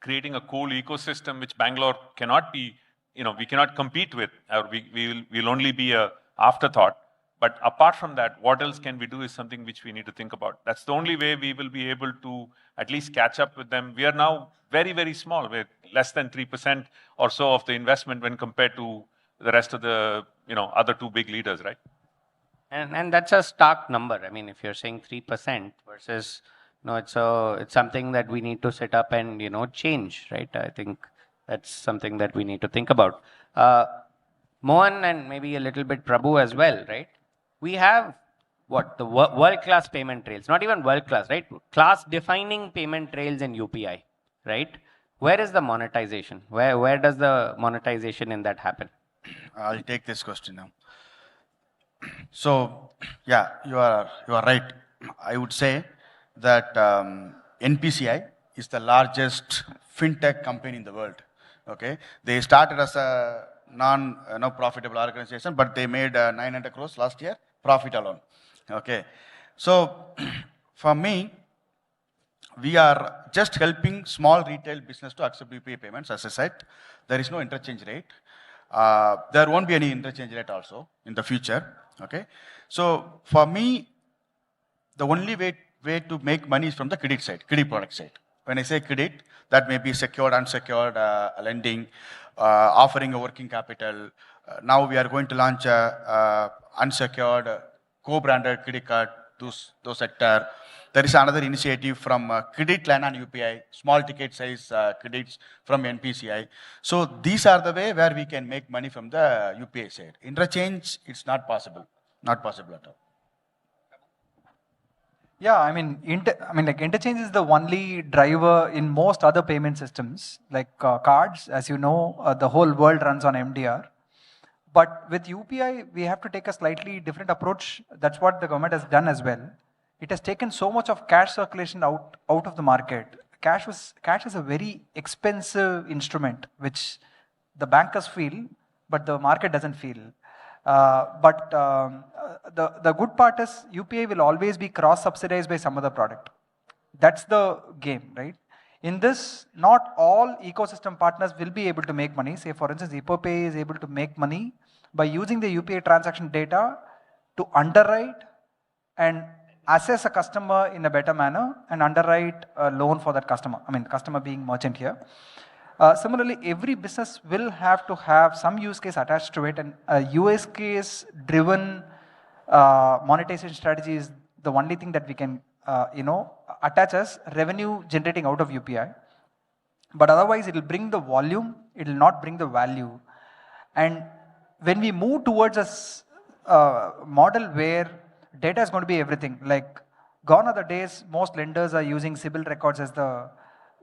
creating a cool ecosystem which Bangalore cannot be, we cannot compete with, or we'll only be a afterthought. But apart from that, what else can we do is something which we need to think about. That's the only way we will be able to at least catch up with them. We are now very, very small. We're less than 3% or so of the investment when compared to the rest of the other two big leaders, right? And that's a stark number. I mean, if you're saying 3% versus, it's something that we need to set up and, change, right? I think that's something that we need to think about. Mohan and maybe a little bit Prabhu as well, right? We have the world-class payment rails, not even world-class, right? Class-defining payment rails in UPI, right? Where is the monetization? Where does the monetization in that happen? I'll take this question now. So, yeah, you are right. I would say that NPCI is the largest fintech company in the world. Okay, they started as a non-profitable organization, but they made 900 crores last year profit alone. Okay, so for me, we are just helping small retail business to accept UPI payments. As I said, there is no interchange rate. There won't be any interchange rate also in the future. Okay, so for me, the only way to make money is from the credit side, credit product side. When I say credit, that may be secured, unsecured lending, offering a working capital. Now we are going to launch a unsecured co-branded credit card to those sector. There is another initiative from credit line on UPI, small ticket size credits from NPCI. So these are the way where we can make money from the UPI side. Interchange, it's not possible. Not possible at all. Yeah, I mean, like interchange is the only driver in most other payment systems, like cards. As you know, the whole world runs on MDR. But with UPI, we have to take a slightly different approach. That's what the government has done as well. It has taken so much of cash circulation out of the market. Cash is a very expensive instrument, which the bankers feel, but the market doesn't feel. But the good part is UPI will always be cross-subsidized by some other product. That's the game, right? In this, not all ecosystem partners will be able to make money. Say, for instance, Ipopay is able to make money by using the UPI transaction data to underwrite and assess a customer in a better manner and underwrite a loan for that customer. I mean, customer being merchant here. Similarly, every business will have to have some use case attached to it, and a use case driven monetization strategy is the only thing that we can, attach as revenue generating out of UPI. But otherwise, it will bring the volume, it will not bring the value. And when we move towards a model where data is going to be everything, like gone are the days most lenders are using CIBIL records as the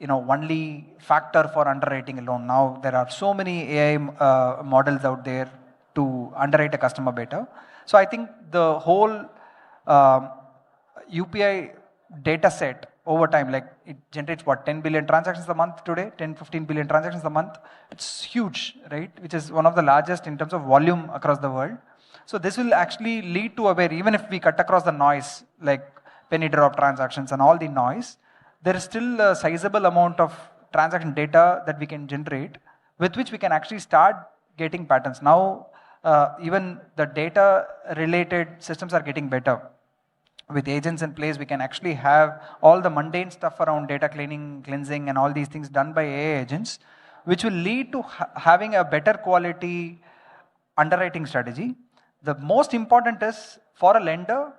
only factor for underwriting a loan. Now there are so many AI models out there to underwrite a customer better. So I think the whole UPI data set over time, like it generates what, 10 billion transactions a month today, 10, 15 billion transactions a month. It's huge, right? Which is one of the largest in terms of volume across the world. So this will actually lead to a where even if we cut across the noise, like penny drop transactions and all the noise, there is still a sizable amount of transaction data that we can generate with which we can actually start getting patterns. Now, even the data related systems are getting better. With agents in place, we can actually have all the mundane stuff around data cleansing and all these things done by AI agents, which will lead to having a better quality underwriting strategy. The most important is for a lender,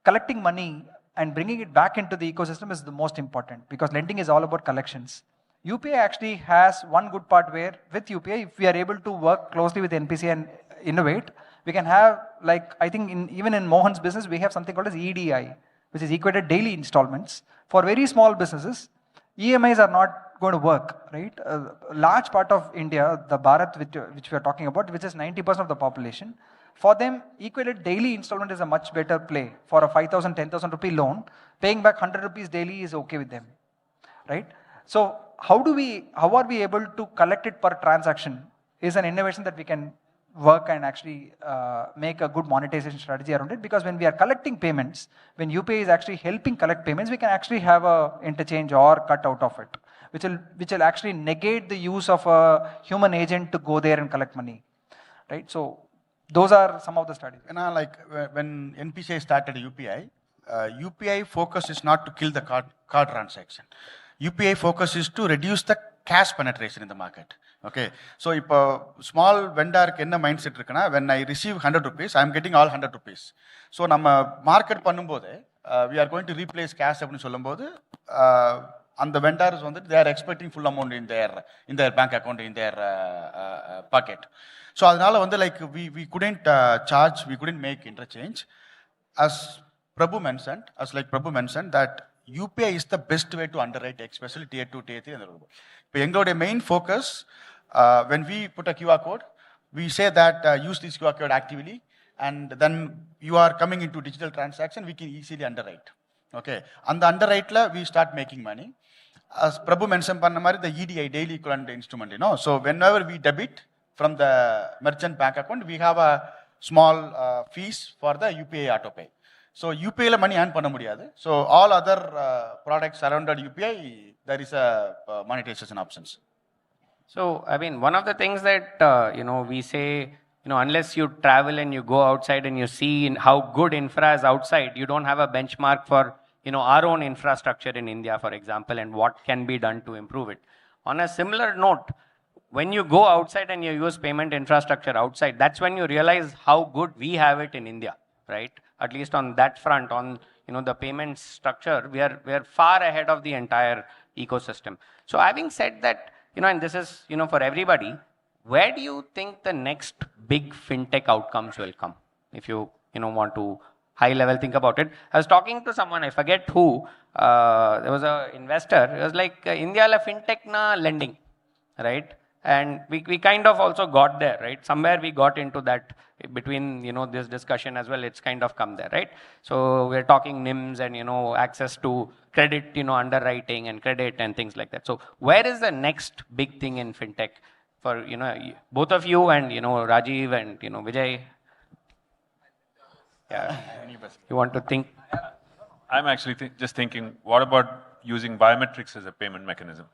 collecting money and bringing it back into the ecosystem is the most important, because lending is all about collections. UPI actually has one good part where with UPI, if we are able to work closely with NPC and Innovate, we can have, like, I think even in Mohan's business, we have something called as EDI, which is equated daily installments. For very small businesses, EMIs are not going to work, right? A large part of India, the Bharat which we are talking about, which is 90% of the population, for them, equated daily installment is a much better play. For a 5,000, 10,000 rupee loan, paying back 100 rupees daily is okay with them, right? So how are we able to collect it per transaction is an innovation that we can work and actually make a good monetization strategy around it. Because when we are collecting payments, when UPI is actually helping collect payments, we can actually have a interchange or cut out of it, which will actually negate the use of a human agent to go there and collect money, right? So Those are some of the studies. And like when NPCI started UPI, UPI focus is not to kill the card transaction. UPI focus is to reduce the cash penetration in the market. Okay, so if a small vendor enna mindset irukana, when I receive 100 rupees, I am getting all 100 rupees. So nama market பண்ணும்போது we are going to replace cash அப்படினு சொல்லும்போது and the vendors they are expecting full amount in their bank account, in their pocket. So அதனால like we couldn't charge, we couldn't make interchange. As Prabhu mentioned that UPI is the best way to underwrite, especially tier 2, tier 3. But எங்களுடைய main focus, when we put a QR code, we say that use this QR code actively, and then you are coming into digital transaction, we can easily underwrite. Okay, and the underwrite we start making money. As Prabhu mentioned, the EDI, daily equivalent instrument, so whenever we debit from the merchant bank account, we have a small fees for the UPI auto pay. So UPI la money earn panna mudiyadu. So all other products surrounded UPI, there is a monetization options. So I mean, one of the things that we say, unless you travel and you go outside and you see how good infra is outside, you don't have a benchmark for our own infrastructure in India, for example, and what can be done to improve it. On a similar note, when you go outside and you use payment infrastructure outside, that's when you realize how good we have it in India, right? At least on that front, on the payment structure, we are far ahead of the entire ecosystem. So having said that, and this is for everybody, where do you think the next big fintech outcomes will come? If you want to high level think about it. I was talking to someone, I forget who, there was an investor, it was like India la fintech na lending, right? And we kind of also got there, right? Somewhere we got into that between this discussion as well, it's kind of come there, right? So we're talking NIMs and access to credit, underwriting and credit and things like that. So where is the next big thing in fintech for both of you and Rajiv and Vijay? Yeah, you want to think? I'm actually just thinking, what about using biometrics as a payment mechanism?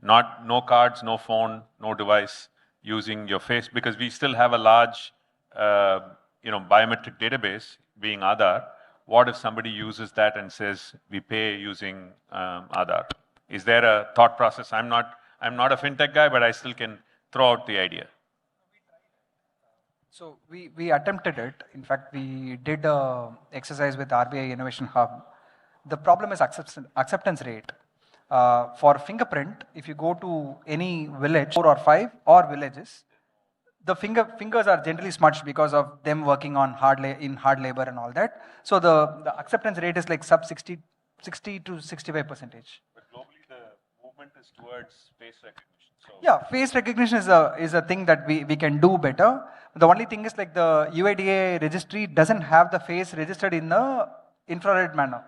No cards, no phone, no device, using your face, because we still have a large biometric database being Aadhaar. What if somebody uses that and says we pay using Aadhaar? Is there a thought process? I'm not a fintech guy, but I still can throw out the idea. So we attempted it. In fact, we did an exercise with RBI Innovation Hub. The problem is acceptance rate. For fingerprint, if you go to any village, 4 or 5 or villages, the fingers are generally smudged because of them working on hard labor and all that. So the acceptance rate is like sub 60 to 65%. But globally, the movement is towards face recognition. So yeah, face recognition is a thing that we can do better. The only thing is like the UIDA registry doesn't have the face registered in the infrared manner.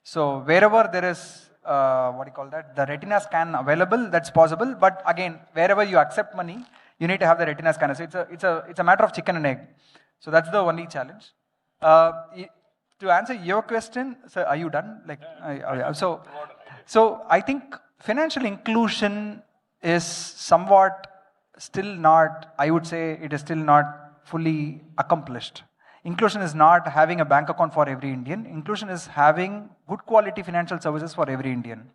So wherever there is the retina scan available, that's possible. But again, wherever you accept money, you need to have the retina scanner. So it's a matter of chicken and egg. So that's the only challenge. To answer your question, so are you done? So I think financial inclusion is somewhat still not, I would say it is still not fully accomplished. Inclusion is not having a bank account for every Indian. Inclusion is having good quality financial services for every Indian,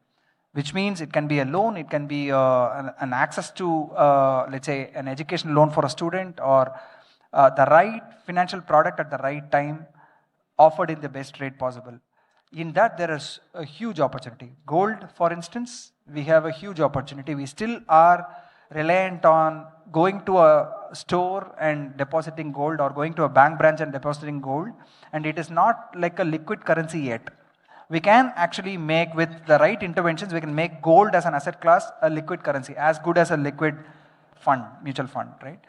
which means it can be a loan, it can be an access to, let's say, an education loan for a student, or the right financial product at the right time, offered in the best rate possible. In that, there is a huge opportunity. Gold, for instance, we have a huge opportunity. We still are reliant on going to a store and depositing gold, or going to a bank branch and depositing gold, and it is not like a liquid currency yet. We can actually make, with the right interventions, we can make gold as an asset class a liquid currency, as good as a liquid fund, mutual fund, right?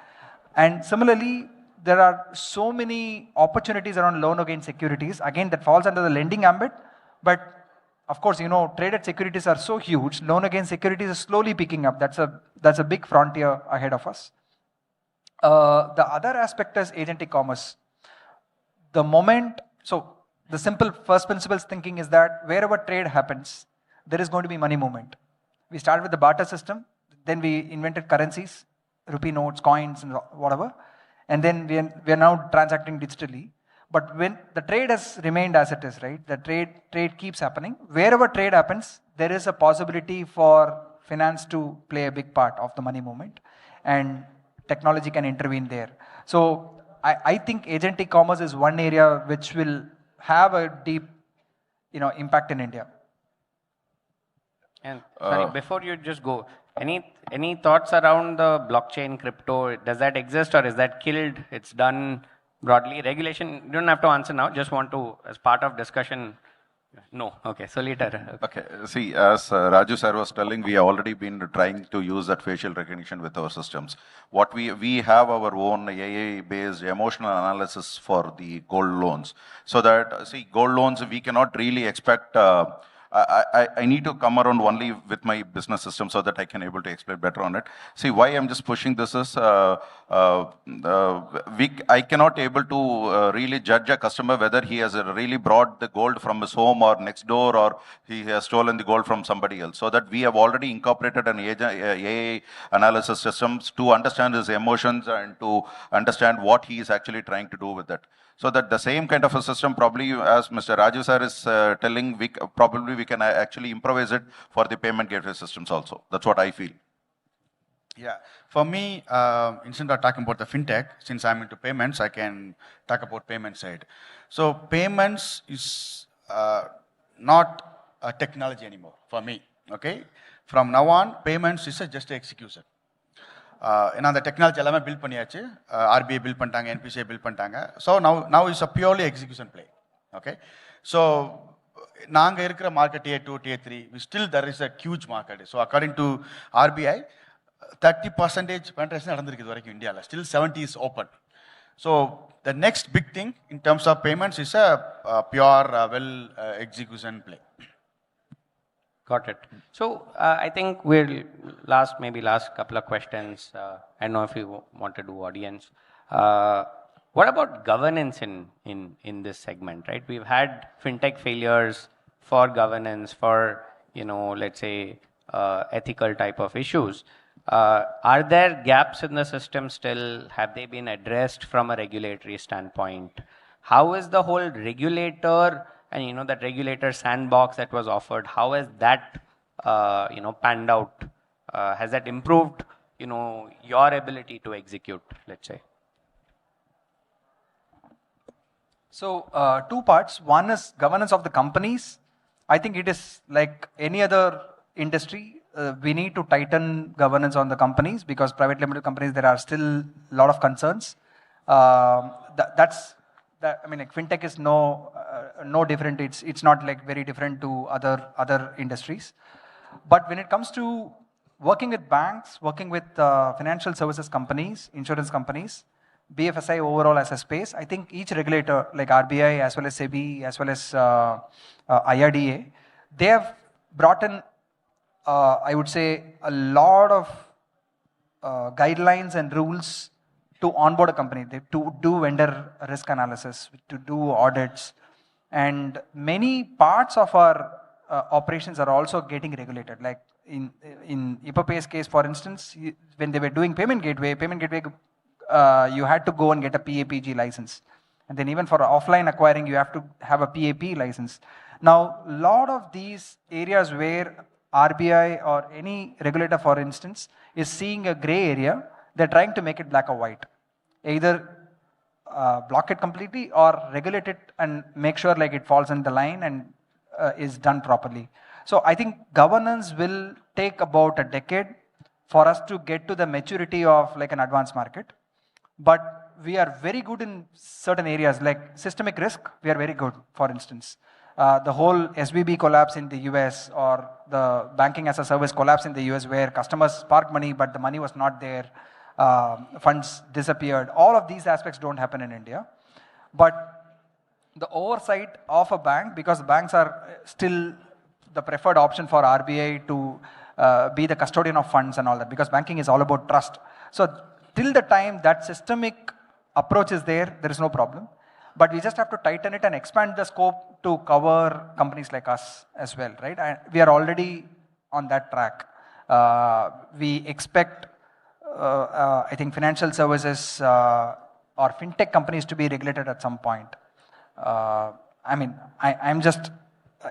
And similarly, there are so many opportunities around loan against securities. Again, that falls under the lending ambit, but of course, traded securities are so huge. Loan against securities is slowly picking up. That's a big frontier ahead of us. The other aspect is agentic commerce. The simple first principles thinking is that wherever trade happens, there is going to be money movement. We started with the barter system, then we invented currencies, rupee notes, coins, and whatever. and then we are now transacting digitally. But when the trade has remained as it is, right? The trade keeps happening. Wherever trade happens, there is a possibility for finance to play a big part of the money movement, and technology can intervene there. So I think agentic commerce is one area which will have a deep, impact in India. And sorry, before you just go, any thoughts around the blockchain, crypto? Does that exist or is that killed? It's done broadly. Regulation, you don't have to answer now. Just want to, as part of discussion. No. Okay. So later. Okay. See, as Raju sir was telling, we have already been trying to use that facial recognition with our systems. What we have our own AI-based emotional analysis for the gold loans. So that, see, gold loans, we cannot really expect, I need to come around only with my business system so that I can able to explain better on it. See, why I'm just pushing this is, I cannot able to really judge a customer whether he has really brought the gold from his home or next door, or he has stolen the gold from somebody else. So that we have already incorporated an AI analysis systems to understand his emotions and to understand what he is actually trying to do with that. So that the same kind of a system, probably as Mr. Raju sir is telling, we can actually improvise it for the payment gateway systems also. That's what I feel. Yeah, for me, instead of talking about the fintech, since I'm into payments, I can talk about payment side. So payments is not a technology anymore for me. Okay, from now on, payments is just an execution. ஏன்னா அந்த technology எல்லாமே build பண்ணியாச்சு, RBI build பண்ணிட்டாங்க, NPCI build பண்ணிட்டாங்க. So now is a purely execution play. Okay, so நாங்கள் இருக்கிற market Tier 2, Tier 3, still there is a huge market. So according to RBI 30% penetration நடந்திருக்கு இது வரைக்கும் இந்தியாவில். Still 70 is open. So the next big thing in terms of payments is a pure well execution play. Got it. So I think we'll maybe last couple of questions. I don't know if you want to do audience. What about governance in this segment, right? We've had fintech failures for governance, for, let's say, ethical type of issues. Are there gaps in the system still? Have they been addressed from a regulatory standpoint? How is the whole regulator and that regulator sandbox that was offered, how has that panned out? Has that improved your ability to execute, let's say? So two parts. One is governance of the companies. I think it is like any other industry. We need to tighten governance on the companies, because private limited companies, there are still a lot of concerns. I mean, like fintech is no different. It's not like very different to other industries. But when it comes to working with banks, working with financial services companies, insurance companies, BFSI overall as a space, I think each regulator, like RBI as well as SEBI as well as IRDA, they have brought in, I would say, a lot of guidelines and rules to onboard a company, to do vendor risk analysis, to do audits, and many parts of our operations are also getting regulated. Like in Ippopay's case, for instance, when they were doing payment gateway, you had to go and get a PAPG license, and then even for offline acquiring, you have to have a PAP license. Now, a lot of these areas where RBI or any regulator, for instance, is seeing a gray area, they're trying to make it black or white. Either block it completely or regulate it and make sure like it falls in the line and is done properly. So I think governance will take about a decade for us to get to the maturity of like an advanced market. But we are very good in certain areas, like systemic risk, we are very good. For instance, the whole SVB collapse in the US, or the banking as a service collapse in the US, where customers parked money but the money was not there. Funds disappeared. All of these aspects don't happen in India. But the oversight of a bank, because banks are still the preferred option for RBI to be the custodian of funds and all that, because banking is all about trust. So till the time that systemic approach is there, there is no problem. But we just have to tighten it and expand the scope to cover companies like us as well, right? And we are already on that track. We expect, I think, financial services or fintech companies to be regulated at some point. I mean, I'm just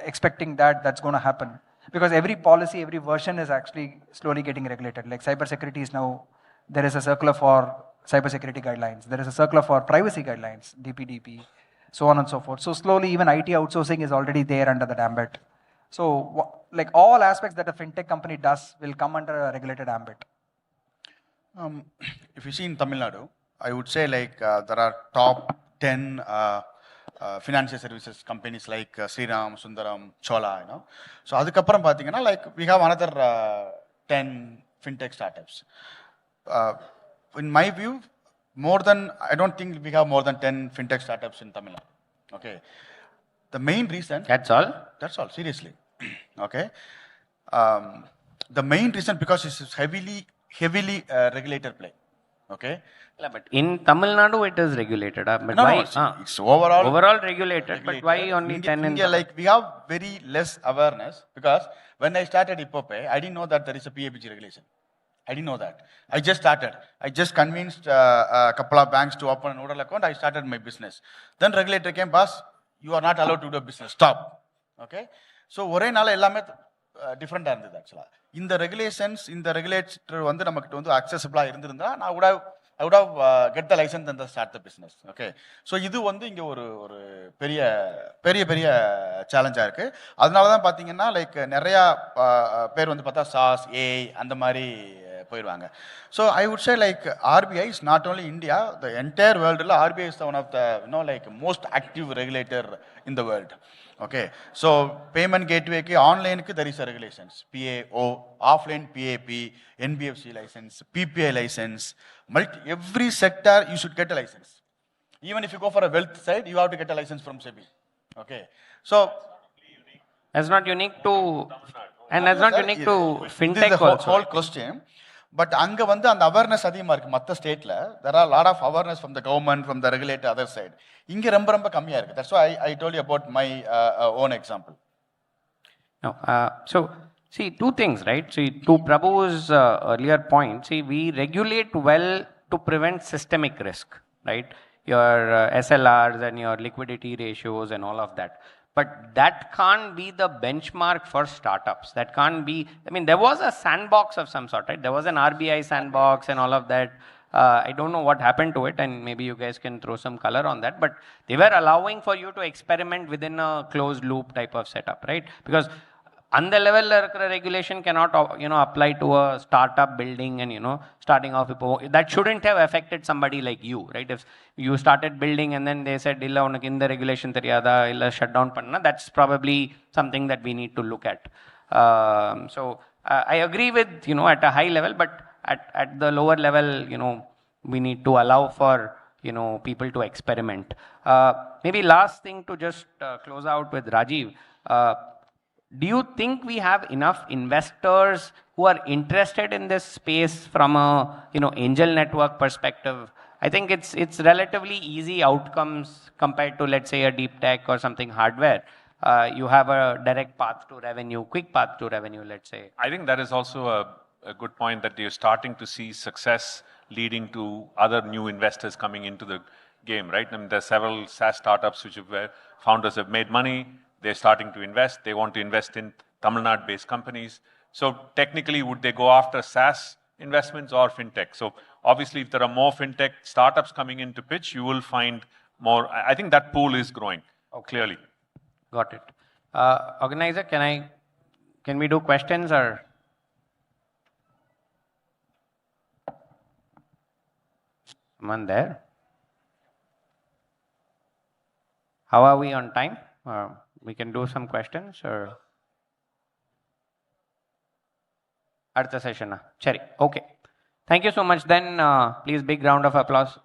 expecting that that's going to happen because every policy, every version is actually slowly getting regulated. Like cybersecurity is now, there is a circular for cybersecurity guidelines. There is a circular for privacy guidelines, DPDP, so on and so forth. So slowly even IT outsourcing is already there under the ambit. So like all aspects that a fintech company does will come under a regulated ambit. If you see in Tamil Nadu, I would say like there are top 10 financial services companies like Sriram, Sundaram, Chola, you know. So adukapram pathina like we have another 10 fintech startups. In my view, I don't think we have more than 10 fintech startups in Tamil Nadu. Okay. The main reason. That's all? That's all, seriously. Okay. The main reason because it's heavily regulated play. Okay. Yeah, but in Tamil Nadu it is regulated. But no, why? No, it's overall regulated. But why only 10 in India? Like we have very less awareness because when I started Ipope, I didn't know that there is a PABG regulation. I didn't know that. I just started. I just convinced a couple of banks to open a nodal account. I started my business. Then regulator came, boss, you are not allowed to do a business. Stop. Okay. So ஒரே நாள் எல்லாமே different இருந்தது actually. In the regulations, in the regulator வந்து நமக்கு வந்து accessible இருந்திருந்தா I would have get the license and start the business. Okay. So இது வந்து இங்க ஒரு பெரிய சேலஞ்சா இருக்கு. அதனால தான் பாத்தீங்கன்னா லைக் நிறைய பேர் வந்து பார்த்தா SaaS, AI அந்த மாதிரி போயிடுவாங்க. So I would say like RBI is not only India, the entire world, RBI is one of the like most active regulator in the world. Okay. So payment gateway ki online ki there is a regulations. PAO, offline PAP, NBFC license, PPI license. Every sector you should get a license. Even if you go for a wealth side, you have to get a license from SEBI. Okay. So that's not unique to, and that's not unique to fintech this is the also. whole question. But அங்க வந்து அந்த awareness அதிகமா இருக்கு மத்த ஸ்டேட்ல. There are a lot of awareness from the government, from the regulator other side. இங்க ரொம்ப கம்மியா இருக்கு. That's why I told you about my own example. No, so see two things, right? See, to Prabhu's earlier point, see, we regulate well to prevent systemic risk, right? Your SLRs and your liquidity ratios and all of that. But that can't be the benchmark for startups. That can't be, I mean, there was a sandbox of some sort, right? There was an RBI sandbox and all of that. I don't know what happened to it, and maybe you guys can throw some color on that. But they were allowing for you to experiment within a closed loop type of setup, right? Because on the level regulation cannot apply to a startup building and starting off. That shouldn't have affected somebody like you, right? If you started building and then they said illa unakku inda regulation theriyada illa shut down panna, that's probably something that we need to look at. So I agree with at a high level, but at the lower level we need to allow for people to experiment. Maybe last thing to just close out with Rajiv. Do you think we have enough investors who are interested in this space from a angel network perspective? I think it's relatively easy outcomes compared to, let's say, a deep tech or something hardware. You have a direct path to revenue, quick path to revenue, let's say. I think that is also a good point that you're starting to see success leading to other new investors coming into the game, right? I mean, there are several SaaS startups where founders have made money. They're starting to invest. They want to invest in Tamil Nadu-based companies. So technically, would they go after SaaS investments or fintech? So obviously, if there are more fintech startups coming in to pitch, you will find more. I think that pool is growing, clearly. Got it. Organizer, can we do questions or? Someone there? How are we on time? We can do some questions or Artha session. Chari. Okay. Thank you so much. Then please big round of applause.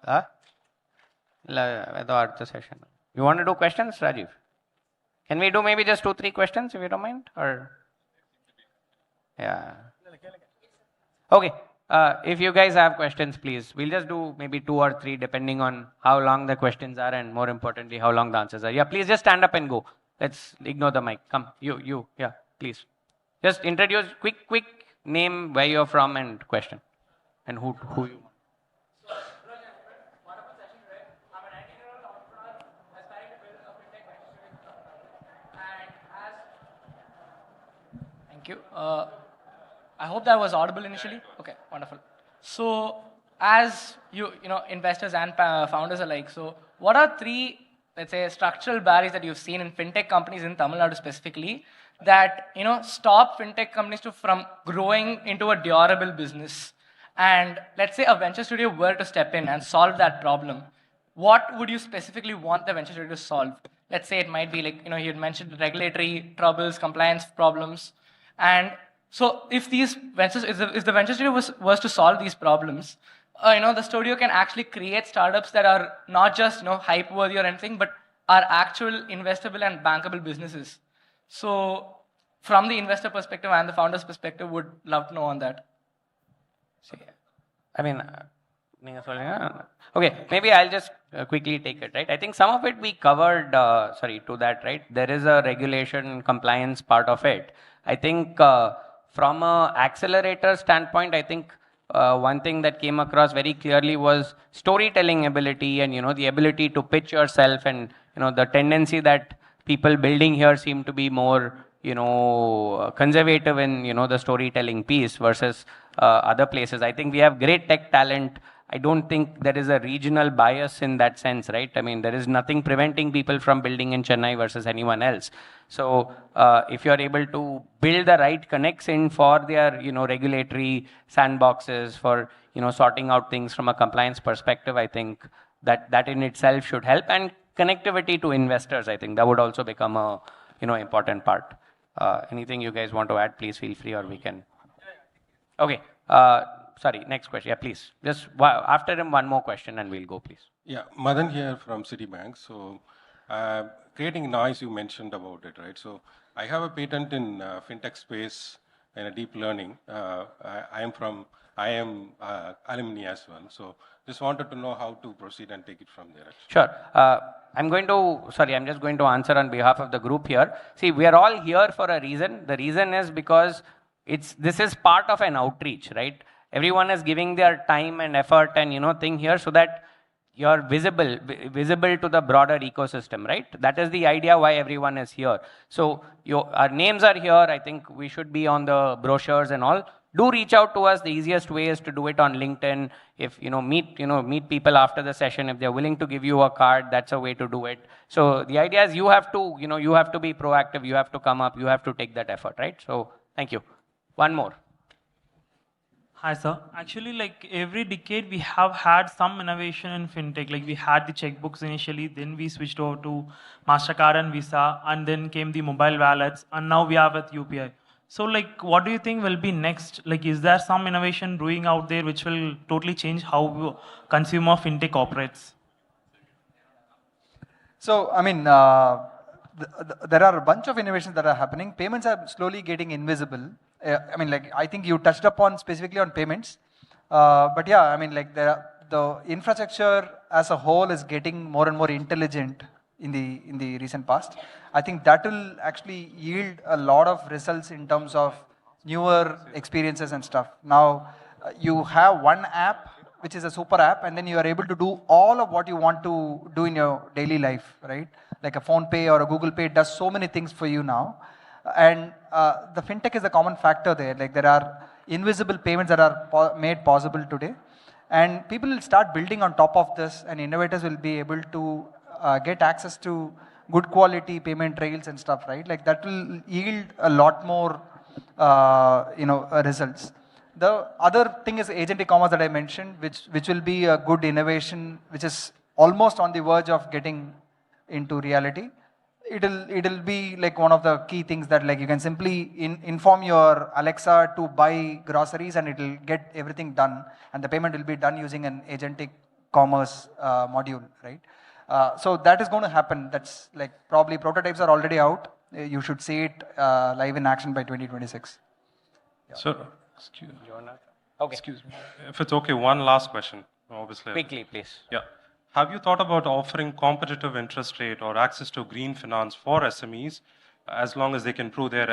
Artha session. You want to do questions, Rajiv? Can we do maybe just 2-3 questions if you don't mind? Or yeah. Okay. If you guys have questions, please. We'll just do maybe 2 or 3 depending on how long the questions are and more importantly how long the answers are. Yeah, please just stand up and go. Let's ignore the mic. Come, you, yeah, please. Just introduce, quick name, where you're from and question. And who you. Thank you. I hope that was audible initially. Okay, wonderful. So, as you know, investors and founders alike, so what are three, let's say, structural barriers that you've seen in fintech companies in Tamil Nadu specifically that stop fintech companies from growing into a durable business? And let's say a venture studio were to step in and solve that problem. What would you specifically want the venture studio to solve? Let's say it might be like, you had mentioned regulatory troubles, compliance problems. And so if these ventures, if the venture studio was to solve these problems, the studio can actually create startups that are not just, hype worthy or anything, but are actual investable and bankable businesses. So from the investor perspective and the founder's perspective, would love to know on that. I mean, okay, maybe I'll just quickly take it, right? I think some of it we covered, to that, right? There is a regulation compliance part of it. I think from an accelerator standpoint, I think one thing that came across very clearly was storytelling ability and, the ability to pitch yourself and, the tendency that people building here seem to be more, conservative in, the storytelling piece versus other places. I think we have great tech talent. I don't think there is a regional bias in that sense, right? I mean, there is nothing preventing people from building in Chennai versus anyone else. So if you're able to build the right connects in for their, regulatory sandboxes, for, sorting out things from a compliance perspective, I think that in itself should help. And connectivity to investors, I think that would also become a, important part. Anything you guys want to add, please feel free, or we can. Okay. Sorry, next question. Yeah, please. Just after him, one more question and we'll go, please. Yeah, Madan here from Citibank. So creating noise, you mentioned about it, right? So I have a patent in fintech space and deep learning. I am alumni as well. So just wanted to know how to proceed and take it from there. Sure. I'm just going to answer on behalf of the group here. See, we are all here for a reason. The reason is because this is part of an outreach, right? Everyone is giving their time and effort and, thing here so that you're visible to the broader ecosystem, right? That is the idea why everyone is here. So our names are here. I think we should be on the brochures and all. Do reach out to us. The easiest way is to do it on LinkedIn. If, meet people after the session. If they're willing to give you a card, that's a way to do it. So the idea is you have to be proactive. You have to come up. You have to take that effort, right? So thank you. One more. Hi, sir. Actually, like every decade, we have had some innovation in fintech. Like we had the checkbooks initially, then we switched over to MasterCard and Visa, and then came the mobile wallets, and now we are with UPI. So, like, what do you think will be next? Like, is there some innovation brewing out there which will totally change how consumer fintech operates? So, I mean, there are a bunch of innovations that are happening. Payments are slowly getting invisible. I mean, like, I think you touched upon specifically on payments. But yeah, I mean, like, the infrastructure as a whole is getting more and more intelligent in the recent past. I think that will actually yield a lot of results in terms of newer experiences and stuff. Now, you have one app, which is a super app, and then you are able to do all of what you want to do in your daily life, right? Like a phone pay or a Google Pay does so many things for you now. And the fintech is a common factor there. Like there are invisible payments that are made possible today. And people will start building on top of this, and innovators will be able to get access to good quality payment rails and stuff, right? Like that will yield a lot more, results. The other thing is agentic commerce that I mentioned, which will be a good innovation, which is almost on the verge of getting into reality. It'll be like one of the key things that like you can simply inform your Alexa to buy groceries and it'll get everything done, and the payment will be done using an agentic commerce module, right? So that is going to happen. That's like probably prototypes are already out. You should see it live in action by 2026. Yeah. Sir, excuse me. If it's okay, one last question, obviously. Quickly, please. Yeah. Have you thought about offering competitive interest rate or access to green finance for SMEs as long as they can prove they're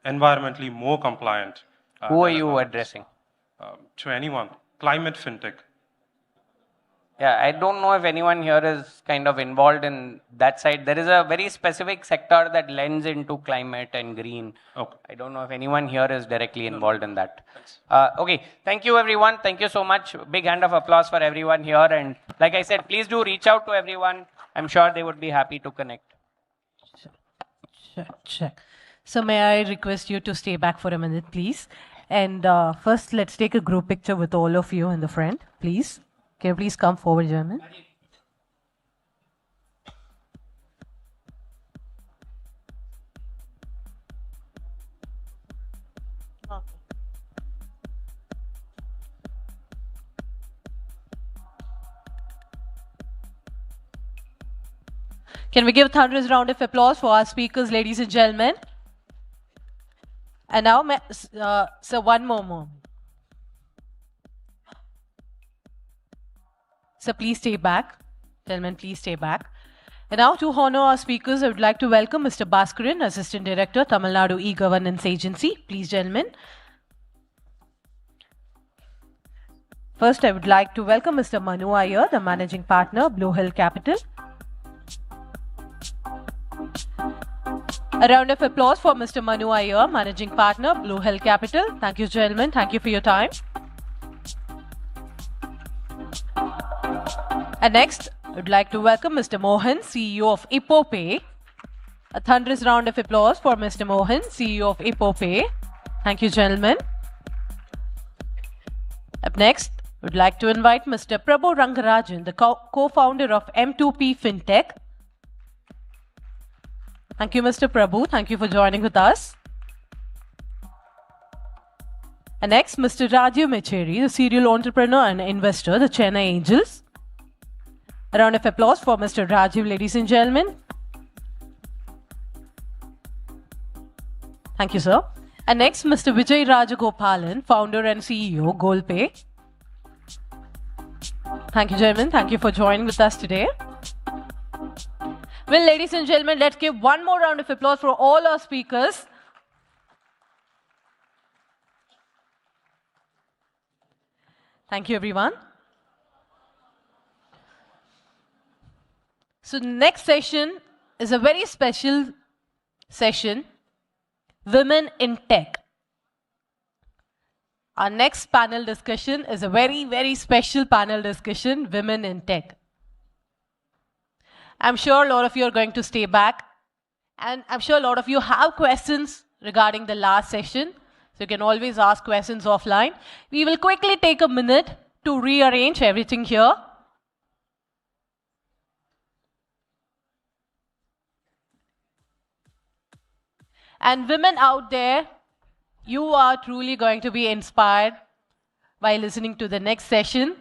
environmentally more compliant? Who are you addressing? To anyone. Climate fintech. Yeah, I don't know if anyone here is kind of involved in that side. There is a very specific sector that lends into climate and green. Okay. I don't know if anyone here is directly involved in that. Okay, thank you everyone. Thank you so much. Big hand of applause for everyone here. And like I said, please do reach out to everyone. I'm sure they would be happy to connect. Check. So may I request you to stay back for a minute, please? And first, let's take a group picture with all of you in the front, please. Can you please come forward, gentlemen? Can we give a thunderous round of applause for our speakers, ladies and gentlemen? And now, so one more. So please stay back. Gentlemen, please stay back. And now to honor our speakers, I would like to welcome Mr. Bhaskaran, Assistant Director, Tamil Nadu E-Governance Agency. Please, gentlemen. First, I would like to welcome Mr. Manu Iyer, the Managing Partner, Blue Hill Capital. A round of applause for Mr. Manu Iyer, Managing Partner, Blue Hill Capital. Thank you, gentlemen. Thank you for your time. And next, I would like to welcome Mr. Mohan, CEO of Ipope. A thunderous round of applause for Mr. Mohan, CEO of Ipope. Thank you, gentlemen. Up next, I would like to invite Mr. Prabhu Rangarajan, the co-founder of M2P Fintech. Thank you, Mr. Prabhu. Thank you for joining with us. And next, Mr. Rajiv Mecheri, the serial entrepreneur and investor, the Chennai Angels. A round of applause for Mr. Rajiv, ladies and gentlemen. Thank you, sir. And next, Mr. Vijay Rajagopalan, founder and CEO, GoalPay. Thank you, gentlemen. Thank you for joining with us today. Well, ladies and gentlemen, let's give one more round of applause for all our speakers. Thank you, everyone. So the next session is a very special session, Women in Tech. Our next panel discussion is a very, very special panel discussion, Women in Tech. I'm sure a lot of you are going to stay back, and I'm sure a lot of you have questions regarding the last session, so you can always ask questions offline. We will quickly take a minute to rearrange everything here. And women out there, you are truly going to be inspired by listening to the next session.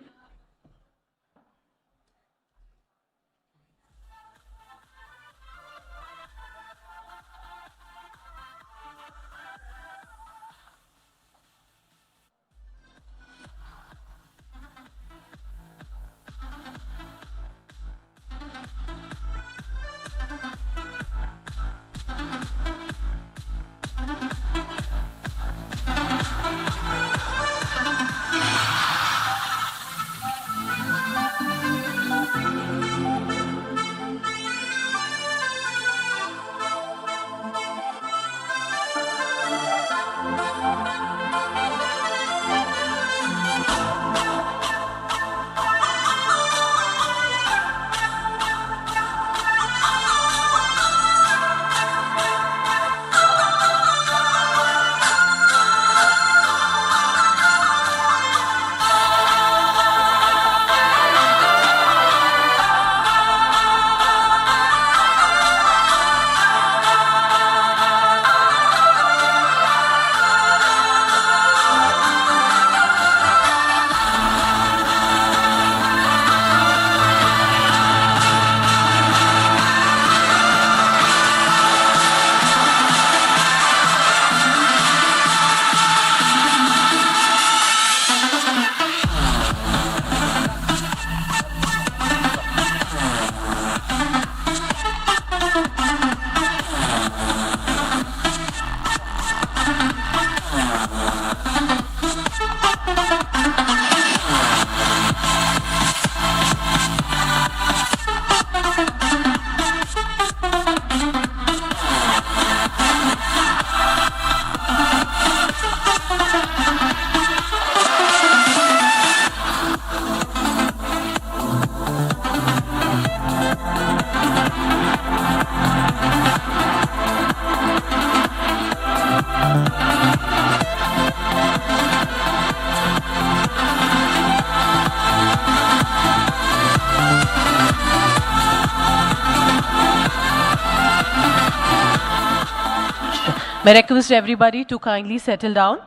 May I request everybody to kindly settle down?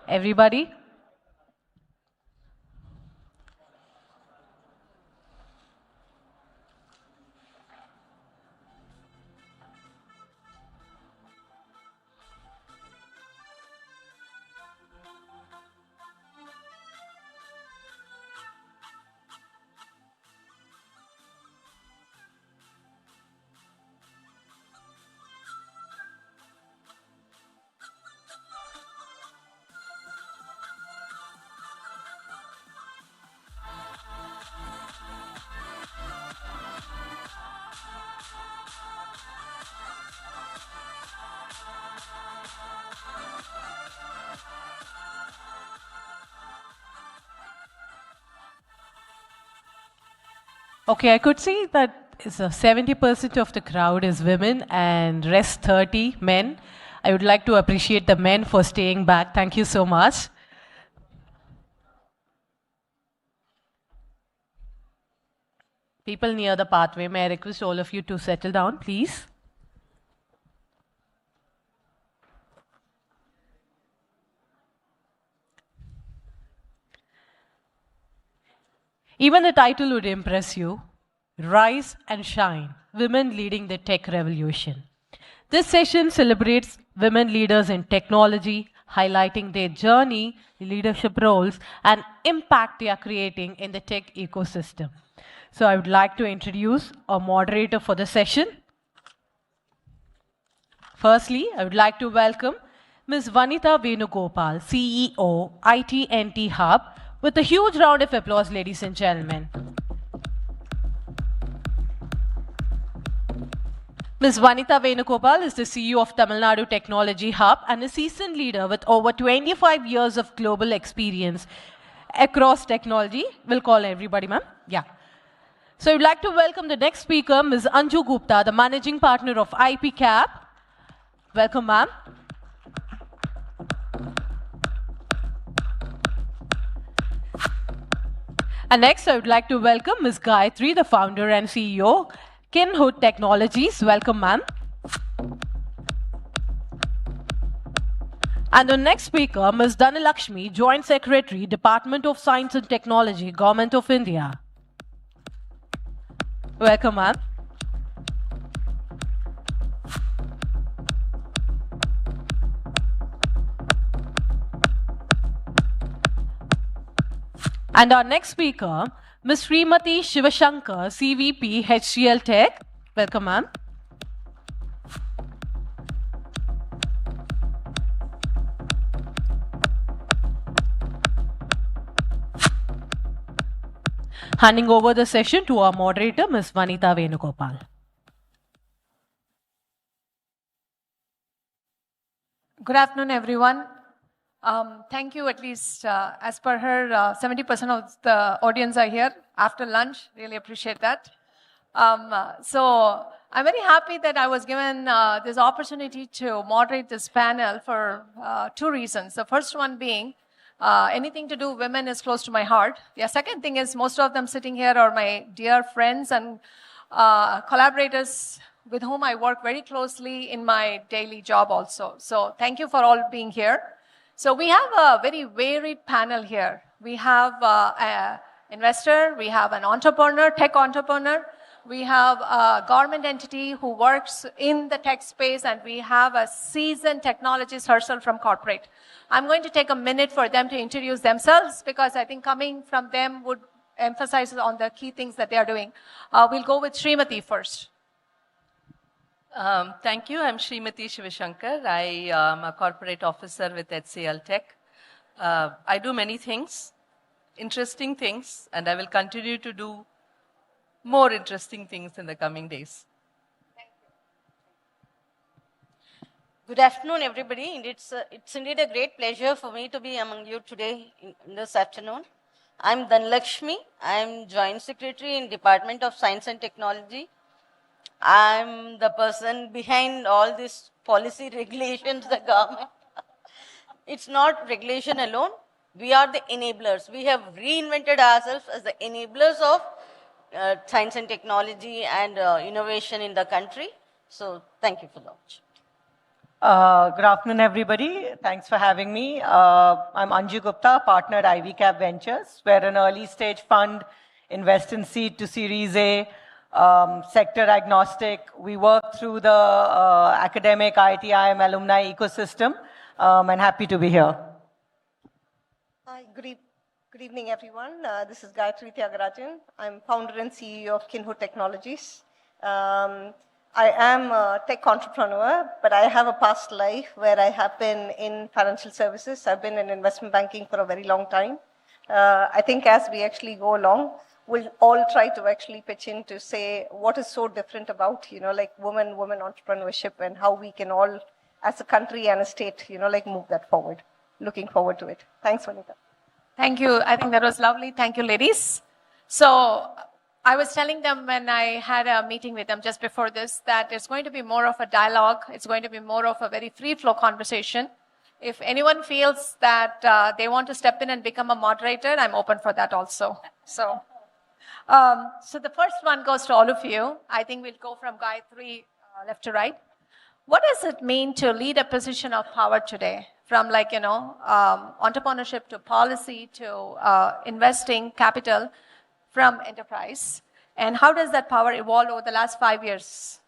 Everybody? Okay, I could see that 70% of the crowd is women and rest 30 men. I would like to appreciate the men for staying back. Thank you so much. People near the pathway, may I request all of you to settle down, please? Even the title would impress you. Rise and Shine, Women Leading the Tech Revolution. This session celebrates women leaders in technology, highlighting their journey, leadership roles, and impact they are creating in the tech ecosystem. So I would like to introduce a moderator for the session. Firstly, I would like to welcome Ms. Vanitha Venugopal, CEO, ITNT Hub, with a huge round of applause, ladies and gentlemen. Ms. Vanitha Venugopal is the CEO of Tamil Nadu Technology Hub and a seasoned leader with over 25 years of global experience across technology. We'll call everybody, ma'am. Yeah. So I'd like to welcome the next speaker, Ms. Anju Gupta, the managing partner of IPCAP. Welcome, ma'am. And next, I would like to welcome Ms. Gayatri, the founder and CEO, Kinhood Technologies. Welcome, ma'am. And the next speaker, Ms. Dhanalakshmi, Joint Secretary, Department of Science and Technology, Government of India. Welcome, ma'am. And our next speaker, Ms. Srimati Shivashankar, CVP, HCL Tech. Welcome, ma'am. Handing over the session to our moderator, Ms. Vanitha Venugopal. Good afternoon, everyone. Thank you, at least as per her, 70% of the audience are here after lunch. Really appreciate that. So I'm very happy that I was given this opportunity to moderate this panel for two reasons. The first one being, anything to do with women is close to my heart. The second thing is most of them sitting here are my dear friends and collaborators with whom I work very closely in my daily job also. So thank you for all being here. So we have a very varied panel here. We have an investor, we have an entrepreneur, tech entrepreneur, we have a government entity who works in the tech space, and we have a seasoned technologist herself from corporate. I'm going to take a minute for them to introduce themselves because I think coming from them would emphasize on the key things that they are doing. We'll go with Srimati first. Thank you. I'm Srimati Shivashankar. I am a corporate officer with HCL Tech. I do many things, interesting things, and I will continue to do more interesting things in the coming days. Good afternoon, everybody. It's indeed a great pleasure for me to be among you today in this afternoon. I'm Dhanalakshmi. I'm Joint Secretary in Department of Science and Technology. I'm the person behind all these policy regulations, the government. It's not regulation alone. We are the enablers. We have reinvented ourselves as the enablers of science and technology and innovation in the country. So thank you for the opportunity. Good afternoon, everybody. Thanks for having me. I'm Anju Gupta, partner at IVCap Ventures. We're an early stage fund, invest in seed to Series A, sector agnostic. We work through the academic IITIM alumni ecosystem, and happy to be here. Hi, good evening, everyone. This is Gayatri Tyagarajan. I'm founder and CEO of Kinho Technologies. I am a tech entrepreneur, but I have a past life where I have been in financial services. I've been in investment banking for a very long time. I think as we actually go along, we'll all try to actually pitch in to say what is so different about, like women entrepreneurship and how we can all, as a country and a state, like move that forward. Looking forward to it. Thanks, Vanita. Thank you. I think that was lovely. Thank you, ladies. So I was telling them when I had a meeting with them just before this that it's going to be more of a dialogue. It's going to be more of a very free flow conversation. If anyone feels that they want to step in and become a moderator, I'm open for that also. So the first one goes to all of you. I think we'll go from Gayatri left to right. What does it mean to lead a position of power today? From entrepreneurship to policy to investing capital from enterprise, and how does that power evolve over the last 5 years?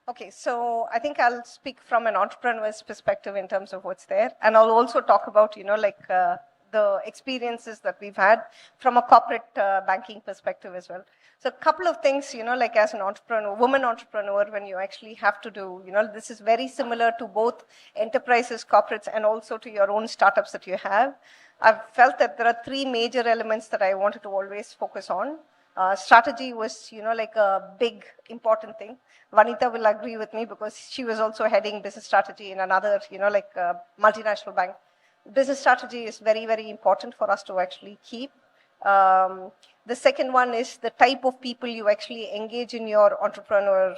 Okay, so I think I'll speak from an entrepreneur's perspective in terms of what's there, and I'll also talk about, the experiences that we've had from a corporate banking perspective as well. So a couple of things, as an entrepreneur, woman entrepreneur, when you actually have to do, this is very similar to both enterprises, corporates, and also to your own startups that you have. I've felt that there are three major elements that I wanted to always focus on. Strategy was, a big, important thing. Vanita will agree with me because she was also heading business strategy in another, multinational bank. Business strategy is very, very important for us to actually keep. The second one is the type of people you actually engage in your entrepreneur,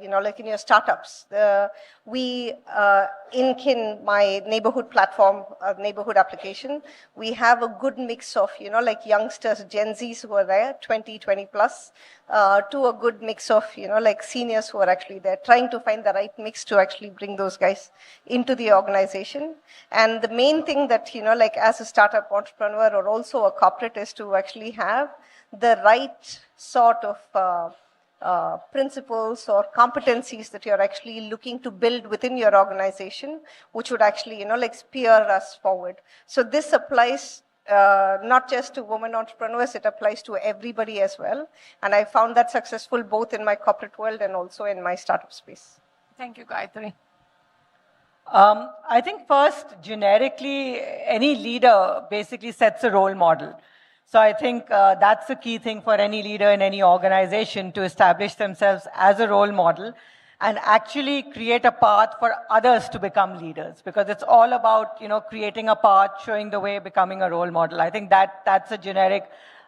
in your startups. In Kin, my neighborhood platform, neighborhood application, we have a good mix of, youngsters, Gen Zs who are there, 20 plus, to a good mix of, seniors who are actually there, trying to find the right mix to actually bring those guys into the organization. And the main thing that, as a startup entrepreneur or also a corporate is to actually have the right sort of principles or competencies that you're actually looking to build within your organization, which would actually, spear us forward. So this applies not just to women entrepreneurs, it applies to everybody as well. And I found that successful both in my corporate world and also in my startup space. Thank you, Gayatri. I think first, generically, any leader basically sets a role model. So I think that's the key thing for any leader in any organization, to establish themselves as a role model and actually create a path for others to become leaders, because it's all about, creating a path, showing the way, becoming a role model. I think that's a generic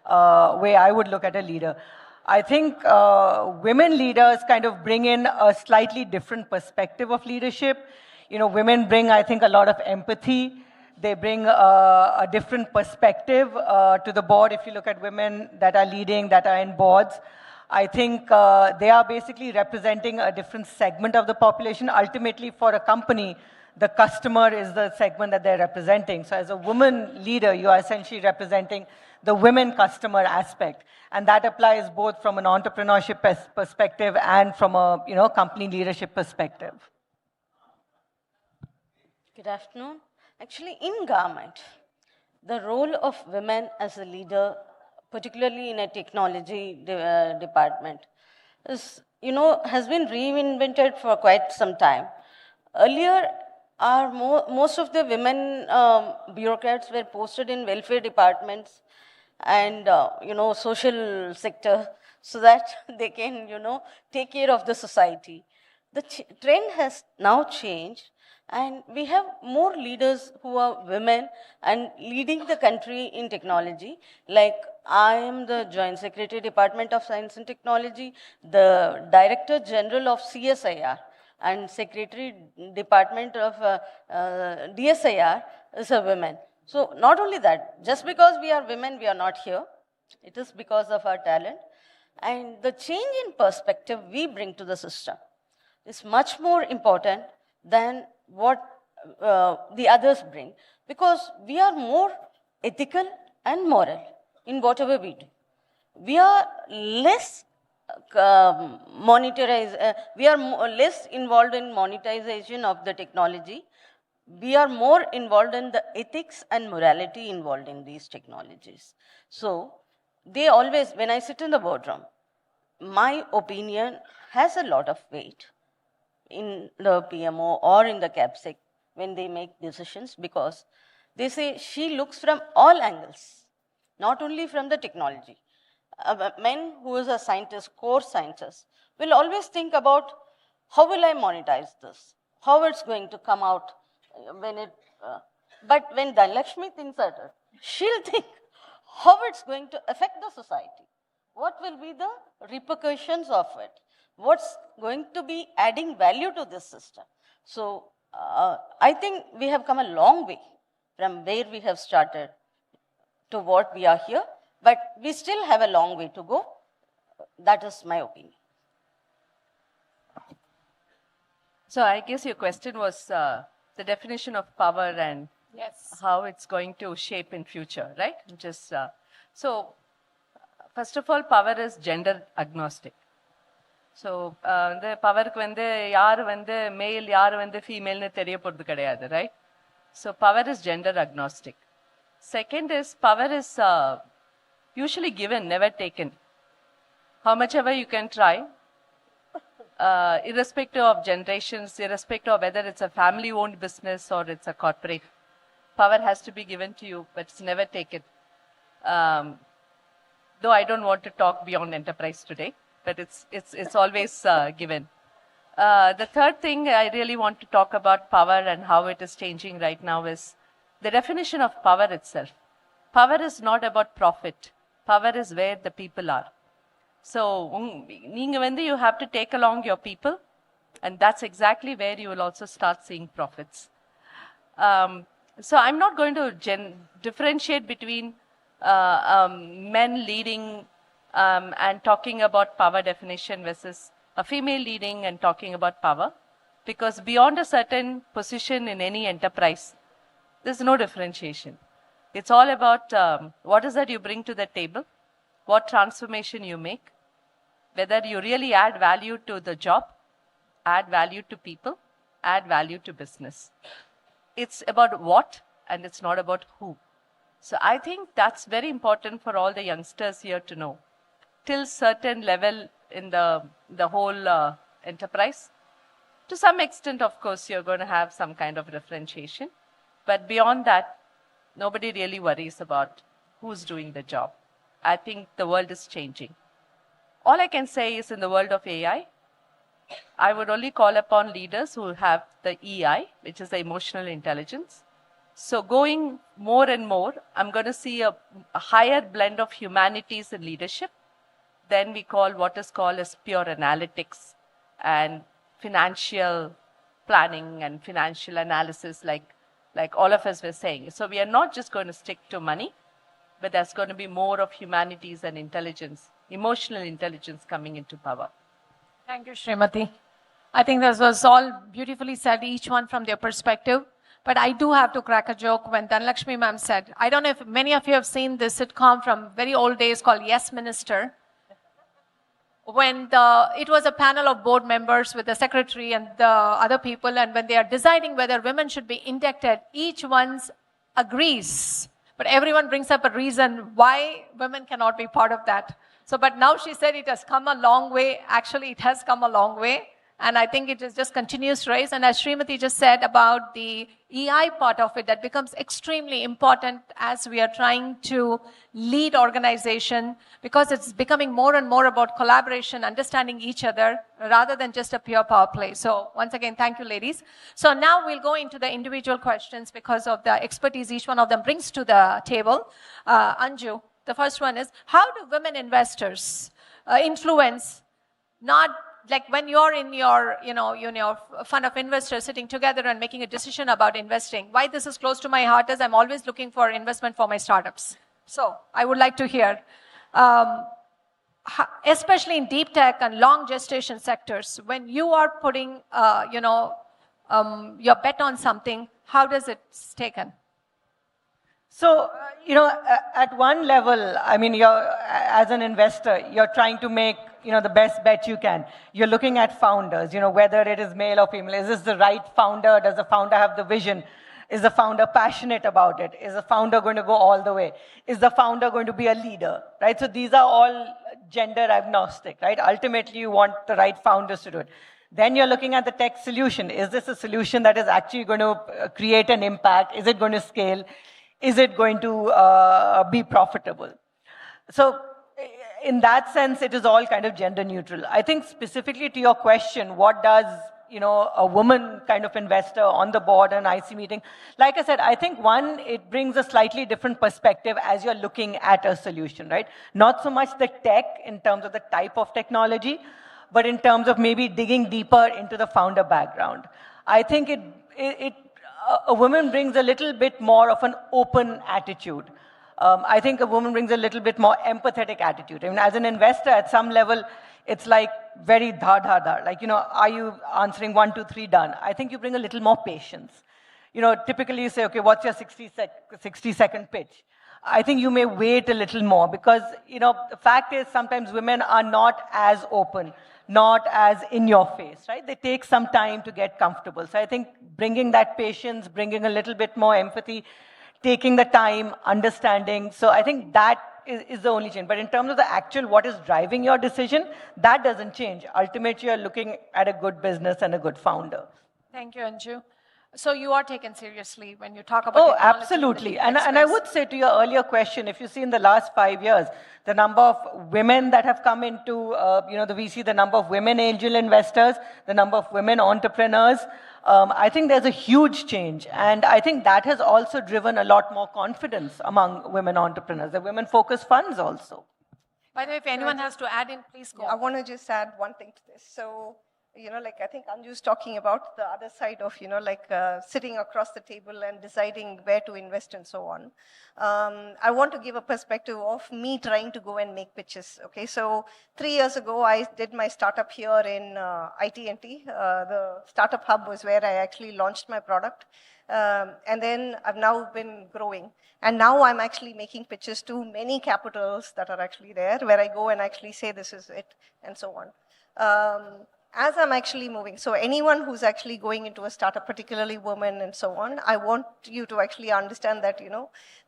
way I would look at a leader. I think women leaders kind of bring in a slightly different perspective of leadership. Women bring, I think, a lot of empathy. They bring a different perspective to the board. If you look at women that are leading, that are in boards, I think they are basically representing a different segment of the population. Ultimately, for a company, the customer is the segment that they're representing. So as a woman leader, you are essentially representing the women customer aspect. And that applies both from an entrepreneurship perspective and from a company leadership perspective. Good afternoon. Actually, in government, the role of women as a leader, particularly in a technology department, is, has been reinvented for quite some time. Earlier, most of the women bureaucrats were posted in welfare departments and, social sector, so that they can, take care of the society. The trend has now changed. And we have more leaders who are women and leading the country in technology. Like I am the Joint Secretary, Department of Science and Technology, the Director General of CSIR, and Secretary, Department of DSIR is a woman. So not only that, just because we are women, we are not here. It is because of our talent. And the change in perspective we bring to the system. is much more important than what the others bring, because we are more ethical and moral in whatever we do. We are less less involved in monetization of the technology. We are more involved in the ethics and morality involved in these technologies. So they always, when I sit in the boardroom, my opinion has a lot of weight in the PMO or in the CAPSEC when they make decisions, because they say she looks from all angles, not only from the technology. A man who is a scientist, core scientist, will always think about how will I monetize this, how it's going to come out when it. But when Dhanlakshmi thinks at it, she'll think how it's going to affect the society, what will be the repercussions of it, what's going to be adding value to this system. So I think we have come a long way from where we have started to what we are here, but we still have a long way to go. That is my opinion. So I guess your question was the definition of power and how it's going to shape in future, right? Just so first of all, power is gender agnostic. So the power yaar male, yaar female ne right? So power is gender agnostic. Second is power is usually given, never taken. How much ever you can try, irrespective of generations, irrespective of whether it's a family-owned business or it's a corporate, power has to be given to you, but it's never taken. Though I don't want to talk beyond enterprise today, but it's always given. The third thing I really want to talk about power and how it is changing right now is the definition of power itself. Power is not about profit. Power is where the people are. So you have to take along your people, and that's exactly where you will also start seeing profits. So I'm not going to differentiate between men leading and talking about power definition versus a female leading and talking about power, because beyond a certain position in any enterprise, there's no differentiation. It's all about what is that you bring to the table, what transformation you make, whether you really add value to the job, add value to people, add value to business. It's about what, and it's not about who. So I think that's very important for all the youngsters here to know. Till certain level in the whole enterprise, to some extent, of course, you're going to have some kind of differentiation. But beyond that, nobody really worries about who's doing the job. I think the world is changing. All I can say is in the world of AI, I would only call upon leaders who have the EI, which is the emotional intelligence. So going more and more, I'm going to see a higher blend of humanities in leadership than we call what is called as pure analytics and financial planning and financial analysis like all of us were saying. So we are not just going to stick to money, but there's going to be more of humanities and intelligence, emotional intelligence coming into power. Thank you, Srimati. I think this was all beautifully said, each one from their perspective. But I do have to crack a joke when Dhanlakshmi ma'am said, I don't know if many of you have seen this sitcom from very old days called Yes Minister. When it was a panel of board members with the secretary and the other people, and when they are deciding whether women should be inducted, each one agrees. But everyone brings up a reason why women cannot be part of that. So, but now she said it has come a long way. Actually, it has come a long way. And I think it is just continuous rise. And as Srimati just said about the EI part of it, that becomes extremely important as we are trying to lead organization, because it's becoming more and more about collaboration, understanding each other, rather than just a pure power play. So once again, thank you, ladies. So now we'll go into the individual questions because of the expertise each one of them brings to the table. Anju, the first one is, how do women investors influence, not like when you're in your, fund of investors sitting together and making a decision about investing? Why this is close to my heart is I'm always looking for investment for my startups. So I would like to hear, how especially in deep tech and long gestation sectors, when you are putting, your bet on something, how does it taken? So, at one level, I mean, as an investor, you're trying to make, the best bet you can. You're looking at founders, whether it is male or female. Is this the right founder? Does the founder have the vision? Is the founder passionate about it? Is the founder going to go all the way? Is the founder going to be a leader, right? So these are all gender agnostic, right? Ultimately, you want the right founders to do it. Then you're looking at the tech solution. Is this a solution that is actually going to create an impact? Is it going to scale? Is it going to be profitable? So in that sense, it is all kind of gender neutral. I think specifically to your question, what does a woman kind of investor on the board and IC meeting? Like I said, I think one, it brings a slightly different perspective as you're looking at a solution, right? Not so much the tech in terms of the type of technology, but in terms of maybe digging deeper into the founder background. I think a woman brings a little bit more of an open attitude. I think a woman brings a little bit more empathetic attitude. I mean, as an investor, at some level, it's like very dha. Like, are you answering 1, 2, 3 done? I think you bring a little more patience. Typically you say, okay, what's your 60-second pitch? I think you may wait a little more because, the fact is sometimes women are not as open, not as in your face, right? They take some time to get comfortable. So I think bringing that patience, bringing a little bit more empathy, taking the time, understanding. So I think that is the only change. But in terms of the actual what is driving your decision, that doesn't change. Ultimately, you're looking at a good business and a good founder. Thank you, Anju. So you are taken seriously when you talk about technology. Absolutely. And I would say to your earlier question, if you see in the last 5 years, the number of women that have come into the VC, the number of women angel investors, the number of women entrepreneurs, I think there's a huge change. And I think that has also driven a lot more confidence among women entrepreneurs, the women-focused funds also. By the way, if anyone has to add in, please go. I want to just add one thing to this. So, I think Anju's talking about the other side of, sitting across the table and deciding where to invest and so on. I want to give a perspective of me trying to go and make pitches. Okay, so 3 years ago, I did my startup here in IT&T. The startup hub was where I actually launched my product. And then I've now been growing. And now I'm actually making pitches to many capitals that are actually there, where I go and actually say this is it, and so on. As I'm actually moving, so anyone who's actually going into a startup, particularly women and so on, I want you to actually understand that,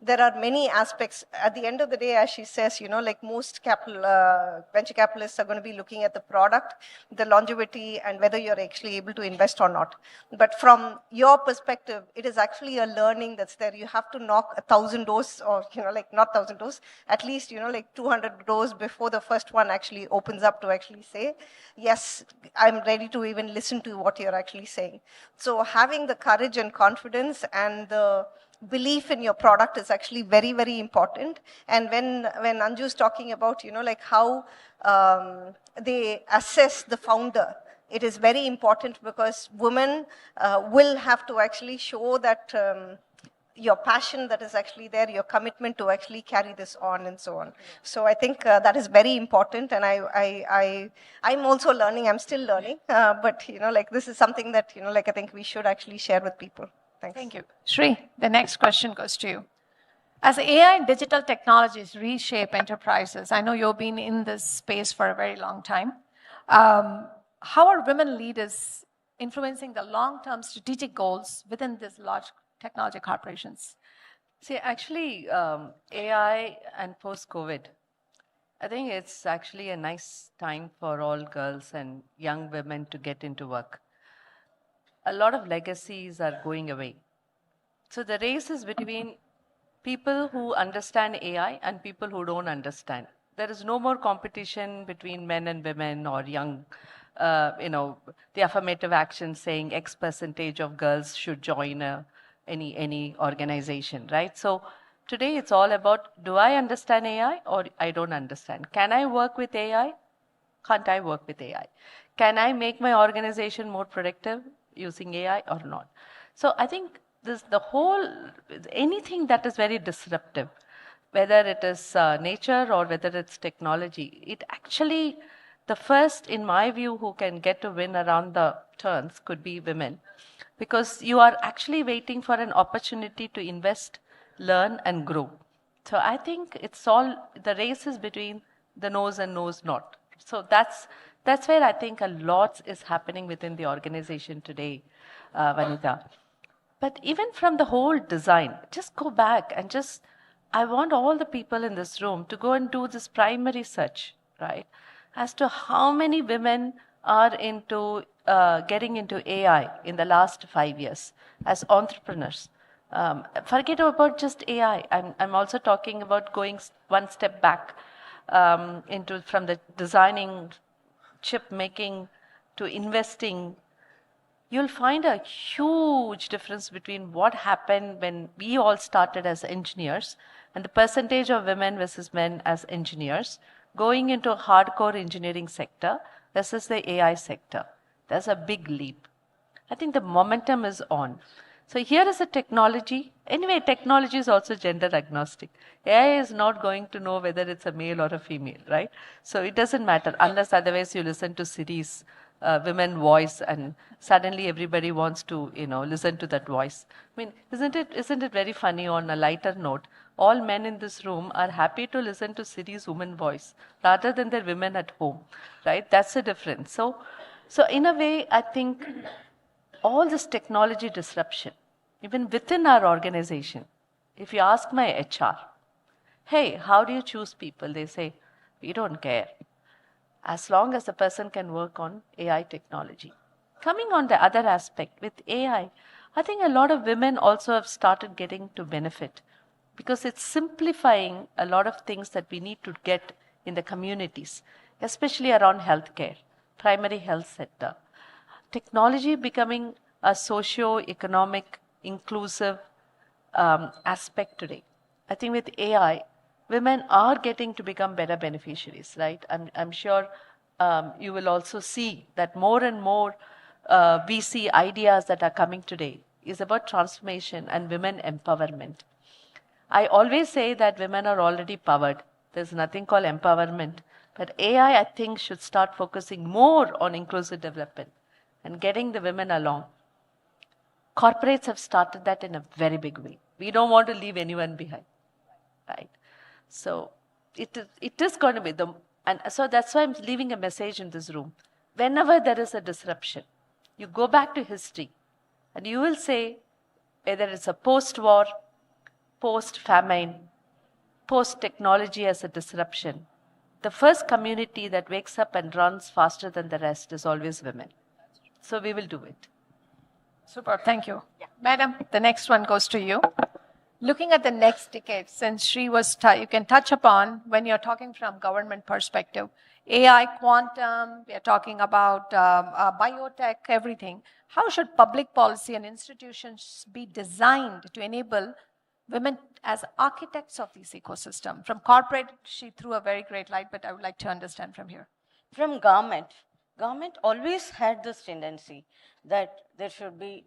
there are many aspects. At the end of the day, as she says, most venture capitalists are going to be looking at the product, the longevity, and whether you're actually able to invest or not. But from your perspective, it is actually a learning that's there. You have to knock 1,000 doors, or, not 1,000 doors, at least, 200 doors before the first one actually opens up to actually say, yes, I'm ready to even listen to what you're actually saying. So having the courage and confidence and the belief in your product is actually very, very important. And when Anju's talking about, how they assess the founder, it is very important because women will have to actually show that your passion that is actually there, your commitment to actually carry this on and so on. So I think that is very important, and I'm also learning, I'm still learning, but this is something that, I think we should actually share with people. Thanks. Thank you. Shri, the next question goes to you. As AI and digital technologies reshape enterprises, I know you've been in this space for a very long time. How are women leaders influencing the long-term strategic goals within these large technology corporations? See, actually, AI and post-COVID, I think it's actually a nice time for all girls and young women to get into work. A lot of legacies are going away. So the race is between people who understand AI and people who don't understand. There is no more competition between men and women or young, the affirmative action saying X percentage of girls should join any organization, right? So today it's all about, do I understand AI or I don't understand? Can I work with AI? Can't I work with AI? Can I make my organization more productive using AI or not? So I think anything that is very disruptive whether it is nature or whether it's technology, it actually, the first, in my view, who can get to win around the turns could be women. Because you are actually waiting for an opportunity to invest, learn, and grow. So I think it's all, the race is between the knows and knows not. So that's where I think a lot is happening within the organization today, Vanita. But even from the whole design, just go back and just, I want all the people in this room to go and do this primary search, right? As to how many women are into getting into AI in the last 5 years as entrepreneurs. Forget about just AI. I'm also talking about going one step back into from the designing, chip making to investing. You'll find a huge difference between what happened when we all started as engineers and the percentage of women versus men as engineers going into a hardcore engineering sector versus the AI sector. There's a big leap. I think the momentum is on. So here is a technology. Anyway, technology is also gender agnostic. AI is not going to know whether it's a male or a female, right? So it doesn't matter unless otherwise you listen to Siri's women voice and suddenly everybody wants to, listen to that voice. I mean, isn't it very funny on a lighter note? All men in this room are happy to listen to Siri's woman voice rather than their women at home, right? That's the difference. So in a way, I think all this technology disruption, even within our organization, if you ask my HR, hey, how do you choose people? They say, we don't care. As long as the person can work on AI technology. Coming on the other aspect, with AI, I think a lot of women also have started getting to benefit because it's simplifying a lot of things that we need to get in the communities, especially around healthcare, primary health sector. Technology becoming a socio-economic, inclusive aspect today. I think with AI, women are getting to become better beneficiaries, right? I'm sure you will also see that more and more VC ideas that are coming today is about transformation and women empowerment. I always say that women are already powered. There's nothing called empowerment. But AI, I think, should start focusing more on inclusive development and getting the women along. Corporates have started that in a very big way. We don't want to leave anyone behind, right? So it is going to be and so that's why I'm leaving a message in this room. Whenever there is a disruption, you go back to history and you will say whether it's a post-war, post-famine, post-technology as a disruption, the first community that wakes up and runs faster than the rest is always women. So we will do it. Super, thank you. Yeah. Madam, the next one goes to you. Looking at the next decade, since Sri was, you can touch upon when you're talking from government perspective, AI, quantum, we are talking about biotech, everything. How should public policy and institutions be designed to enable women as architects of this ecosystem? From corporate, she threw a very great light, but I would like to understand from here. From government always had this tendency that there should be,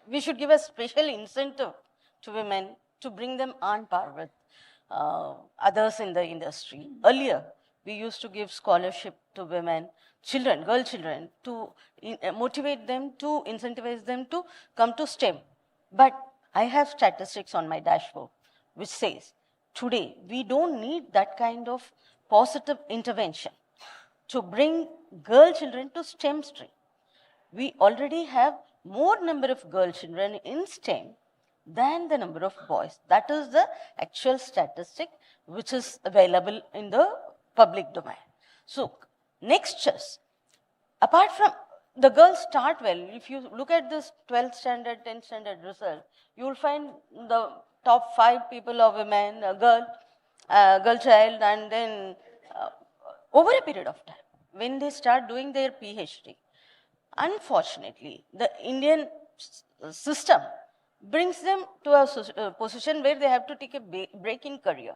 we should give a special incentive to women to bring them on par with others in the industry. Earlier, we used to give scholarship to women, children, girl children, to motivate them, to incentivize them to come to STEM. But I have statistics on my dashboard which says today we don't need that kind of positive intervention to bring girl children to STEM stream. We already have more number of girl children in STEM than the number of boys. That is the actual statistic which is available in the public domain. So next just, apart from the girls start well, if you look at this 12th standard, 10th standard result, you will find the top 5 people are women, a girl child, and then over a period of time, when they start doing their PhD, unfortunately, the Indian system brings them to a position where they have to take a break in career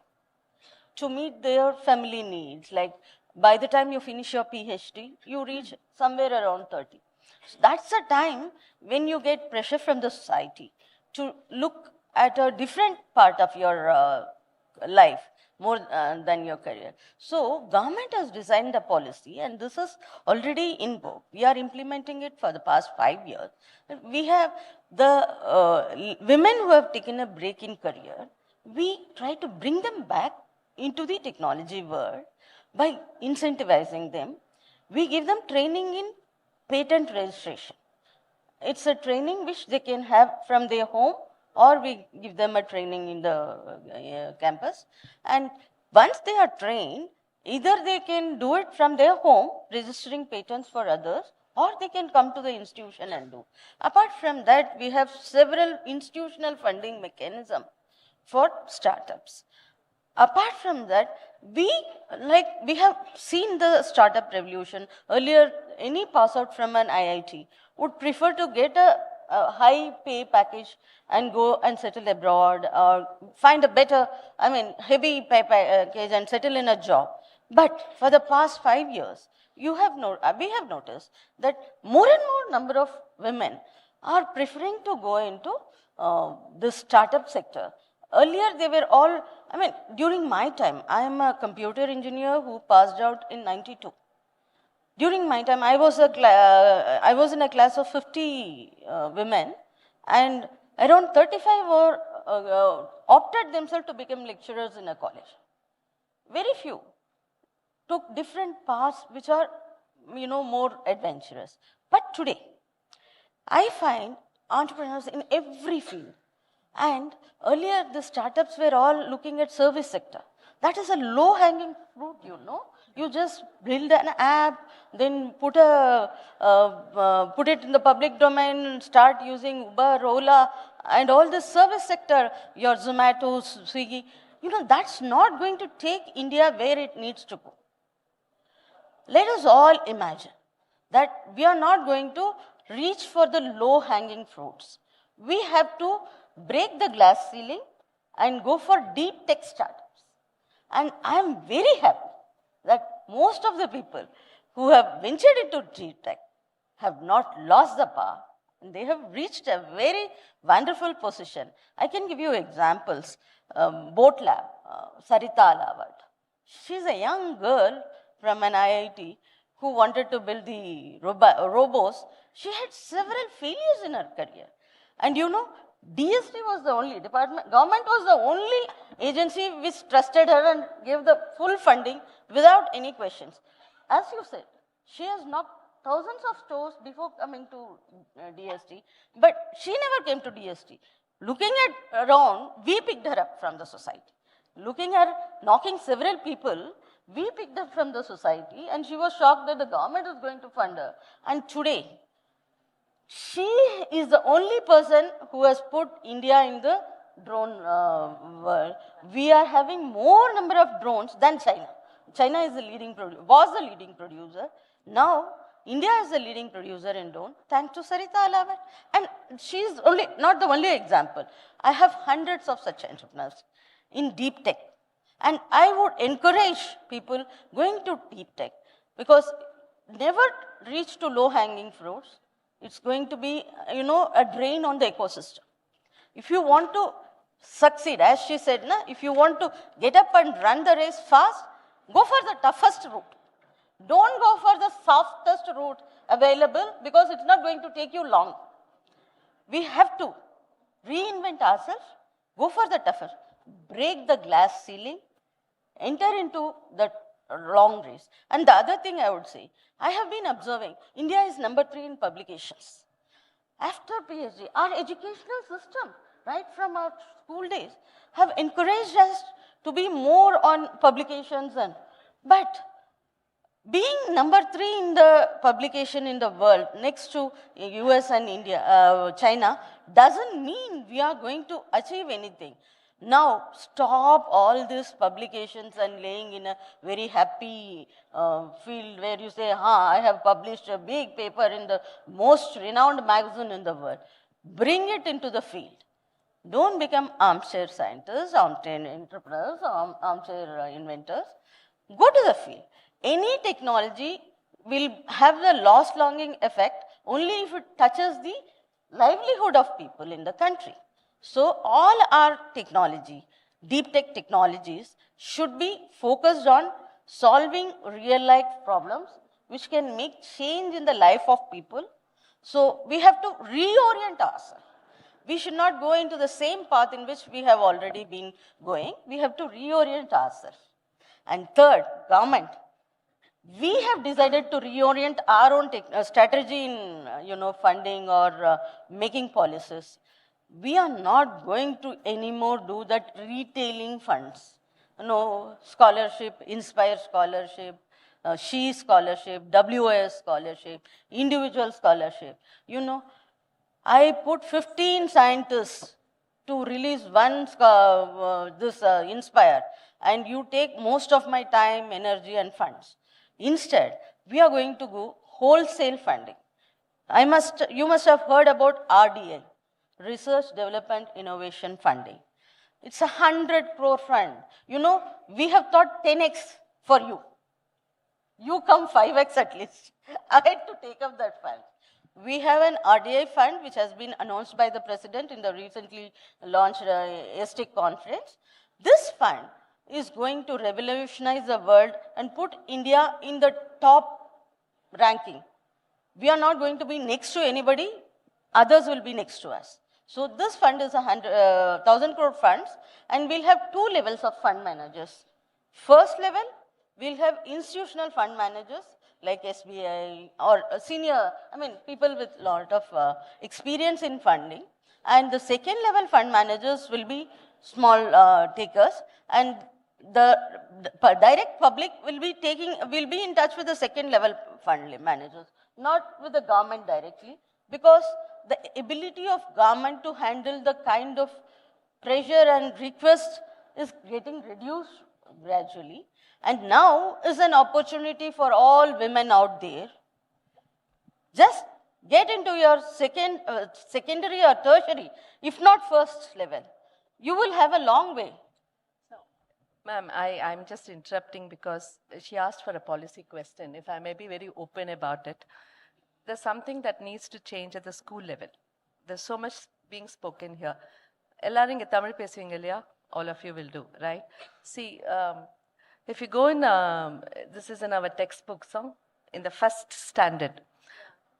to meet their family needs. Like by the time you finish your PhD, you reach somewhere around 30. So that's the time when you get pressure from the society to look at a different part of your life more than your career. So government has designed a policy, and this is already in vogue. We are implementing it for the past 5 years. We have the women who have taken a break in career, we try to bring them back into the technology world by incentivizing them. We give them training in patent registration. It's a training which they can have from their home, or we give them a training in the campus. And once they are trained, either they can do it from their home, registering patents for others, or they can come to the institution and do. Apart from that, we have several institutional funding mechanisms for startups. Apart from that, we have seen the startup revolution. Earlier, any pass out from an IIT would prefer to get a high pay package and go and settle abroad, or find a better, heavy pay package and settle in a job. But for the past 5 years, we have noticed that more and more number of women are preferring to go into the startup sector. Earlier, they were all, during my time, I am a computer engineer who passed out in 92. During my time, I was in a class of 50 women, and around 35 were opted themselves to become lecturers in a college. Very few took different paths which are, more adventurous. But today, I find entrepreneurs in every field. And earlier, the startups were all looking at service sector. That is a low-hanging fruit, You just build an app, then put it in the public domain, start using Uber, Ola, and all the service sector, your Zomato, Swiggy. That's not going to take India where it needs to go. Let us all imagine that we are not going to reach for the low-hanging fruits. We have to break the glass ceiling and go for deep tech startups. And I am very happy that most of the people who have ventured into deep tech have not lost the path, and they have reached a very wonderful position. I can give you examples. Boat Lab, Sarita Alawat. She's a young girl from an IIT who wanted to build the robots. She had several failures in her career. And DST was the only government was the only agency which trusted her and gave the full funding without any questions. As you said, she has knocked thousands of stores before coming to DST, but she never came to DST. Looking at around, we picked her up from the society. Looking at knocking several people, we picked her from the society, and she was shocked that the government was going to fund her. And today, she is the only person who has put India in the drone world. We are having more number of drones than China. China is was the leading producer. Now, India is the leading producer in drone, thanks to Sarita Alawat. And she is not the only example. I have hundreds of such entrepreneurs in deep tech. And I would encourage people going to deep tech, because never reach to low-hanging fruits. It's going to be, a drain on the ecosystem. If you want to succeed, as she said, if you want to get up and run the race fast, go for the toughest route. Don't go for the softest route available, because it's not going to take you long. We have to reinvent ourselves, go for the tougher, break the glass ceiling, enter into the long race. And the other thing I would say, I have been observing, India is number 3 in publications. After PhD, our educational system, right from our school days, have encouraged us to be more on publications. But being number 3 in the publication in the world, next to US and China, doesn't mean we are going to achieve anything. Now, stop all these publications and laying in a very happy field where you say, I have published a big paper in the most renowned magazine in the world. Bring it into the field. Don't become armchair scientists, armchair entrepreneurs, armchair inventors. Go to the field. Any technology will have the longing effect only if it touches the livelihood of people in the country. So all our technology, deep tech technologies should be focused on solving real-life problems which can make change in the life of people. So we have to reorient ourselves. We should not go into the same path in which we have already been going. We have to reorient ourselves. And third, government. We have decided to reorient our own strategy in funding or making policies. We are not going to anymore do that retailing funds. Scholarship, Inspire Scholarship, SHE Scholarship, WOS Scholarship, individual scholarship. I put 15 scientists to release one Inspire, and you take most of my time, energy, and funds. Instead, we are going to go wholesale funding. You must have heard about RDI, Research Development Innovation Funding. It's a 100 crore fund. We have thought 10x for you. You come 5x at least. I had to take up that fund. We have an RDI fund which has been announced by the President in the recently launched STIC conference. This fund is going to revolutionize the world and put India in the top ranking. We are not going to be next to anybody, others will be next to us. So this fund is 1,000 crore funds, and we'll have two levels of fund managers. First level, we'll have institutional fund managers like SBI or senior, people with a lot of experience in funding. And the second level fund managers will be small takers, and the direct public will be in touch with the second level fund managers, not with the government directly, because the ability of government to handle the kind of pressure and request is getting reduced gradually. And now is an opportunity for all women out there. Just get into your secondary or tertiary, if not first level. You will have a long way. Ma'am, I'm just interrupting because she asked for a policy question. If I may be very open about it, there's something that needs to change at the school level. There's so much being spoken here. Ellaring Tamil pesuveenga illaya? All of you will do, right? See, if you go in, this is in our textbook, in the first standard,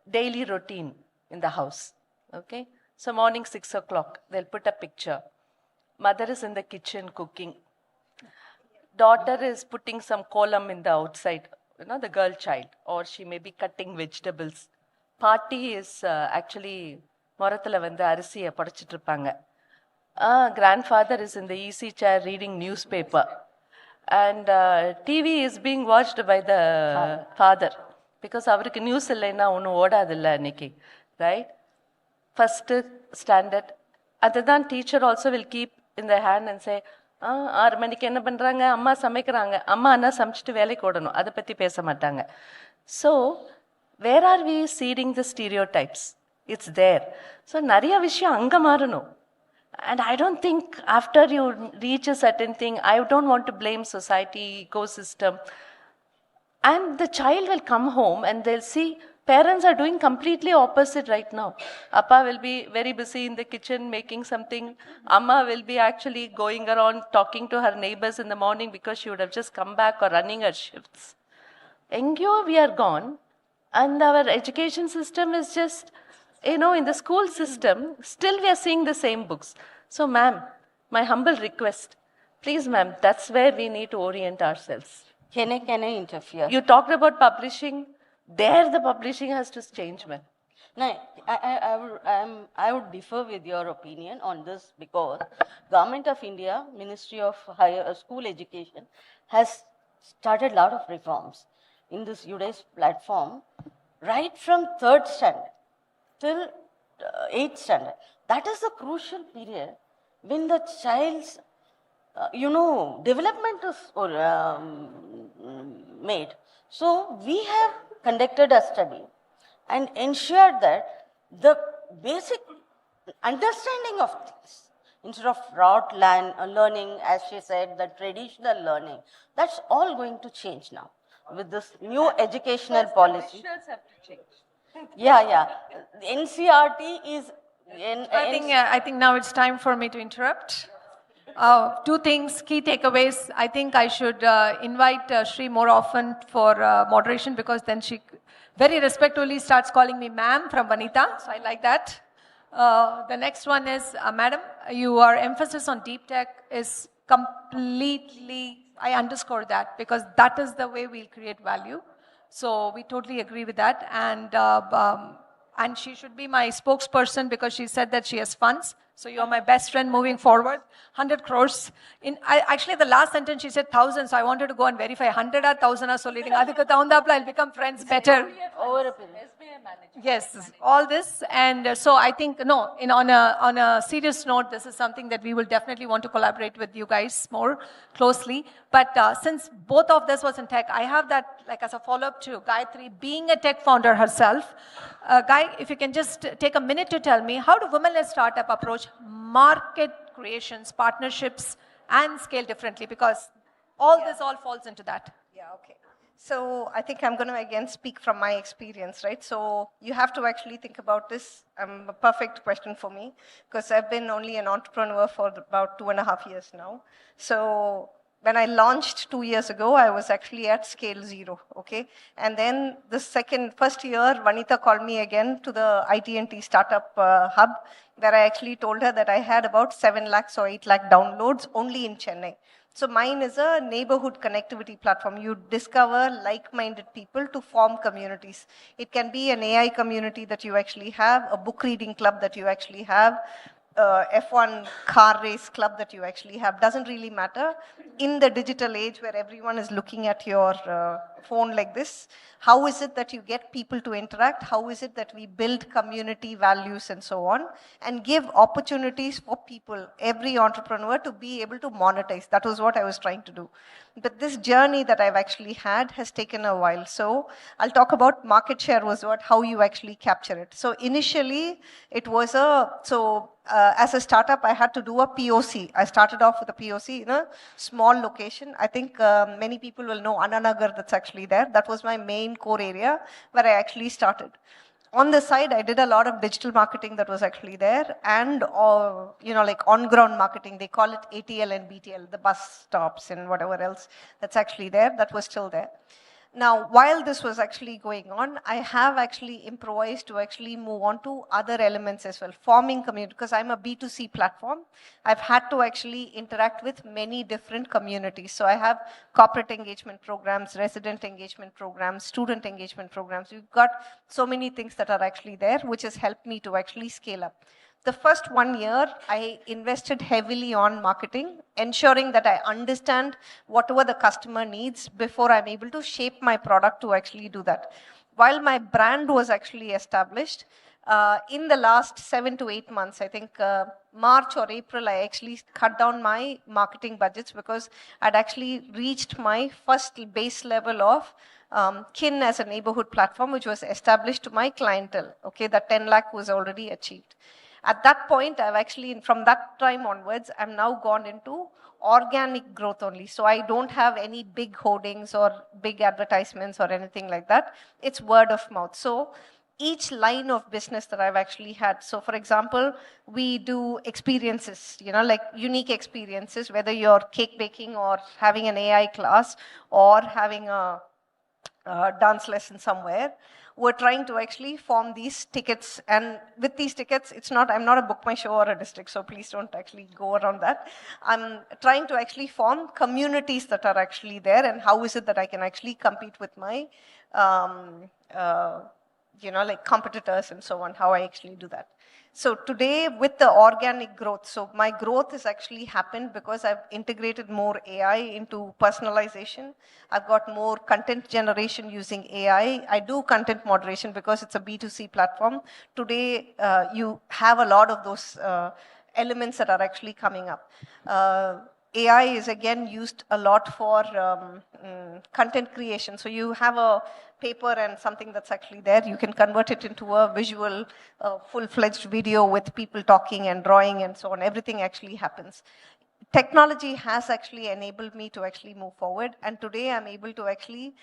daily routine in the house, okay? So morning 6 o'clock, they'll put a picture. Mother is in the kitchen cooking. Daughter is putting some kolam in the outside, the girl child, or she may be cutting vegetables. Party is actually, morathula vanda arisiya padachittirupanga. Grandfather is in the easy chair reading newspaper. And TV is being watched by the father. Because avarukku news illaina onnu odadilla aniki, right? First standard. Adhan teacher also will keep in their hand and say, 6 மணிக்கு என்ன பண்றாங்க, அம்மா சமைக்கிறாங்க, அம்மா என்ன சமைச்சிட்டு வேலைக்கு ஓடணும், அதை பத்தி பேச மாட்டாங்க. So where are we seeding the stereotypes? It's there. So நிறைய விஷயம் அங்க மாறணும். And I don't think after you reach a certain thing, I don't want to blame society, ecosystem. And the child will come home and they'll see parents are doing completely opposite right now. Appa will be very busy in the kitchen making something. Amma will be actually going around talking to her neighbors in the morning because she would have just come back or running her shifts. Engyo, we are gone. And our education system is just, in the school system, still we are seeing the same books. So, ma'am, my humble request, please, ma'am, that's where we need to orient ourselves. Can I interfere? You talked about publishing. There, the publishing has to change, ma'am. No, I would differ with your opinion on this because Government of India, Ministry of Higher School Education, has started a lot of reforms in this UDES platform, right from 3rd standard till 8th standard. That is a crucial period when the child's, development is made. So we have conducted a study and ensured that the basic understanding of things, instead of rote learning, as she said, the traditional learning, that's all going to change now with this new educational policy. Have to change. Yeah. NCRT is... I think now it's time for me to interrupt. Two things, key takeaways. I think I should invite Shri more often for moderation because then she very respectfully starts calling me ma'am from Vanita. So I like that. The next one is, madam, your emphasis on deep tech is completely, I underscore that because that is the way we'll create value. So we totally agree with that. And she should be my spokesperson because she said that she has funds. So you're my best friend moving forward. 100 crores. Actually, the last sentence she said 1,000. So I wanted to go and verify 100 or 1,000 or so leading. I'll become friends better. Over a period. Yes, all this. And so I think, no, on a serious note, this is something that we will definitely want to collaborate with you guys more closely. But since both of this was in tech, I have that like as a follow-up to Gayatri, being a tech founder herself. Guy, if you can just take a minute to tell me, how do women-led startup approach market creations, partnerships, and scale differently? Because this all falls into that. Yeah, okay. So I think I'm going to again speak from my experience, right? So you have to actually think about this. A perfect question for me because I've been only an entrepreneur for about 2.5 years now. So when I launched 2 years ago, I was actually at scale 0, okay? And then the first year, Vanita called me again to the IT&T startup hub, where I actually told her that I had about 7 lakhs or 8 lakh downloads only in Chennai. So mine is a neighborhood connectivity platform. You discover like-minded people to form communities. It can be an AI community that you actually have, a book reading club that you actually have, F1 car race club that you actually have. Doesn't really matter. In the digital age where everyone is looking at your phone like this, how is it that you get people to interact? How is it that we build community values and so on and give opportunities for people, every entrepreneur to be able to monetize? That was what I was trying to do. But this journey that I've actually had has taken a while. So I'll talk about market share was how you actually capture it. So initially it was as a startup, I had to do a POC. I started off with a POC in a small location. I think many people will know Ananagar that's actually there. That was my main core area where I actually started. On the side, I did a lot of digital marketing that was actually there and, like on-ground marketing. They call it ATL and BTL, the bus stops and whatever else that's actually there. That was still there. Now, while this was actually going on, I have actually improvised to actually move on to other elements as well, forming community, because I'm a B2C platform. I've had to actually interact with many different communities. So I have corporate engagement programs, resident engagement programs, student engagement programs. We've got so many things that are actually there, which has helped me to actually scale up. The first 1 year, I invested heavily on marketing, ensuring that I understand whatever the customer needs before I'm able to shape my product to actually do that. While my brand was actually established, in the last 7 to 8 months, I think March or April, I actually cut down my marketing budgets because I'd actually reached my first base level of KIN as a neighborhood platform, which was established to my clientele. Okay, that 10 lakh was already achieved. At that point, I've actually, from that time onwards, I'm now gone into organic growth only. So I don't have any big hoardings or big advertisements or anything like that. It's word of mouth. So each line of business that I've actually had. So for example, we do experiences, like unique experiences, whether you're cake baking or having an AI class or having a dance lesson somewhere. We're trying to actually form these tickets, and with these tickets, I'm not a book my show or a district, so please don't actually go around that. I'm trying to actually form communities that are actually there, and how is it that I can actually compete with my, like competitors and so on, how I actually do that. So today with the organic growth, so my growth has actually happened because I've integrated more AI into personalization. I've got more content generation using AI. I do content moderation because it's a B2C platform. Today, you have a lot of those elements that are actually coming up. AI is again used a lot for content creation. So you have a paper and something that's actually there, you can convert it into a visual, full-fledged video with people talking and drawing and so on. Everything actually happens. Technology has actually enabled me to actually move forward. And today I'm able to actually,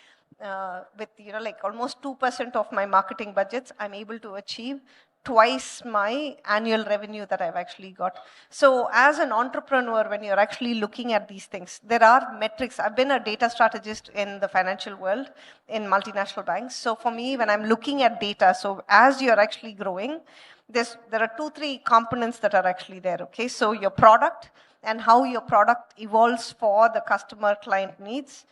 with like almost 2% of my marketing budgets, I'm able to achieve twice my annual revenue that I've actually got. So as an entrepreneur, when you're actually looking at these things, there are metrics. I've been a data strategist in the financial world in multinational banks. So for me, when I'm looking at data, so as you're actually growing, there are 2-3 components that are actually there, okay? So your product and how your product evolves for the customer client needs,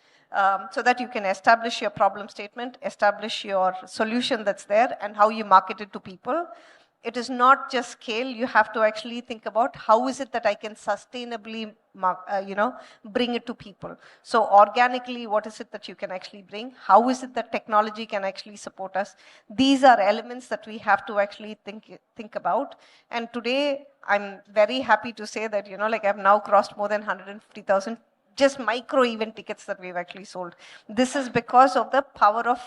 so that you can establish your problem statement, establish your solution that's there, and how you market it to people. It is not just scale. You have to actually think about how is it that I can sustainably, bring it to people. So organically, what is it that you can actually bring? How is it that technology can actually support us? These are elements that we have to actually think about. And today, I'm very happy to say that, I've now crossed more than 150,000 just micro event tickets that we've actually sold. This is because of the power of,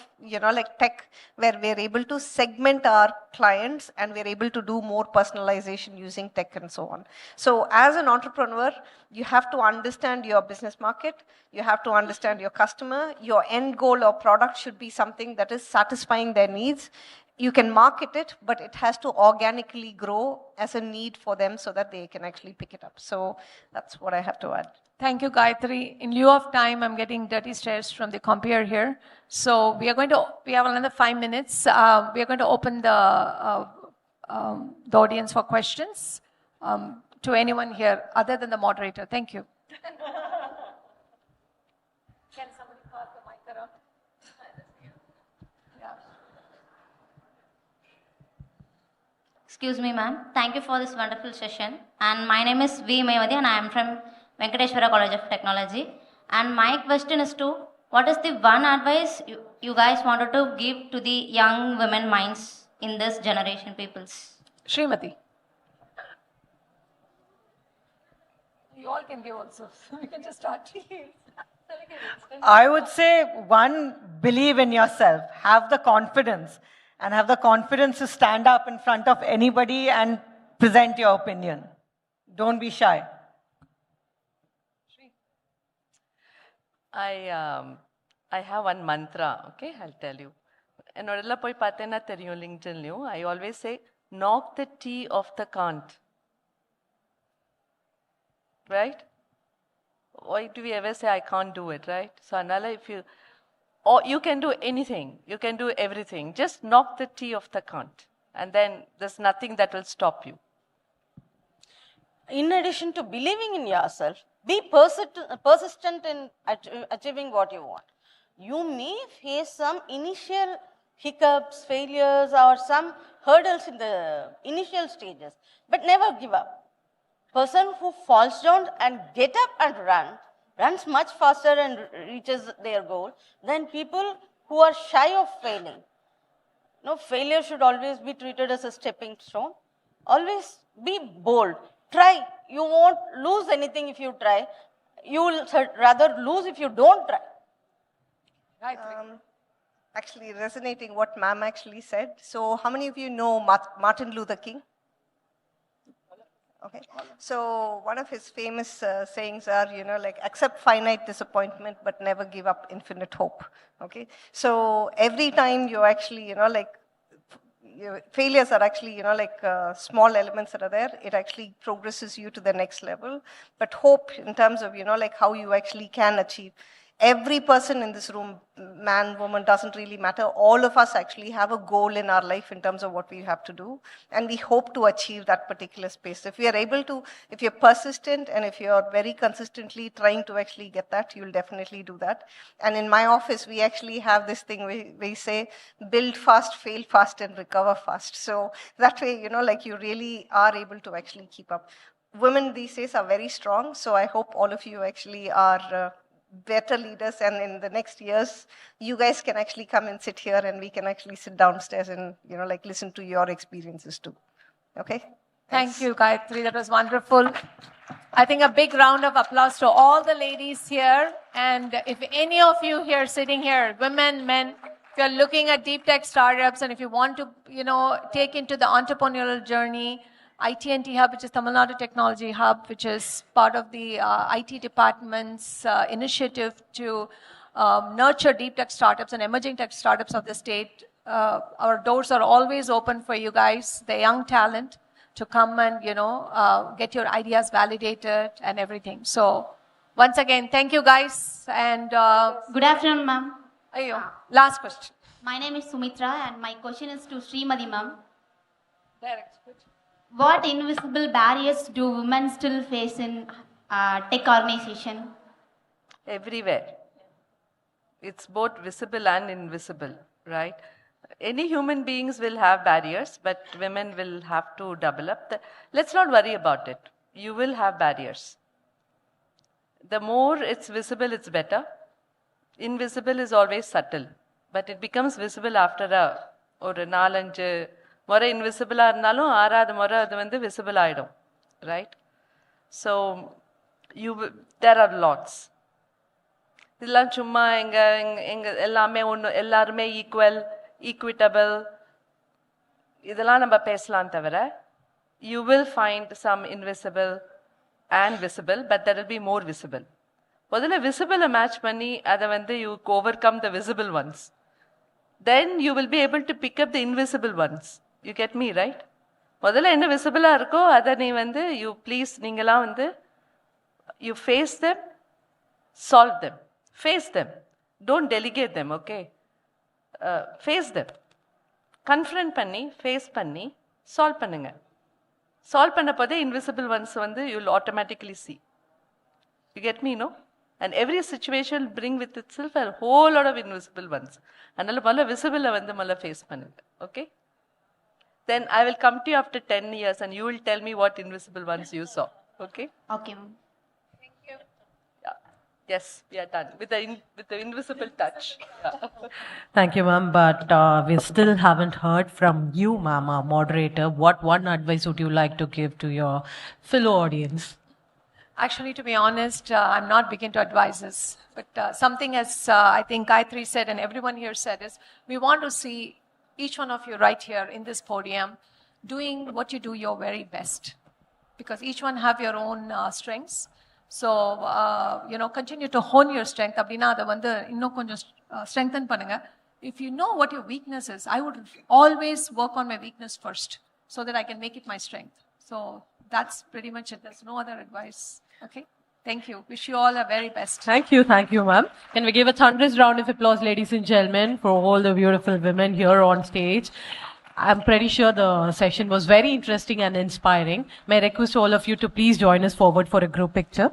tech, where we're able to segment our clients and we're able to do more personalization using tech and so on. So as an entrepreneur, you have to understand your business market. You have to understand your customer. Your end goal or product should be something that is satisfying their needs. You can market it, but it has to organically grow as a need for them so that they can actually pick it up. So that's what I have to add. Thank you, Gayatri. In lieu of time, I'm getting dirty stares from the compere here. So we have another 5 minutes. We are going to open the audience for questions to anyone here other than the moderator. Thank you. Can somebody pass the mic around? Yeah. Excuse me, ma'am. Thank you for this wonderful session. And my name is V. Mayavadi and I am from Venkateshwara College of Technology. And my question is what is the one advice you guys wanted to give to the young women minds in this generation peoples? Srimati. You all can give also. We can just start. I would say, one, believe in yourself. Have the confidence. And have the confidence to stand up in front of anybody and present your opinion. Don't be shy. I have one mantra, okay, I'll tell you. I always say, knock the T off the can't. Right? Why do we ever say I can't do it, right? So Anala, or you can do anything, you can do everything. Just knock the T off the can't. And then there's nothing that will stop you. In addition to believing in yourself, be persistent in achieving what you want. You may face some initial hiccups, failures, or some hurdles in the initial stages, but never give up. Person who falls down and get up and runs much faster and reaches their goal than people who are shy of failing. No, failure should always be treated as a stepping stone. Always be bold. Try. You won't lose anything if you try. You will rather lose if you don't try. Right. Actually resonating what ma'am actually said. So how many of you know Martin Luther King? Okay. So one of his famous sayings are, accept finite disappointment, but never give up infinite hope. Okay. So every time you actually, failures are actually, small elements that are there. It actually progresses you to the next level. But hope in terms of, how you actually can achieve. Every person in this room, man, woman, doesn't really matter. All of us actually have a goal in our life in terms of what we have to do. And we hope to achieve that particular space. If we are able to, if you're persistent and if you're very consistently trying to actually get that, you'll definitely do that. And in my office, we actually have this thing we say, build fast, fail fast, and recover fast. So that way, you really are able to actually keep up. Women these days are very strong. So I hope all of you actually are better leaders, and in the next years, you guys can actually come and sit here and we can actually sit downstairs and, listen to your experiences too. Okay? Thank you, Gayatri. That was wonderful. I think a big round of applause to all the ladies here. And if any of you here sitting here, women, men, if you're looking at deep tech startups and if you want to, take into the entrepreneurial journey, IT&T Hub, which is Tamil Nadu Technology Hub, which is part of the IT department's initiative to nurture deep tech startups and emerging tech startups of the state. our doors are always open for you guys, the young talent, to come and, get your ideas validated and everything. So once again, thank you guys. And Good afternoon, ma'am. Last question. My name is Sumitra, and my question is to Srimati, ma'am. Direct. What invisible barriers do women still face in tech organization? Everywhere. It's both visible and invisible, right? Any human beings will have barriers, but women will have to develop. Let's not worry about it. You will have barriers. The more it's visible, it's better. Invisible is always subtle, but it becomes visible after ஒரு 4-5 முறை இன்விசிபிளாக இருந்தாலும் 6வது முறை அது வந்து visible ஆகிடும், right? So there are lots. இதெல்லாம் சும்மா எங்கள் எல்லாமே எல்லாருமே ஈக்விட்டபிள் இதெல்லாம் நம்ம பேசலாம் தவிர you will find some invisible and visible, but there will be more visible. முதல்ல visible match பண்ணி அதை வந்து you overcome the visible ones. Then you will be able to pick up the invisible ones. You get me, right? முதல்ல என்ன விசிபிளாக இருக்கோ அதை நீ வந்து you please நீங்களாம் வந்து you face them, solve them. Face them. Don't delegate them, okay? Face them. Confront பண்ணி, face பண்ணி, solve பண்ணுங்க. Solve பண்ண போதே invisible ones வந்து you'll automatically see. You get me, no? And every situation will bring with itself a whole lot of invisible ones. அதனால முதல்ல visible வந்து முதல்ல face பண்ணுங்க, okay? Then I will come to you after 10 years and you will tell me what invisible ones you saw, okay? Okay, ma'am. Yes, we are done with the invisible touch. Yeah. Thank you, ma'am. But we still haven't heard from you, ma'am, our moderator. What one advice would you like to give to your fellow audience? Actually, to be honest, I'm not big into advices. But something as I think Gayatri said and everyone here said is, we want to see each one of you right here in this podium doing what you do your very best. Because each one have your own strengths. So, continue to hone your strength. Abdina, அதை வந்து இன்னும் கொஞ்சம் strengthen பண்ணுங்க. If you know what your weakness is, I would always work on my weakness first so that I can make it my strength. So, that's pretty much it. There's no other advice. Okay? Thank you. Wish you all the very best. Thank you, ma'am. Can we give a thunderous round of applause, ladies and gentlemen, for all the beautiful women here on stage? I'm pretty sure the session was very interesting and inspiring. May I request all of you to please join us forward for a group picture.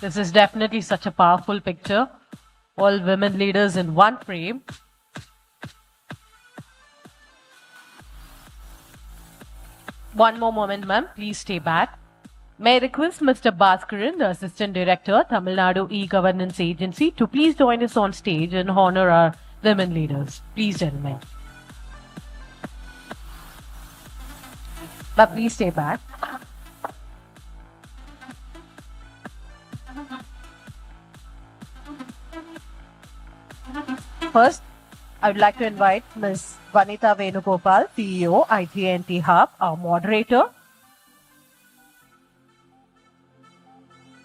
This is definitely such a powerful picture. All women leaders in one frame. One more moment, ma'am. Please stay back. May I request Mr. Bhaskaran, the Assistant Director, Tamil Nadu E-Governance Agency, to please join us on stage and honor our women leaders. Please, gentlemen. But please stay back. First, I would like to invite Ms. Vanitha Venugopal, CEO, IT&T Hub, our moderator.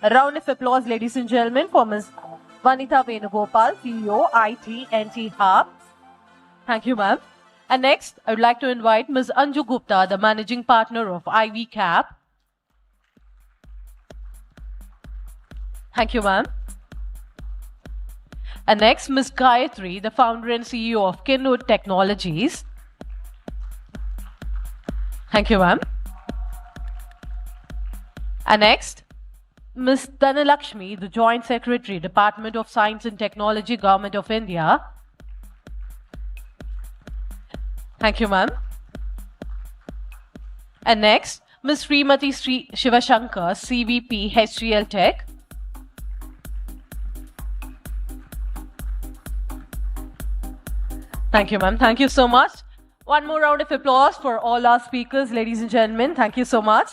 A round of applause, ladies and gentlemen, for Ms. Vanitha Venugopal, CEO, IT&T Hub. Thank you, ma'am. And next, I would like to invite Ms. Anju Gupta, the Managing Partner of IV Cap. Thank you, ma'am. And next, Ms. Gayatri, the founder and CEO of Innovate Technologies. Thank you, ma'am. And next, Ms. Dhanalakshmi, the Joint Secretary, Department of Science and Technology, Government of India. Thank you, ma'am. And next, Ms. Srimati Shivashankar, CVP, HCL Tech. Thank you, ma'am. Thank you so much. One more round of applause for all our speakers, ladies and gentlemen. Thank you so much.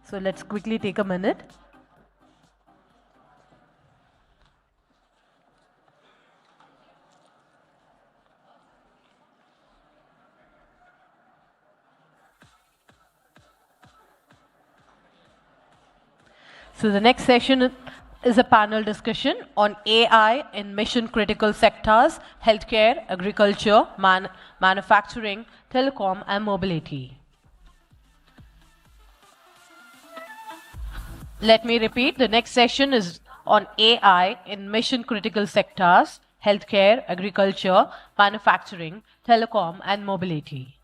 So let's quickly take a minute. So the next session is a panel discussion on AI in mission critical sectors, healthcare, agriculture, manufacturing, telecom and mobility. Let me repeat, the next session is on AI in mission critical sectors, healthcare, agriculture, manufacturing, telecom and mobility.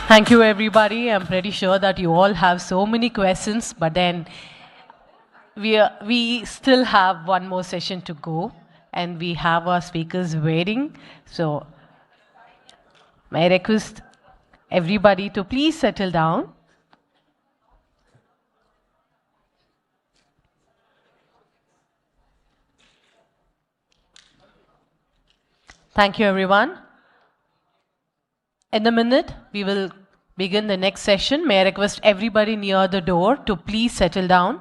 Thank you, everybody. I'm pretty sure that you all have so many questions, but then we still have one more session to go, and we have our speakers waiting. So may I request everybody to please settle down. Thank you, everyone. In a minute, we will begin the next session. May I request everybody near the door to please settle down.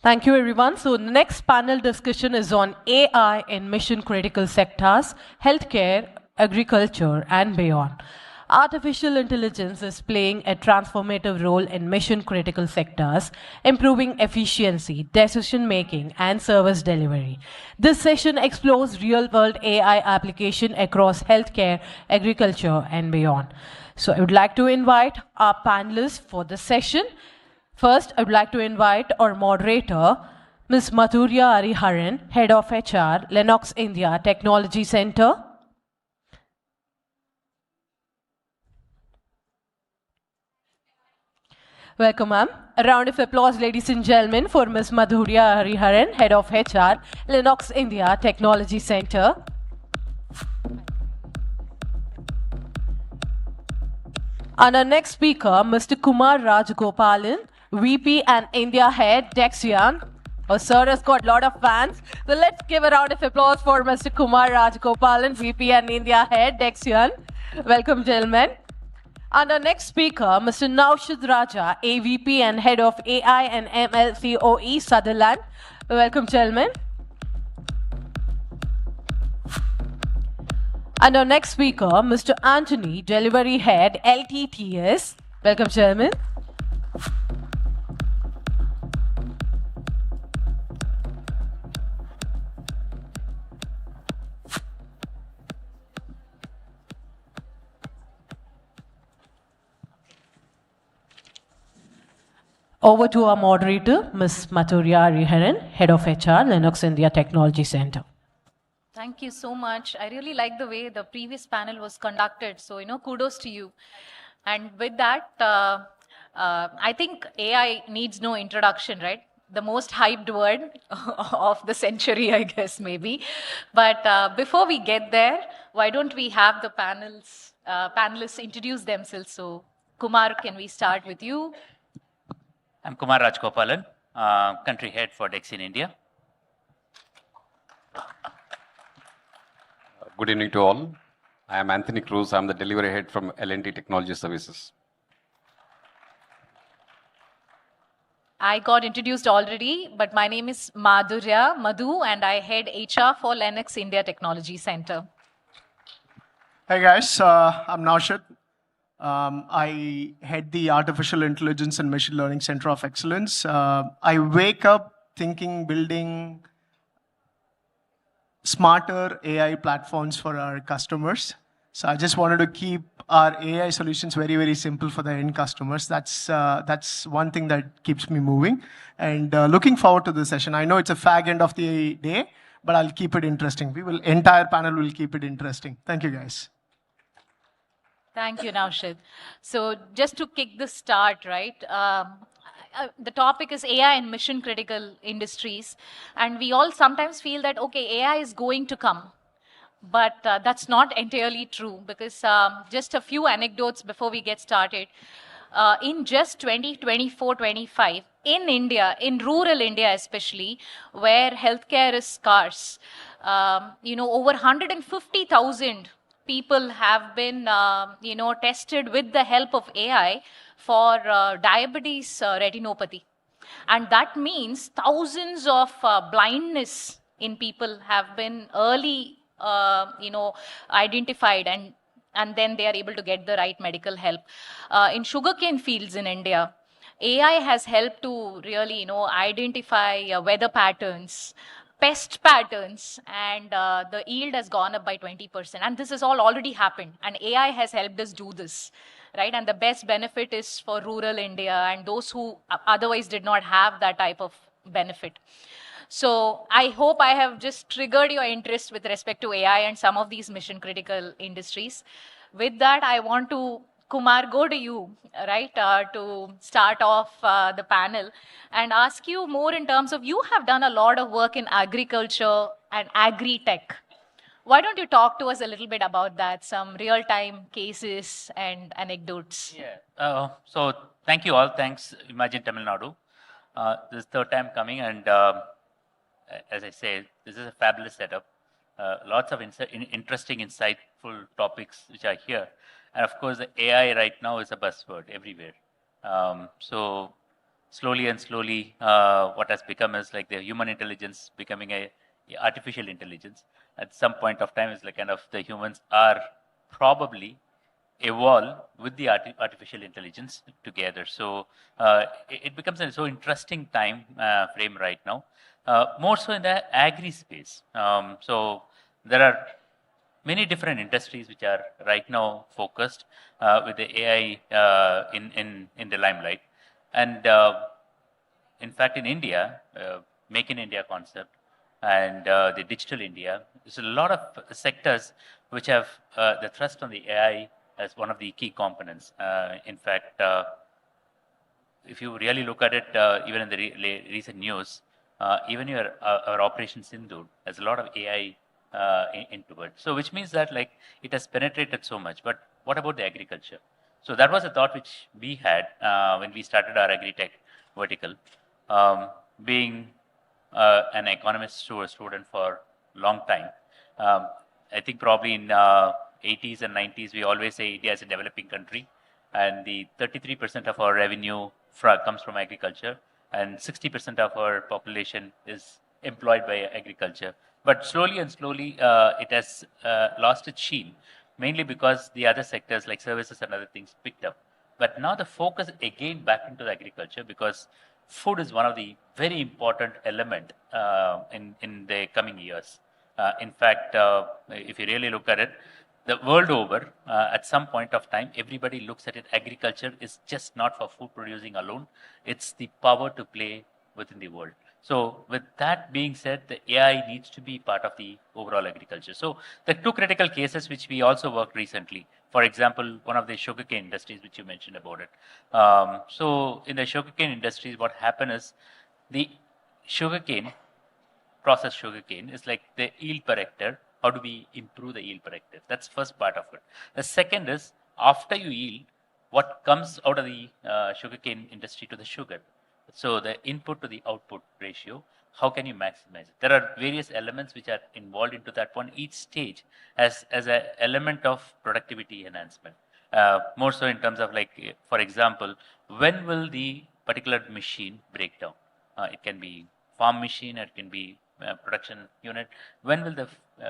Thank you, everyone. So the next panel discussion is on AI in mission-critical sectors, healthcare, agriculture, and beyond. Artificial intelligence is playing a transformative role in mission-critical sectors, improving efficiency, decision-making, and service delivery. This session explores real-world AI application across healthcare, agriculture, and beyond. So I would like to invite our panelists for this session. First, I would like to invite our moderator, Ms. Madhurya Hariharan, Head of HR, Lennox India Technology Center. Welcome, ma'am. A round of applause, ladies and gentlemen, for Ms. Madhurya Hariharan, Head of HR, Lennox India Technology Center. And our next speaker, Mr. Kumar Rajgopalan, VP and India Head, Dexian. Oh, sir has got a lot of fans. So let's give a round of applause for Mr. Kumar Rajgopalan, VP and India Head, Dexian. Welcome, gentlemen. And our next speaker, Mr. Naushad Raja, AVP and Head of AI and ML COE, Sutherland. Welcome, gentlemen. And our next speaker, Mr. Anthony, Delivery Head, LTTS. Welcome, gentlemen. Over to our moderator, Ms. Madhurya Hariharan, Head of HR, Lennox India Technology Center. Thank you so much. I really like the way the previous panel was conducted. So, kudos to you. And with that, I think AI needs no introduction, right? The most hyped word of the century, I guess, maybe. But before we get there, why don't we have the panelists introduce themselves? So, Kumar, can we start with you? I'm Kumar Rajgopalan, Country Head for Dexian India. Good evening to all. I am Anthony Cruz. I'm the Delivery Head from L&T Technology Services. I got introduced already, but my name is Madhu, and I head HR for Lennox India Technology Center. Hey guys, I'm Naushad. I head the Artificial Intelligence and Machine Learning Center of Excellence. I wake up thinking, building smarter AI platforms for our customers. So I just wanted to keep our AI solutions very, very simple for the end customers. That's one thing that keeps me moving. And looking forward to the session. I know it's a fag end of the day, but I'll keep it interesting. Entire panel will keep it interesting. Thank you, guys. Thank you, Naushad. So just to kick the start, right? The topic is AI in mission-critical industries. And we all sometimes feel that, okay, AI is going to come. But that's not entirely true, because just a few anecdotes before we get started. In just 2024-25, in India, in rural India especially, where healthcare is scarce, over 150,000 people have been, tested with the help of AI for diabetes retinopathy. And that means thousands of blindness in people have been early, identified, and then they are able to get the right medical help. In sugarcane fields in India, AI has helped to really, identify weather patterns, pest patterns, and the yield has gone up by 20%. And this has all already happened, and AI has helped us do this, right? And the best benefit is for rural India and those who otherwise did not have that type of benefit. So I hope I have just triggered your interest with respect to AI and some of these mission-critical industries. With that, I want to, Kumar, go to you, right, to start off the panel and ask you more in terms of, you have done a lot of work in agriculture and agri-tech. Why don't you talk to us a little bit about that, some real-time cases and anecdotes? Yeah. So thank you all. Thanks, Umagine Tamil Nadu. This is third time coming, and as I say, this is a fabulous setup. Lots of interesting, insightful topics which are here. And of course, the AI right now is a buzzword everywhere. So slowly and slowly, what has become is like the human intelligence becoming a artificial intelligence. At some point of time, it's like kind of the humans are probably evolve with the artificial intelligence together. So it becomes a so interesting time frame right now, more so in the agri space. So there are many different industries which are right now focused with the AI in the limelight. And in fact, in India, Make in India concept and the Digital India, there's a lot of sectors which have the thrust on the AI as one of the key components. In fact, if you really look at it, even in the recent news, even our Operation Sindhu has a lot of AI into it. So which means that like it has penetrated so much. But what about the agriculture? So that was a thought which we had when we started our agri-tech vertical. Being an economist student for a long time, I think probably in 80s and 90s, we always say India is a developing country, and the 33% of our revenue comes from agriculture, and 60% of our population is employed by agriculture. But slowly and slowly, it has lost its sheen, mainly because the other sectors like services and other things picked up. But now the focus again back into the agriculture, because food is one of the very important element in the coming years. In fact, if you really look at it, the world over, at some point of time, everybody looks at it. Agriculture is just not for food producing alone. It's the power to play within the world. So with that being said, the AI needs to be part of the overall agriculture. So the two critical cases which we also worked recently, for example, one of the sugarcane industries, which you mentioned about it. So in the sugarcane industries, what happened is the sugarcane, processed sugarcane, is like the yield per hectare. How do we improve the yield per hectare? That's first part of it. The second is after you yield, what comes out of the sugarcane industry to the sugar. So the input to the output ratio, how can you maximize it? There are various elements which are involved into that one. Each stage as an element of productivity enhancement. More so in terms of like, for example, when will the particular machine break down? It can be farm machine, it can be production unit. When will the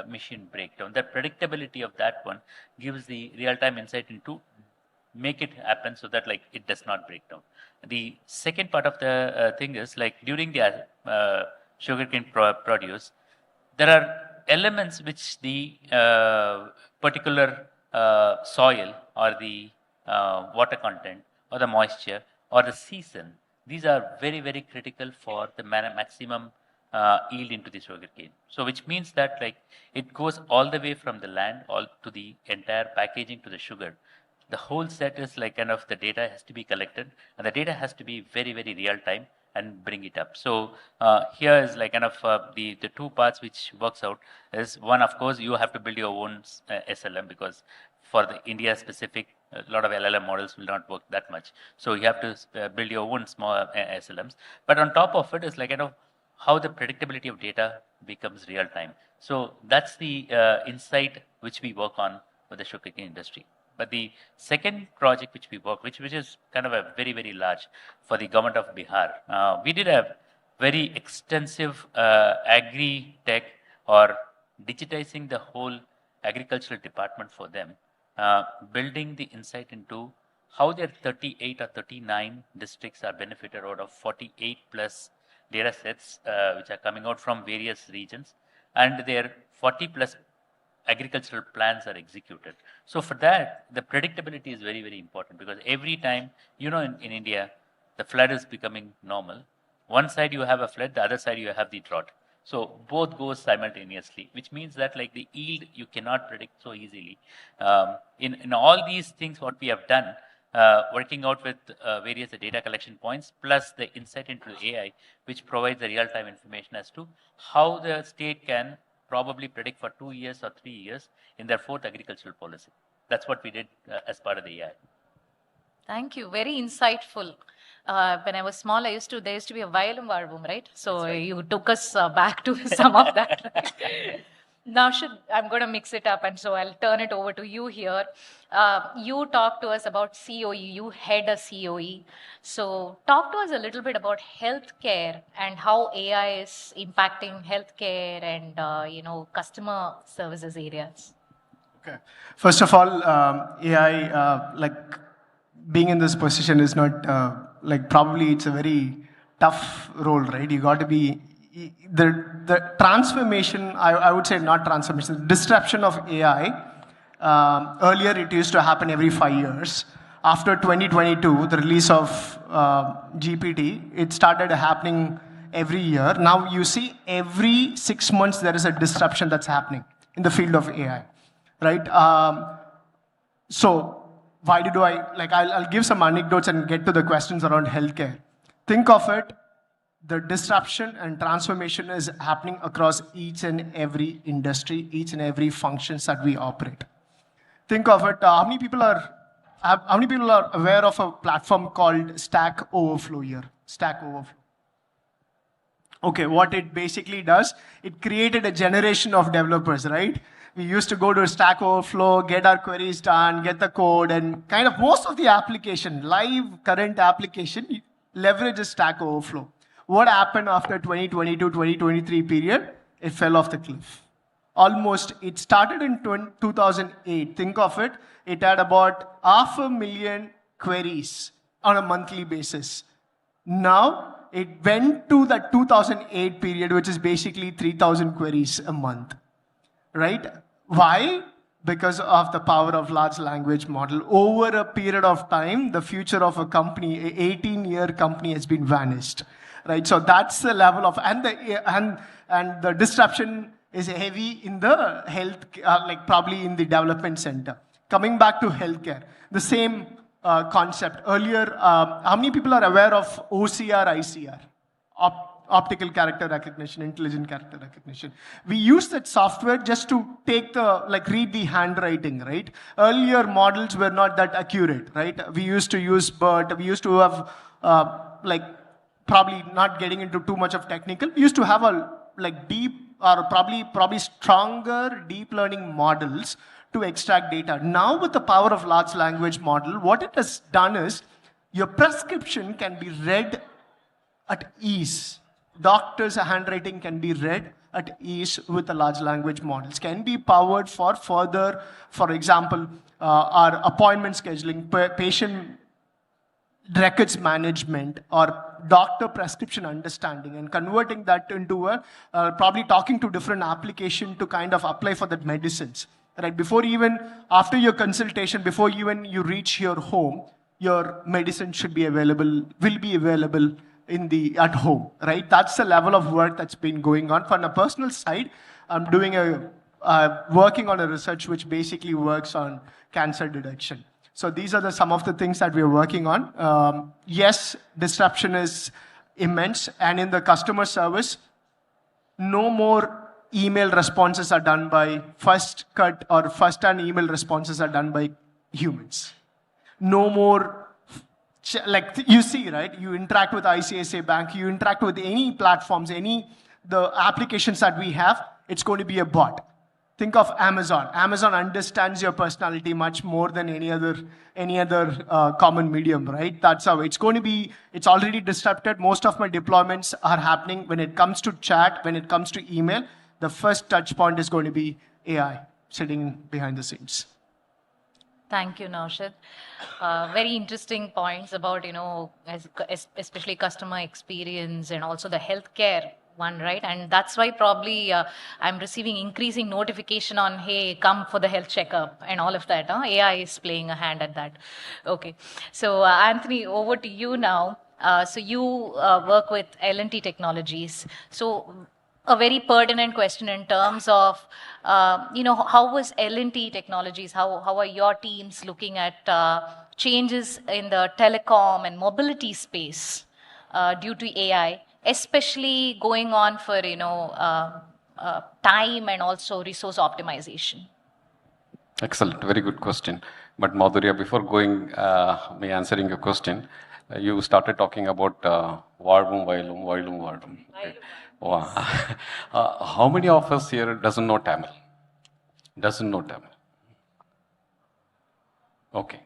machine break down? The predictability of that one gives the real-time insight into make it happen so that like it does not break down. The second part of the thing is like during the sugarcane produce, there are elements which the particular soil or the water content or the moisture or the season, these are very, very critical for the maximum yield into the sugarcane. So which means that like it goes all the way from the land all to the entire packaging to the sugar. The whole set is like kind of the data has to be collected, and the data has to be very, very real time and bring it up. So here is like kind of the two parts which works out is one, of course, you have to build your own SLM, because for the India specific, a lot of LLM models will not work that much. So you have to build your own small SLMs. But on top of it is like kind of how the predictability of data becomes real time. So that's the insight which we work on with the sugarcane industry. But the second project which we work, which is kind of a very, very large for the government of Bihar, we did a very extensive agri-tech or digitizing the whole agricultural department for them, building the insight into how their 38 or 39 districts are benefited out of 48 plus data sets which are coming out from various regions, and their 40 plus agricultural plans are executed. So for that, the predictability is very, very important, because every time, you know, in India, the flood is becoming normal. One side you have a flood, the other side you have the drought. So both goes simultaneously, which means that like the yield you cannot predict so easily. In all these things, what we have done, working out with various data collection points, plus the insight into the AI, which provides the real-time information as to how the state can probably predict for 2 years or 3 years in their fourth agricultural policy. That's what we did as part of the AI. Thank you. Very insightful. When I was small, there used to be a violin varvum, right? So right. You took us back to some of that. Right? Now, I'm going to mix it up, and so I'll turn it over to you here. You talked to us about COE. You head a COE. So, talk to us a little bit about healthcare and how AI is impacting healthcare and customer services areas. Okay. First of all, AI, like being in this position is not like probably it's a very tough role, right? You got to be the transformation. I would say not transformation. The disruption of AI. Earlier, it used to happen every 5 years. After 2022, the release of GPT, it started happening every year. Now you see every 6 months there is a disruption that's happening in the field of AI, right? So why did I'll give some anecdotes and get to the questions around healthcare. Think of it, the disruption and transformation is happening across each and every industry, each and every functions that we operate. Think of it, how many people are aware of a platform called Stack Overflow here? Stack Overflow. Okay, what it basically does, it created a generation of developers, right? We used to go to Stack Overflow, get our queries done, get the code, and kind of most of the application, live current application, leverages Stack Overflow. What happened after 2022-2023 period? It fell off the cliff. Almost, it started in 2008. Think of it, it had about 500,000 queries on a monthly basis. Now, it went to the 2008 period, which is basically 3,000 queries a month, right? Why? Because of the power of large language model. Over a period of time, the future of a company, an 18-year company has been vanished, right? So that's the level of, and the disruption is heavy in the health, like probably in the development center. Coming back to healthcare, the same concept. Earlier, how many people are aware of OCR, ICR? Optical character recognition, intelligent character recognition. We use that software just to take read the handwriting, right? Earlier models were not that accurate, right? We used to use BERT, we used to have, probably not getting into too much of technical, we used to have deep or probably stronger deep learning models to extract data. Now with the power of large language model, what it has done is your prescription can be read at ease. Doctors' handwriting can be read at ease with the large language models. Can be powered for further, for example, our appointment scheduling, patient records management, or doctor prescription understanding, and converting that into a, probably talking to different application to kind of apply for the medicines, right? Before even, after your consultation, before even you reach your home, your medicine should be available, will be available at home, right? That's the level of work that's been going on. From a personal side, I'm doing working on a research which basically works on cancer detection. So these are some of the things that we're working on. Yes, disruption is immense, and in the customer service, no more email responses are done by first cut or first and email responses are done by humans. No more, like you see, right? You interact with ICICI Bank, you interact with any platforms, the applications that we have, it's going to be a bot. Think of Amazon. Amazon understands your personality much more than any other common medium, right? That's how it's going to be. It's already disrupted. Most of my deployments are happening when it comes to chat, when it comes to email. The first touch point is going to be AI sitting behind the scenes. Thank you, Naushad. Very interesting points about, especially customer experience and also the healthcare one, right? And that's why probably I'm receiving increasing notification on, hey, come for the health checkup and all of that. AI is playing a hand at that. Okay. So Anthony, over to you now. So you work with L&T Technologies. So a very pertinent question in terms of, how was L&T Technologies, how are your teams looking at changes in the telecom and mobility space due to AI? Especially going on for, time and also resource optimization? Excellent, very good question. But Madhurya, before me answering your question, you started talking about Vazhum. Okay. Wow. How many of us here doesn't know Tamil? Doesn't know Tamil? Okay.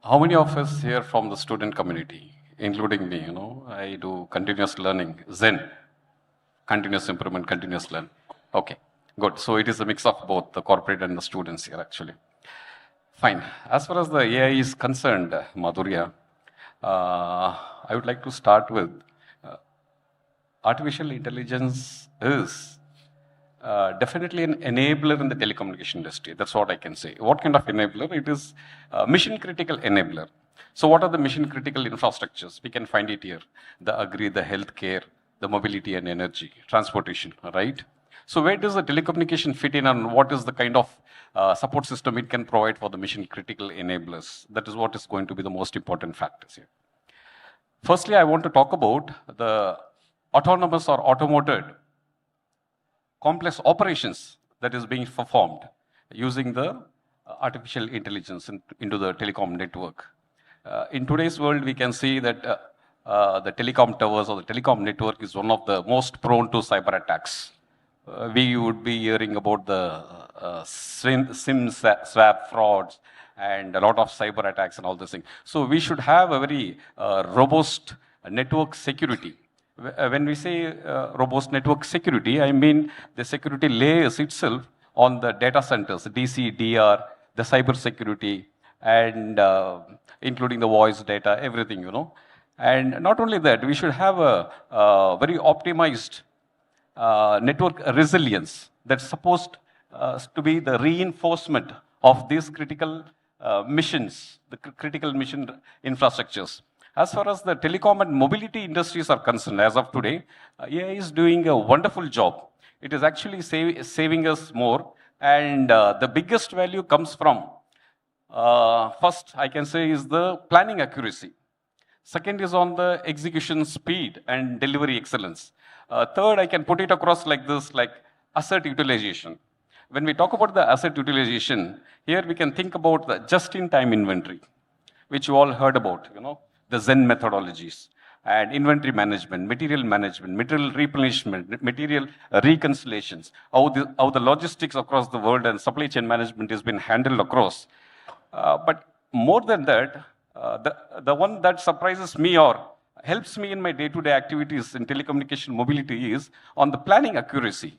How many of us here from the student community, including me, I do continuous learning, Zen, continuous improvement, continuous learn. Okay, good. So it is a mix of both the corporate and the students here actually. Fine. As far as the AI is concerned, Madhurya, I would like to start with artificial intelligence is definitely an enabler in the telecommunication industry. That's what I can say. What kind of enabler? It is a mission critical enabler. So what are the mission critical infrastructures? We can find it here. The agri, the healthcare, the mobility and energy, transportation, right? So where does the telecommunication fit in and what is the kind of support system it can provide for the mission critical enablers? That is what is going to be the most important factors here. Firstly, I want to talk about the autonomous or automated complex operations that is being performed using the artificial intelligence into the telecom network. In today's world, we can see that the telecom towers or the telecom network is one of the most prone to cyber attacks. We would be hearing about the SIM swap frauds and a lot of cyber attacks and all those things. So we should have a very robust network security. When we say robust network security, I mean the security layers itself on the data centers, DC, DR, the cyber security, and including the voice data, everything, And not only that, we should have a very optimized network resilience that's supposed to be the reinforcement of these critical missions, the critical mission infrastructures. As far as the telecom and mobility industries are concerned, as of today, AI is doing a wonderful job. It is actually saving us more, and the biggest value comes from, first, I can say, is the planning accuracy. Second is on the execution speed and delivery excellence. Third, I can put it across like this, like asset utilization. When we talk about the asset utilization, here we can think about the just-in-time inventory, which you all heard about, the Zen methodologies, and inventory management, material replenishment, material reconciliations, how the logistics across the world and supply chain management has been handled across. But more than that, the one that surprises me or helps me in my day-to-day activities in telecommunication mobility is on the planning accuracy.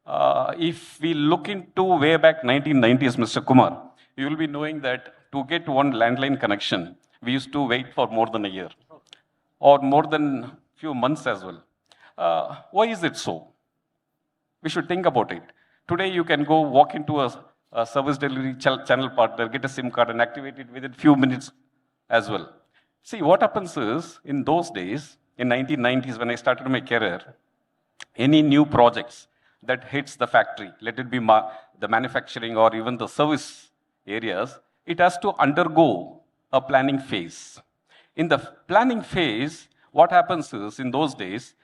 If we look into way back 1990s, Mr. Kumar, you will be knowing that to get one landline connection, we used to wait for more than a year or more than a few months as well. Why is it so? We should think about it. Today, you can go walk into a service delivery channel partner, get a SIM card and activate it within a few minutes as well. See, what happens is, in those days, in 1990s, when I started my career, any new projects that hits the factory, let it be the manufacturing or even the service areas, it has to undergo a planning phase. In the planning phase, what happens is, in those days,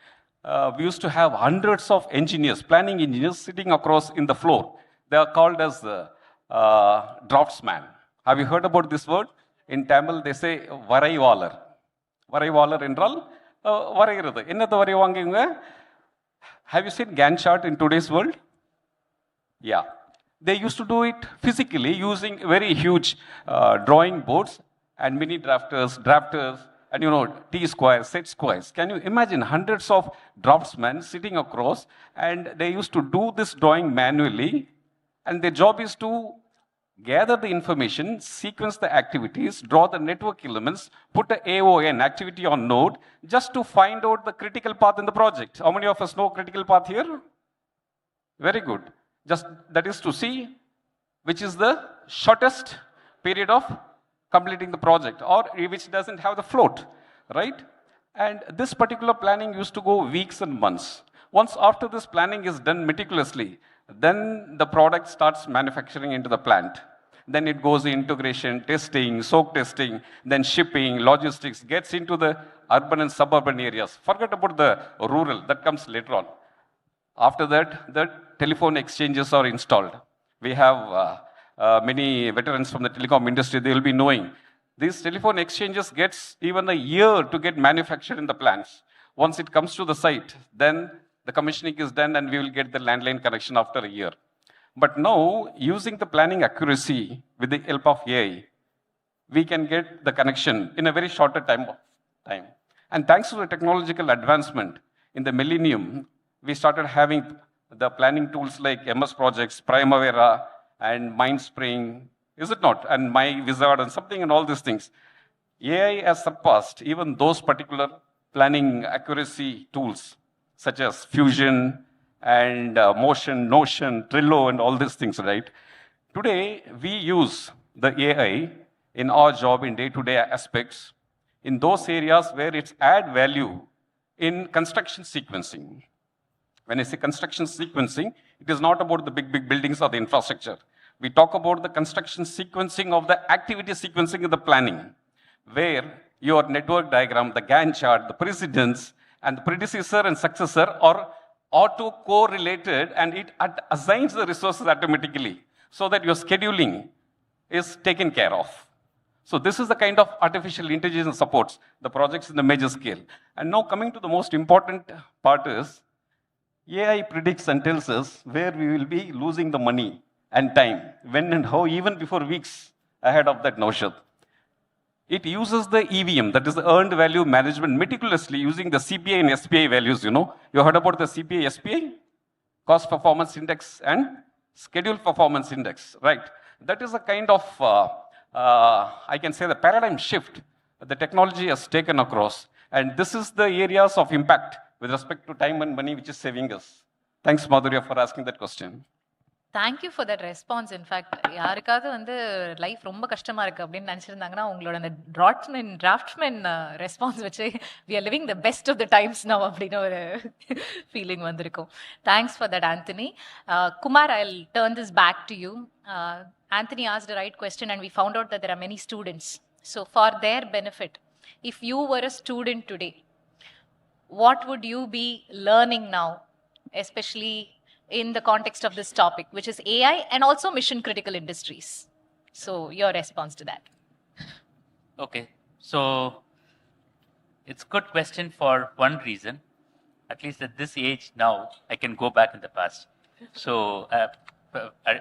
we used to have hundreds of engineers, planning engineers sitting across in the floor. They are called as the draftsman. Have you heard about this word? In Tamil, they say varaivalar. Varaivalar என்றால் வரைகிறது. என்னது வரைவாங்க? Have you seen Gantt chart in today's world? Yeah. They used to do it physically using very huge drawing boards and mini drafters, and T-squares, set squares. Can you imagine hundreds of draftsmen sitting across, and they used to do this drawing manually, and their job is to gather the information, sequence the activities, draw the network elements, put the AON, activity on node, just to find out the critical path in the project. How many of us know critical path here? Very good. Just that is to see which is the shortest period of completing the project or which doesn't have the float, right? And this particular planning used to go weeks and months. Once after this planning is done meticulously, then the product starts manufacturing into the plant. Then it goes integration, testing, soak testing, then shipping, logistics, gets into the urban and suburban areas. Forget about the rural, that comes later on. After that, the telephone exchanges are installed. We have many veterans from the telecom industry, they will be knowing. These telephone exchanges gets even a year to get manufactured in the plants. Once it comes to the site, then the commissioning is done and we will get the landline connection after a year. But now, using the planning accuracy with the help of AI, we can get the connection in a very shorter time. And thanks to the technological advancement in the millennium, we started having the planning tools like MS Projects, Primavera, and MindSpring, is it not? And My Wizard and something and all these things. AI has surpassed even those particular planning accuracy tools, such as Fusion and Motion, Notion, Trello, and all these things, right? Today, we use the AI in our job in day-to-day aspects, in those areas where it's add value in construction sequencing. When I say construction sequencing, it is not about the big buildings or the infrastructure. We talk about the construction sequencing of the activity sequencing in the planning, where your network diagram, the Gantt chart, the precedence, and the predecessor and successor are auto-correlated, and it assigns the resources automatically so that your scheduling is taken care of. So this is the kind of artificial intelligence supports the projects in the major scale. And now coming to the most important part is, AI predicts and tells us where we will be losing the money and time, when and how, even before weeks ahead of that notion. It uses the EVM, that is the earned value management, meticulously using the CPI and SPI values, You heard about the CPI, SPI? Cost Performance Index and Schedule Performance Index, right? That is a kind of, I can say, the paradigm shift the technology has taken across. And this is the areas of impact with respect to time and money, which is saving us. Thanks, Madhurya, for asking that question. Thank you for that response. In fact, யாருக்காவது வந்து life ரொம்ப கஷ்டமா இருக்கு அப்படின்னு நினைச்சிருந்தாங்கன்னா உங்களோட அந்த draughtsman response வச்சு we are living the best of the times now அப்படின்னு ஒரு ஃபீலிங் வந்திருக்கும். Thanks for that, Anthony. Kumar, I'll turn this back to you. Anthony asked the right question and we found out that there are many students. So for their benefit, if you were a student today, what would you be learning now, especially in the context of this topic, which is AI and also mission critical industries? So your response to that. Okay, so it's a good question for one reason. At least at this age now, I can go back in the past. So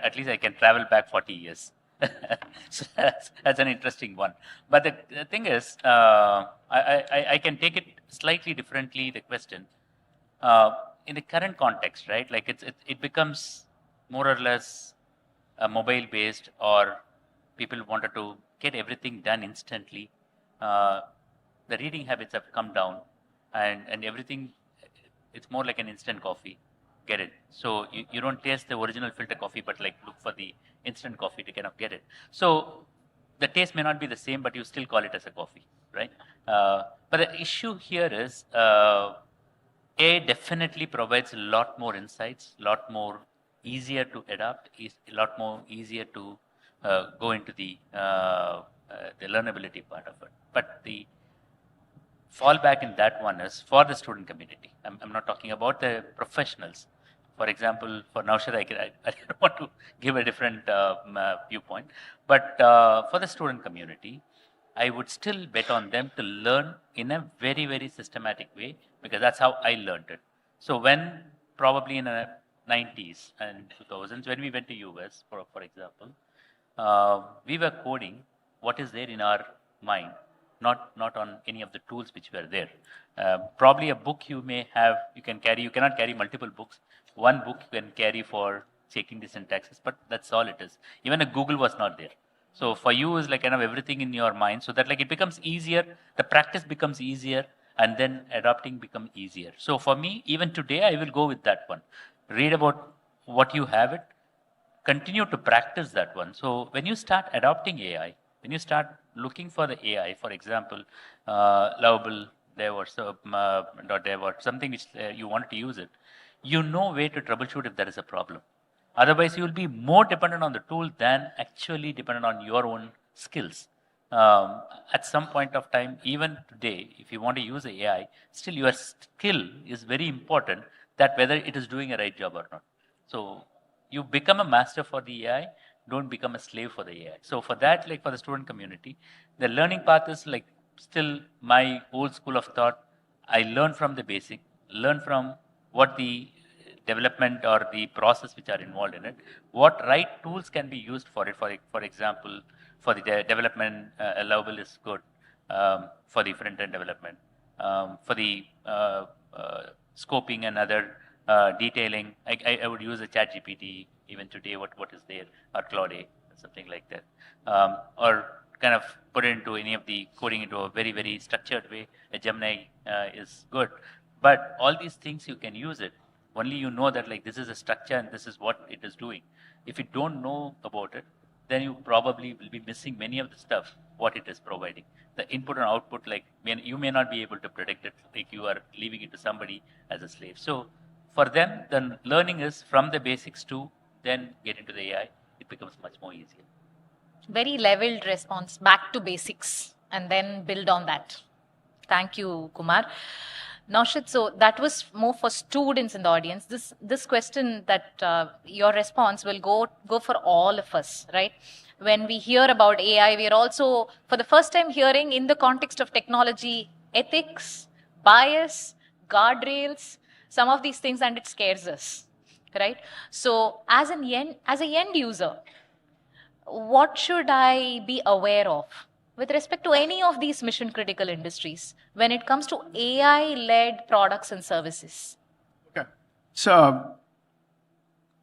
at least I can travel back 40 years. So that's an interesting one. But the thing is, I can take it slightly differently, the question. In the current context, right? Like it becomes more or less mobile-based, or people wanted to get everything done instantly. The reading habits have come down, and everything, it's more like an instant coffee. Get it? So you don't taste the original filter coffee, but like look for the instant coffee to kind of get it. So the taste may not be the same, but you still call it as a coffee, right? But the issue here is, AI definitely provides a lot more insights, a lot more easier to adapt, is a lot more easier to go into the learnability part of it. But the fallback in that one is for the student community. I'm not talking about the professionals. For example, for Naushad, I don't want to give a different viewpoint, but for the student community, I would still bet on them to learn in a very, very systematic way, because that's how I learned it. So when probably in the 90s and 2000s, when we went to US, for example, we were coding what is there in our mind, not on any of the tools which were there. Probably a book you may have, you cannot carry multiple books. One book you can carry for checking the syntaxes, but that's all it is. Even a Google was not there. So for you is like kind of everything in your mind, so that like it becomes easier, the practice becomes easier, and then adopting becomes easier. So for me, even today, I will go with that one. Read about what you have it, continue to practice that one. So when you start adopting AI, when you start looking for the AI, for example, Lovable Dev or .dev or something which you want to use it, you know where to troubleshoot if there is a problem. Otherwise, you will be more dependent on the tool than actually dependent on your own skills. At some point of time, even today, if you want to use AI, still your skill is very important, that whether it is doing a right job or not. So you become a master for the AI, don't become a slave for the AI. So for that, like for the student community, the learning path is like still my old school of thought. I learn from the basic, learn from what the development or the process which are involved in it, what right tools can be used for it. For example, for the development, allowable is good for the front-end development. For the scoping and other detailing, I would use a ChatGPT even today, what is there, or Claude, something like that. Or kind of put it into any of the coding into a very, very structured way. A Gemini is good. But all these things you can use it. Only you know that like this is a structure and this is what it is doing. If you don't know about it, then you probably will be missing many of the stuff, what it is providing. The input and output, like you may not be able to predict it, like you are leaving it to somebody as a slave. So for them, the learning is from the basics to then get into the AI. It becomes much more easier. Very leveled response, back to basics, and then build on that. Thank you, Kumar. Naushad, so that was more for students in the audience. This question that your response will go for all of us, right? When we hear about AI, we are also, for the first time, hearing in the context of technology, ethics, bias, guardrails, some of these things, and it scares us, right? So as an end user, what should I be aware of with respect to any of these mission critical industries when it comes to AI-led products and services? Okay. So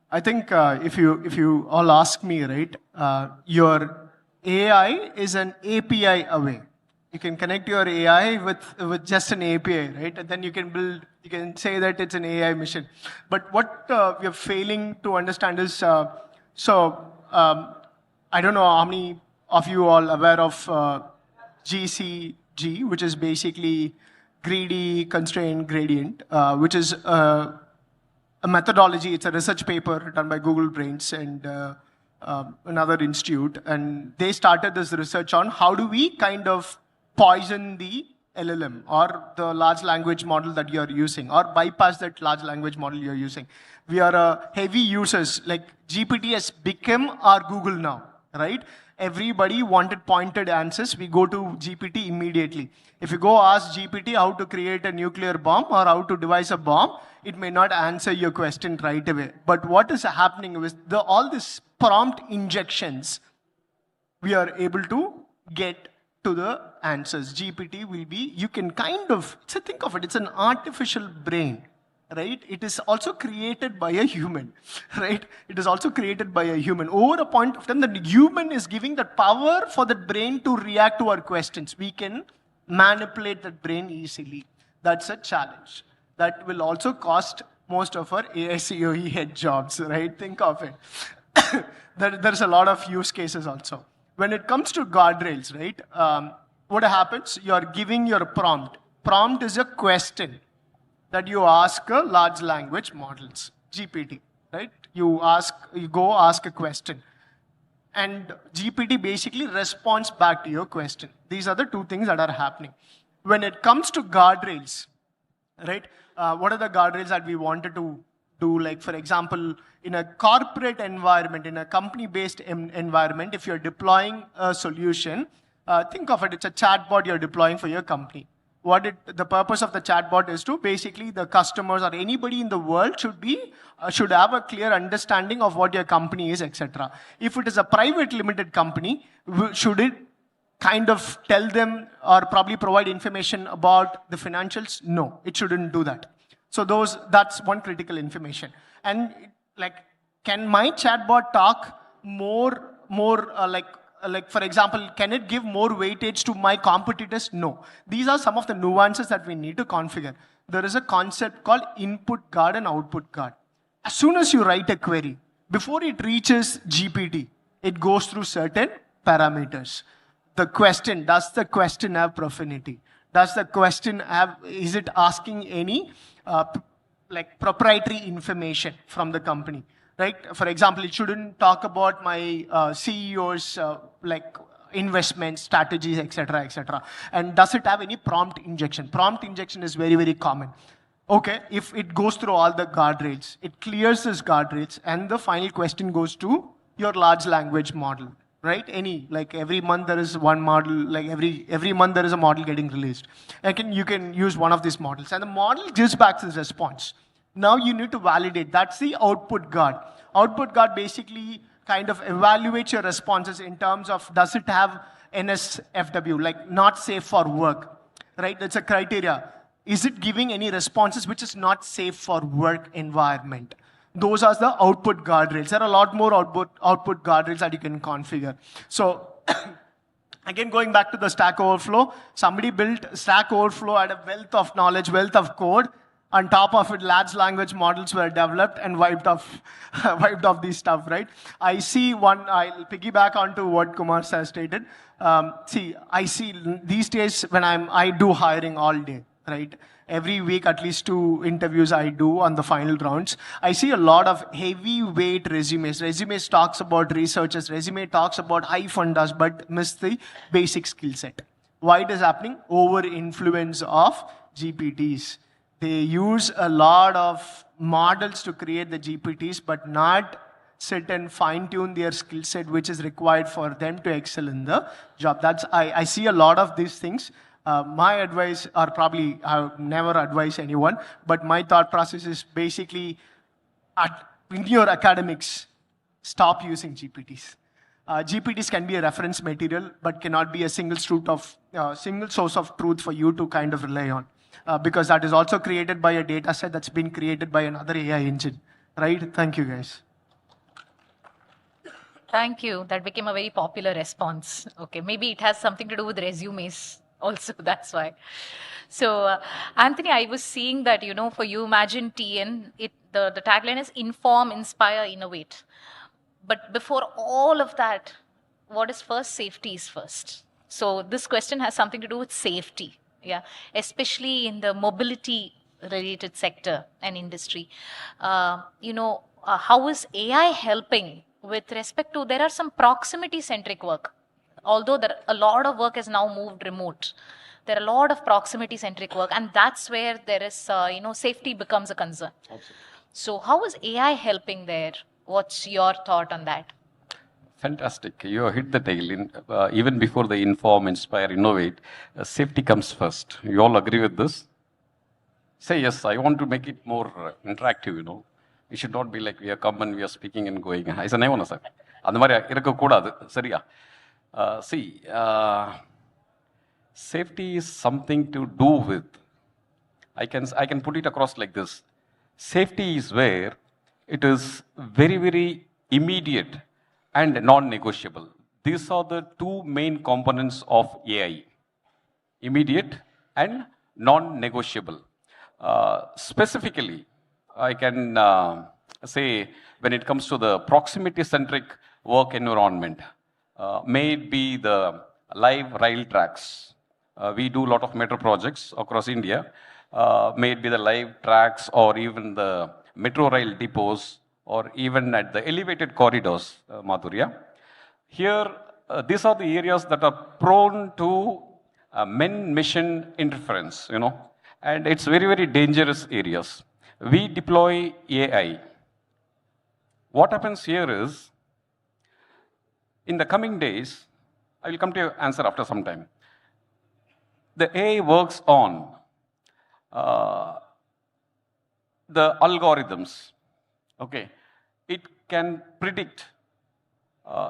I think if you all ask me, right, your AI is an API away. You can connect your AI with just an API, right? And then you can say that it's an AI mission. But what we are failing to understand is, I don't know how many of you all aware of GCG, which is basically greedy constraint gradient, which is a methodology. It's a research paper done by Google Brains and another institute. And they started this research on how do we kind of poison the LLM or the large language model that you're using, or bypass that large language model you're using. We are heavy users. Like GPT has become our Google now, right? Everybody wanted pointed answers. We go to GPT immediately. If you go ask GPT how to create a nuclear bomb or how to devise a bomb, it may not answer your question right away. But what is happening with all these prompt injections, we are able to get to the answers. GPT will be, you can kind of, so think of it, it's an artificial brain, right? It is also created by a human, right? It is also created by a human. Over a point of time, the human is giving that power for the brain to react to our questions. We can manipulate that brain easily. That's a challenge. That will also cost most of our AI COE head jobs, right? Think of it. There's a lot of use cases also. When it comes to guardrails, right? What happens? You're giving your prompt. Prompt is a question that you ask a large language models, GPT, right? You go ask a question. And GPT basically responds back to your question. These are the two things that are happening. When it comes to guardrails, right? What are the guardrails that we wanted to do? Like, for example, in a corporate environment, in a company-based environment, if you're deploying a solution, think of it, it's a chatbot you're deploying for your company. The purpose of the chatbot is to basically the customers or anybody in the world should have a clear understanding of what your company is, etc. If it is a private limited company, should it kind of tell them or probably provide information about the financials? No, it shouldn't do that. So that's one critical information. And like, can my chatbot talk more like, for example, can it give more weightage to my competitors? No. These are some of the nuances that we need to configure. There is a concept called input guard and output guard. As soon as you write a query, before it reaches GPT, it goes through certain parameters. The question, does the question have profanity? Does the question is it asking any like proprietary information from the company? Right? For example, it shouldn't talk about my CEO's like investment strategies, etc., etc. And does it have any prompt injection? Prompt injection is very, very common. Okay, if it goes through all the guardrails, it clears these guardrails, and the final question goes to your large language model, right? Any, like every month there is one model, like every month there is a model getting released. You can use one of these models, and the model gives back this response. Now you need to validate. That's the output guard. Output guard basically kind of evaluates your responses in terms of, does it have NSFW, like not safe for work, right? That's a criteria. Is it giving any responses which is not safe for work environment? Those are the output guardrails. There are a lot more output guardrails that you can configure. So again, going back to the Stack Overflow, somebody built Stack Overflow at a wealth of knowledge, wealth of code. On top of it, large language models were developed and wiped off these stuff, right? I see one, I'll piggyback onto what Kumar has stated. I see these days when I do hiring all day, right? Every week, at least 2 interviews I do on the final rounds. I see a lot of heavyweight resumes. Resumes talks about researchers. Resume talks about high funders, but miss the basic skill set. Why it is happening? Over influence of GPTs. They use a lot of models to create the GPTs, but not sit and fine tune their skill set, which is required for them to excel in the job. I see a lot of these things. My advice, or probably I would never advise anyone, but my thought process is basically, in your academics, stop using GPTs. GPTs can be a reference material, but cannot be a single source of truth for you to kind of rely on. Because that is also created by a data set that's been created by another AI engine, right? Thank you, guys. Thank you. That became a very popular response. Okay, maybe it has something to do with resumes also, that's why. So, Anthony, I was seeing that, for Umagine Tn, the tagline is inform, inspire, innovate. But before all of that, what is first? Safety is first. So this question has something to do with safety, yeah, especially in the mobility-related sector and industry. How is AI helping with respect to, there are some proximity-centric work. Although a lot of work has now moved remote, there are a lot of proximity-centric work, and that's where there is, safety becomes a concern. Absolutely. So how is AI helping there? What's your thought on that? Fantastic. You hit the tail. Even before the inform, inspire, innovate, safety comes first. You all agree with this? Say yes, I want to make it more interactive, It should not be like we are come and we are speaking and going. I say, no, sir. See, safety is something to do with, I can put it across like this. Safety is where it is very, very immediate and non-negotiable. These are the 2 main components of AI, immediate and non-negotiable. Specifically, I can say when it comes to the proximity-centric work environment, may it be the live rail tracks. We do a lot of metro projects across India. May it be the live tracks or even the metro rail depots or even at the elevated corridors, Madhurya. Here, these are the areas that are prone to men-mission interference, and it's very, very dangerous areas. We deploy AI. What happens here is, in the coming days, I will come to your answer after some time. The AI works on the algorithms. Okay, it can predict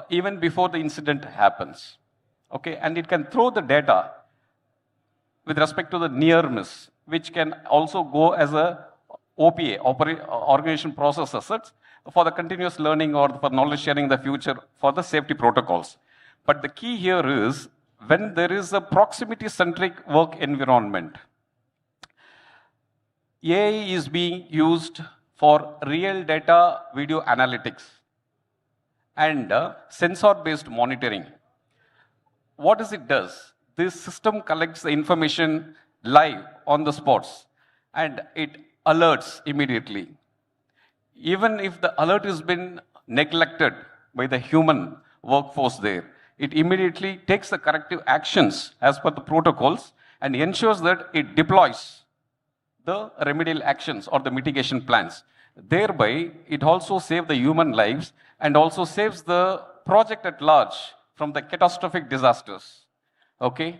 even before the incident happens. Okay, and it can throw the data with respect to the near miss, which can also go as a OPA, organization process assets, for the continuous learning or for knowledge sharing in the future for the safety protocols. But the key here is when there is a proximity-centric work environment, AI is being used for real data video analytics and sensor-based monitoring. What does it does? This system collects the information live on the spots and it alerts immediately. Even if the alert has been neglected by the human workforce there, it immediately takes the corrective actions as per the protocols and ensures that it deploys the remedial actions or the mitigation plans. Thereby, it also saves the human lives and also saves the project at large from the catastrophic disasters. Okay?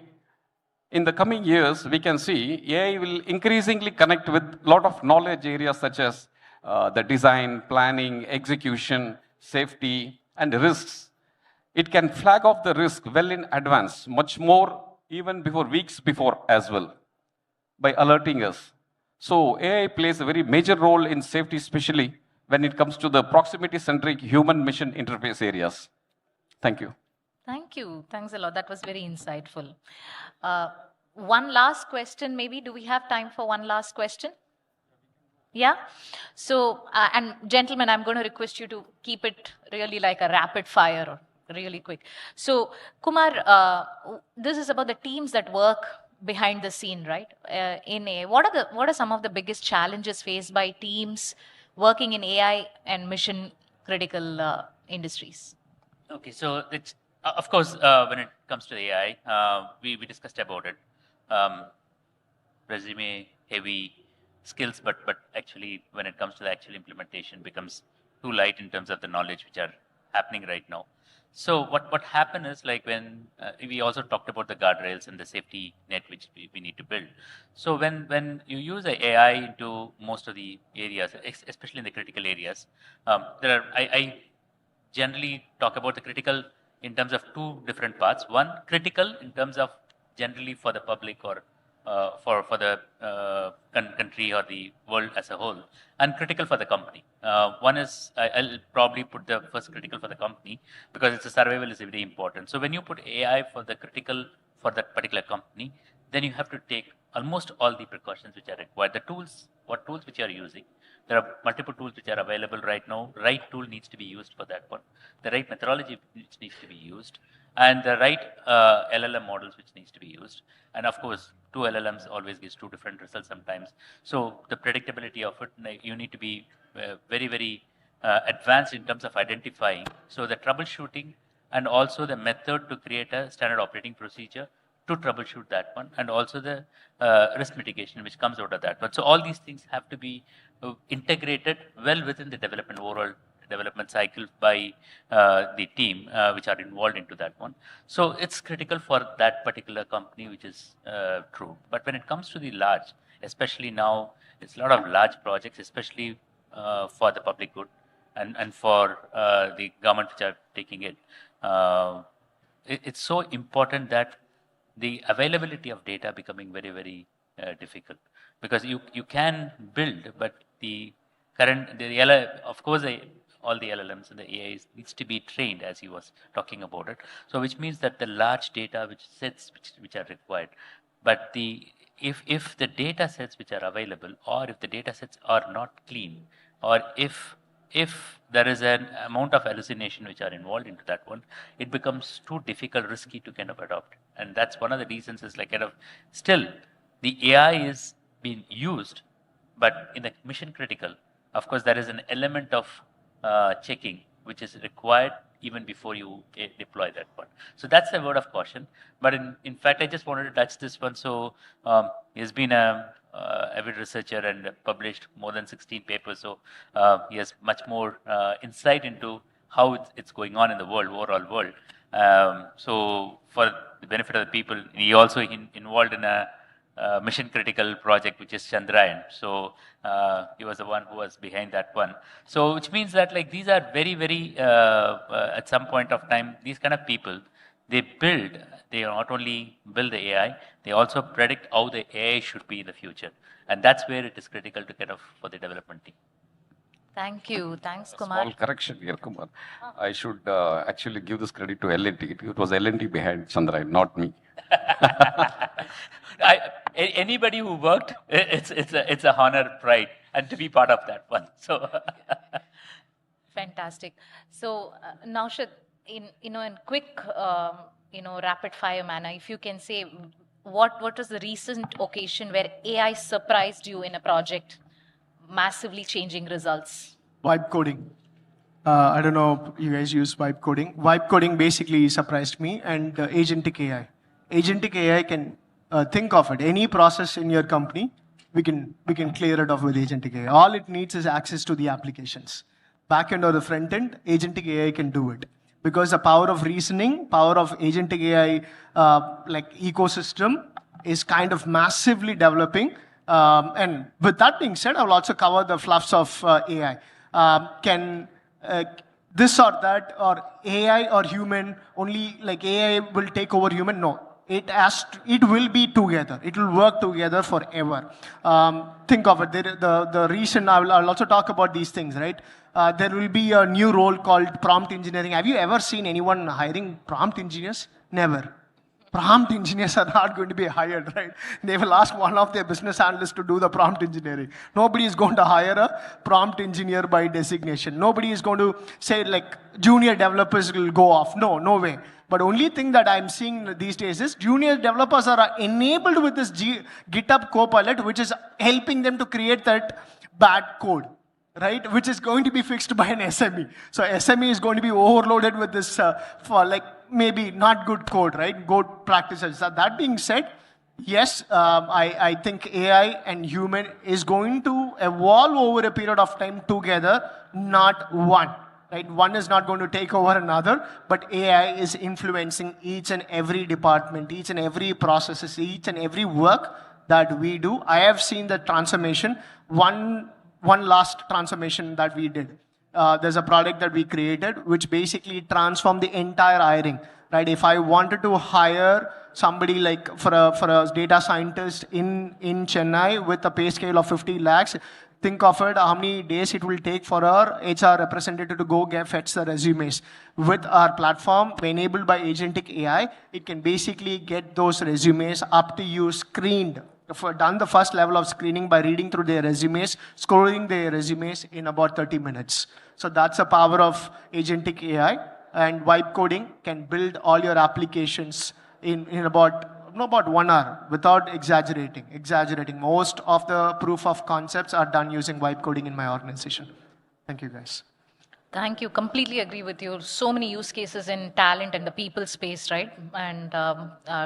In the coming years, we can see AI will increasingly connect with a lot of knowledge areas such as the design, planning, execution, safety, and risks. It can flag off the risk well in advance, much more even before weeks before as well, by alerting us. So AI plays a very major role in safety, especially when it comes to the proximity-centric human-machine interface areas. Thank you. Thank you. Thanks a lot. That was very insightful. One last question, maybe. Do we have time for one last question? Yeah? So, and gentlemen, I'm going to request you to keep it really like a rapid fire or really quick. So, Kumar, this is about the teams that work behind the scene, right? In AI. What are some of the biggest challenges faced by teams working in AI and mission critical industries? Okay, so it's of course when it comes to AI, we discussed about it. Resume heavy skills, but actually when it comes to the actual implementation becomes too light in terms of the knowledge which are happening right now. So what happened is like when we also talked about the guardrails and the safety net which we need to build. So when you use AI into most of the areas, especially in the critical areas, I generally talk about the critical in terms of two different parts. One, critical in terms of generally for the public or for the country or the world as a whole, and critical for the company. One is, I'll probably put the first critical for the company because it's a survival is very important. So when you put AI for the critical for that particular company, then you have to take almost all the precautions which are required. The tools, what tools which you are using. There are multiple tools which are available right now. Right tool needs to be used for that one. The right methodology which needs to be used. And the right LLM models which needs to be used. And of course, two LLMs always gives two different results sometimes. So the predictability of it, you need to be very, very advanced in terms of identifying. So the troubleshooting and also the method to create a standard operating procedure to troubleshoot that one, and also the risk mitigation which comes out of that one. So all these things have to be integrated well within the development overall development cycle by the team which are involved into that one. So it's critical for that particular company, which is true. But when it comes to the large, especially now, it's a lot of large projects, especially for the public good and for the government which are taking it. It's so important that the availability of data becoming very, very difficult, because you can build, but the current, of course, all the LLMs and the AIs needs to be trained, as he was talking about it. So which means that the large data which are required, but if the data sets which are available, or if the data sets are not clean, or if there is an amount of hallucination which are involved into that one, it becomes too difficult, risky to kind of adopt. And that's one of the reasons is like kind of still the AI is being used, but in the mission critical, of course, there is an element of checking which is required even before you deploy that one. So that's a word of caution. But in fact, I just wanted to touch this one. So he's been a avid researcher and published more than 16 papers. So he has much more insight into how it's going on in the world, overall world. So for the benefit of the people, he also involved in a mission critical project, which is Chandrayaan. So he was the one who was behind that one. So which means that like these are very, very, at some point of time, these kind of people, they not only build the AI, they also predict how the AI should be in the future. And that's where it is critical to get off for the development team. Thank you. Thanks, Kumar. Small correction here, Kumar. I should actually give this credit to L&T. It was L&T behind Chandrayaan, not me. Anybody who worked, it's a honor, pride, and to be part of that one. So fantastic. So Naushad, in quick, rapid fire manner, if you can say what was the recent occasion where AI surprised you in a project, massively changing results? Vibe coding. I don't know if you guys use vibe coding. Vibe coding basically surprised me, and agentic AI. Agentic AI can think of it. Any process in your company, we can clear it off with agentic AI. All it needs is access to the applications. Back end or the front end, agentic AI can do it. because the power of reasoning, power of agentic AI like ecosystem is kind of massively developing. And with that being said, I will also cover the fluffs of AI. Can this or that or AI or human only like AI will take over human? No. It will be together. It will work together forever. Think of it. The reason I'll also talk about these things, right? There will be a new role called prompt engineering. Have you ever seen anyone hiring prompt engineers? Never. Prompt engineers are not going to be hired, right? They will ask one of their business analysts to do the prompt engineering. Nobody is going to hire a prompt engineer by designation. Nobody is going to say like junior developers will go off. No, no way. But only thing that I'm seeing these days is junior developers are enabled with this GitHub Copilot, which is helping them to create that bad code, right? Which is going to be fixed by an SME. So SME is going to be overloaded with this for like maybe not good code, right? Good practices. So that being said, yes, I think AI and human is going to evolve over a period of time together, not one. Right? One is not going to take over another, but AI is influencing each and every department, each and every processes, each and every work that we do. I have seen the transformation. One last transformation that we did. There's a product that we created which basically transformed the entire hiring. Right? If I wanted to hire somebody like for a data scientist in Chennai with a pay scale of 50 lakhs, think of it, how many days it will take for our HR representative to go fetch the resumes. With our platform, enabled by agentic AI, it can basically get those resumes up to you screened. Done the first level of screening by reading through their resumes, scoring their resumes in about 30 minutes. So that's the power of agentic AI. And vibe coding can build all your applications in about 1 hour without exaggerating. Most of the proof of concepts are done using vibe coding in my organization. Thank you, guys. Thank you. Completely agree with you. So many use cases in talent and the people space, right? And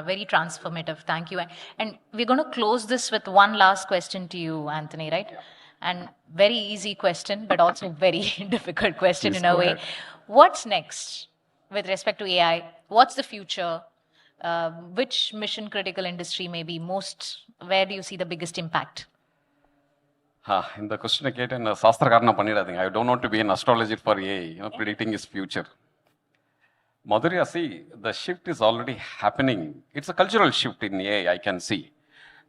very transformative. Thank you. And we're going to close this with one last question to you, Anthony, right? Yeah. And very easy question, but also very difficult question. Please in a way. Ahead. What's next with respect to AI? What's the future? Which mission critical industry may be most, where do you see the biggest impact? In the question I get, I don't want to be an astrologer for AI, predicting his future. Madhurya, see, the shift is already happening. It's a cultural shift in AI, I can see.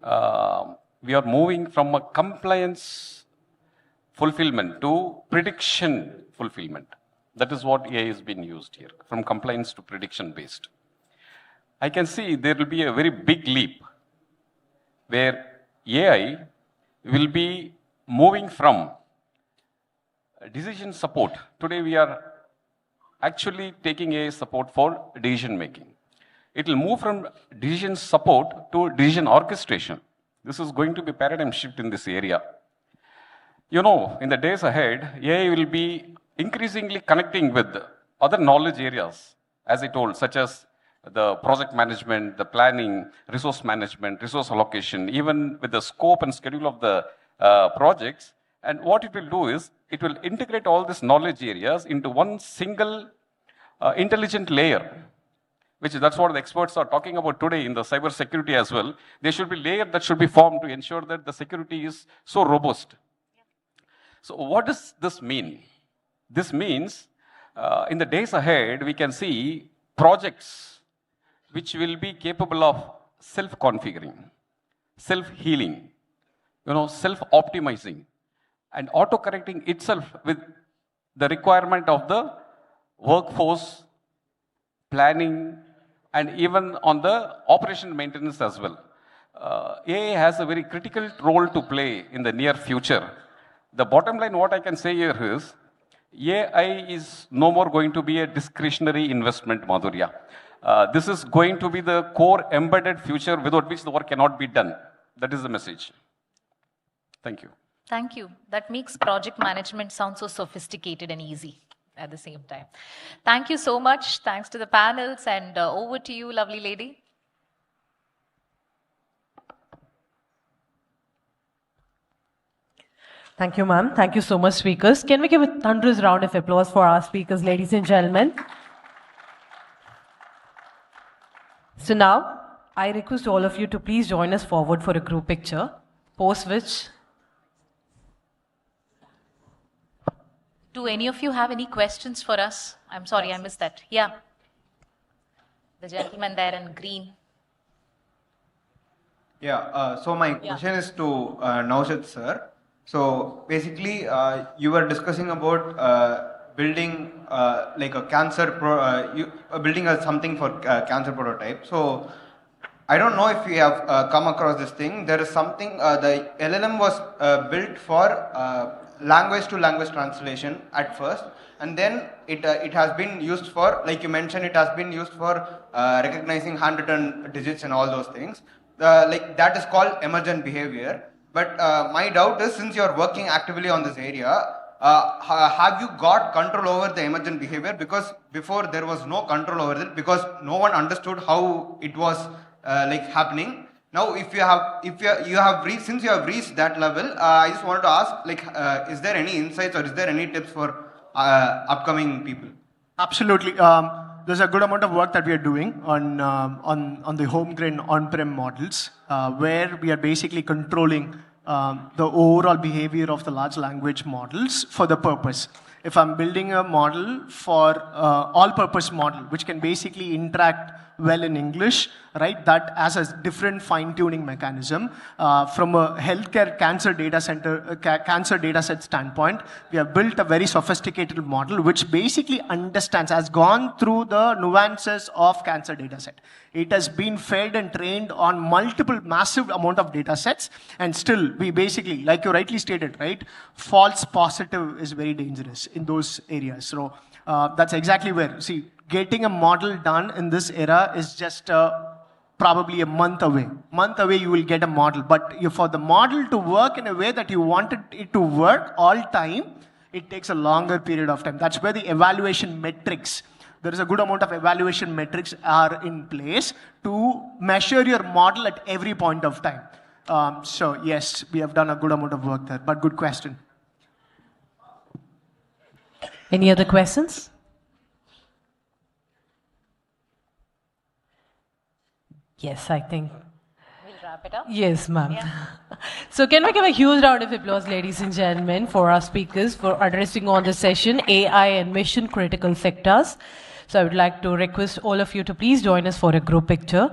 We are moving from a compliance fulfillment to prediction fulfillment. That is what AI has been used here, from compliance to prediction based. I can see there will be a very big leap where AI will be moving from decision support. Today we are actually taking AI support for decision making. It will move from decision support to decision orchestration. This is going to be a paradigm shift in this area. In the days ahead, AI will be increasingly connecting with other knowledge areas, as I told, such as the project management, the planning, resource management, resource allocation, even with the scope and schedule of the projects. And what it will do is, it will integrate all these knowledge areas into one single intelligent layer, that's what the experts are talking about today in the cyber security as well. There should be a layer that should be formed to ensure that the security is so robust. So what does this mean? This means in the days ahead, we can see projects which will be capable of self-configuring, self-healing, self-optimizing, and auto-correcting itself with the requirement of the workforce, planning, and even on the operation maintenance as well. AI has a very critical role to play in the near future. The bottom line, what I can say here is, AI is no more going to be a discretionary investment, Madhurya. This is going to be the core embedded future without which the work cannot be done. That is the message. Thank you. Thank you. That makes project management sound so sophisticated and easy at the same time. Thank you so much. Thanks to the panels, and over to you, lovely lady. Thank you, ma'am. Thank you so much, speakers. Can we give a thunderous round of applause for our speakers, ladies and gentlemen? So now, I request all of you to please join us forward for a group picture, post which... Do any of you have any questions for us? I'm sorry, I missed that. Yeah. The gentleman there in green. Yeah, so my question is to Naushad sir. So basically, you were discussing about building like a cancer, building something for cancer prototype. So I don't know if you have come across this thing. There is something, the LLM was built for language to language translation at first, and then it has been used for, like you mentioned, it has been used for recognizing handwritten digits and all those things. Like that is called emergent behavior. But my doubt is, since you are working actively on this area, have you got control over the emergent behavior? Because before there was no control over it, because no one understood how it was like happening. Now, if you have reached, since you have reached that level, I just wanted to ask, like, is there any insights or is there any tips for upcoming people? Absolutely. There's a good amount of work that we are doing on the home-grown on-prem models, where we are basically controlling the overall behavior of the large language models for the purpose. If I'm building a model for all-purpose model, which can basically interact well in English, right? That as a different fine-tuning mechanism. From a healthcare cancer data set standpoint, we have built a very sophisticated model which basically understands, has gone through the nuances of cancer data set. It has been fed and trained on multiple massive amount of data sets, and still we basically, like you rightly stated, right? False positive is very dangerous in those areas. So that's exactly where, see, getting a model done in this era is just probably a month away. Month away, you will get a model. But for the model to work in a way that you wanted it to work all time, it takes a longer period of time. That's where the evaluation metrics, there is a good amount of evaluation metrics are in place to measure your model at every point of time. So yes, we have done a good amount of work there, but good question. Any other questions? Yes, I think. We'll wrap it up. Yes, ma'am. Yeah. So can we give a huge round of applause, ladies and gentlemen, for our speakers for addressing on the session AI and mission critical sectors. So I would like to request all of you to please join us for a group picture.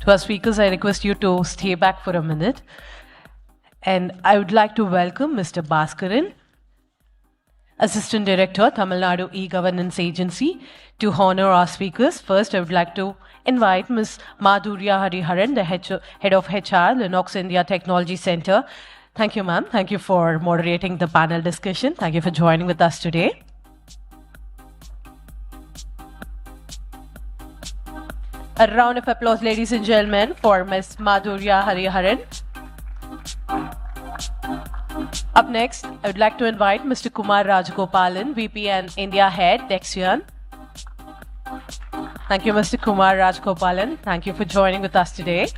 To our speakers, I request you to stay back for a minute. And I would like to welcome Mr. Bhaskaran, Assistant Director, Tamil Nadu E-Governance Agency, to honor our speakers. First, I would like to invite Ms. Madhurya Hariharan, the Head of HR, Linux India Technology Center. Thank you, ma'am. Thank you for moderating the panel discussion. Thank you for joining with us today. A round of applause, ladies and gentlemen, for Ms. Madhurya Hariharan. Up next, I would like to invite Mr. Kumar Rajgopalan, VP and India Head, Dexian. Thank you, Mr. Kumar Rajgopalan. Thank you for joining with us today.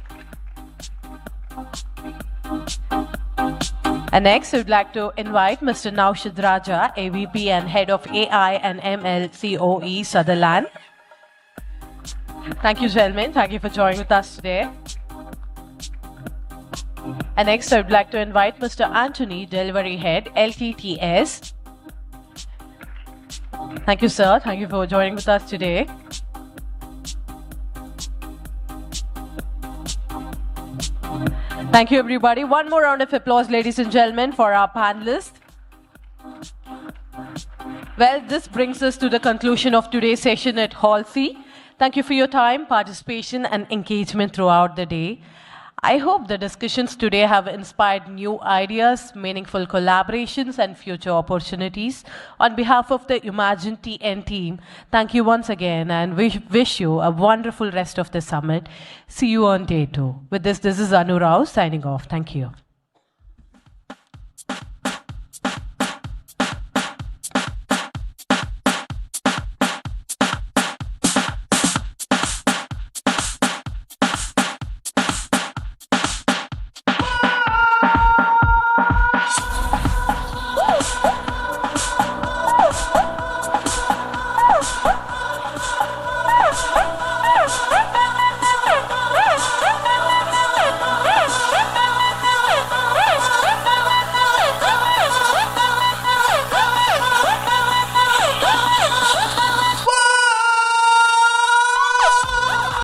And next, I would like to invite Mr. Naushad Raja, AVP and Head of AI and ML COE, Sutherland. Thank you, gentlemen. Thank you for joining with us today. And next, I would like to invite Mr. Anthony, Delivery Head, LTTS. Thank you, sir. Thank you for joining with us today. Thank you, everybody. One more round of applause, ladies and gentlemen, for our panelists. Well, this brings us to the conclusion of today's session at Hall C. Thank you for your time, participation, and engagement throughout the day. I hope the discussions today have inspired new ideas, meaningful collaborations, and future opportunities. On behalf of the Umagine Tn team, thank you once again and wish you a wonderful rest of the summit. See you on day 2. With this is Anu Rao signing off. Thank you.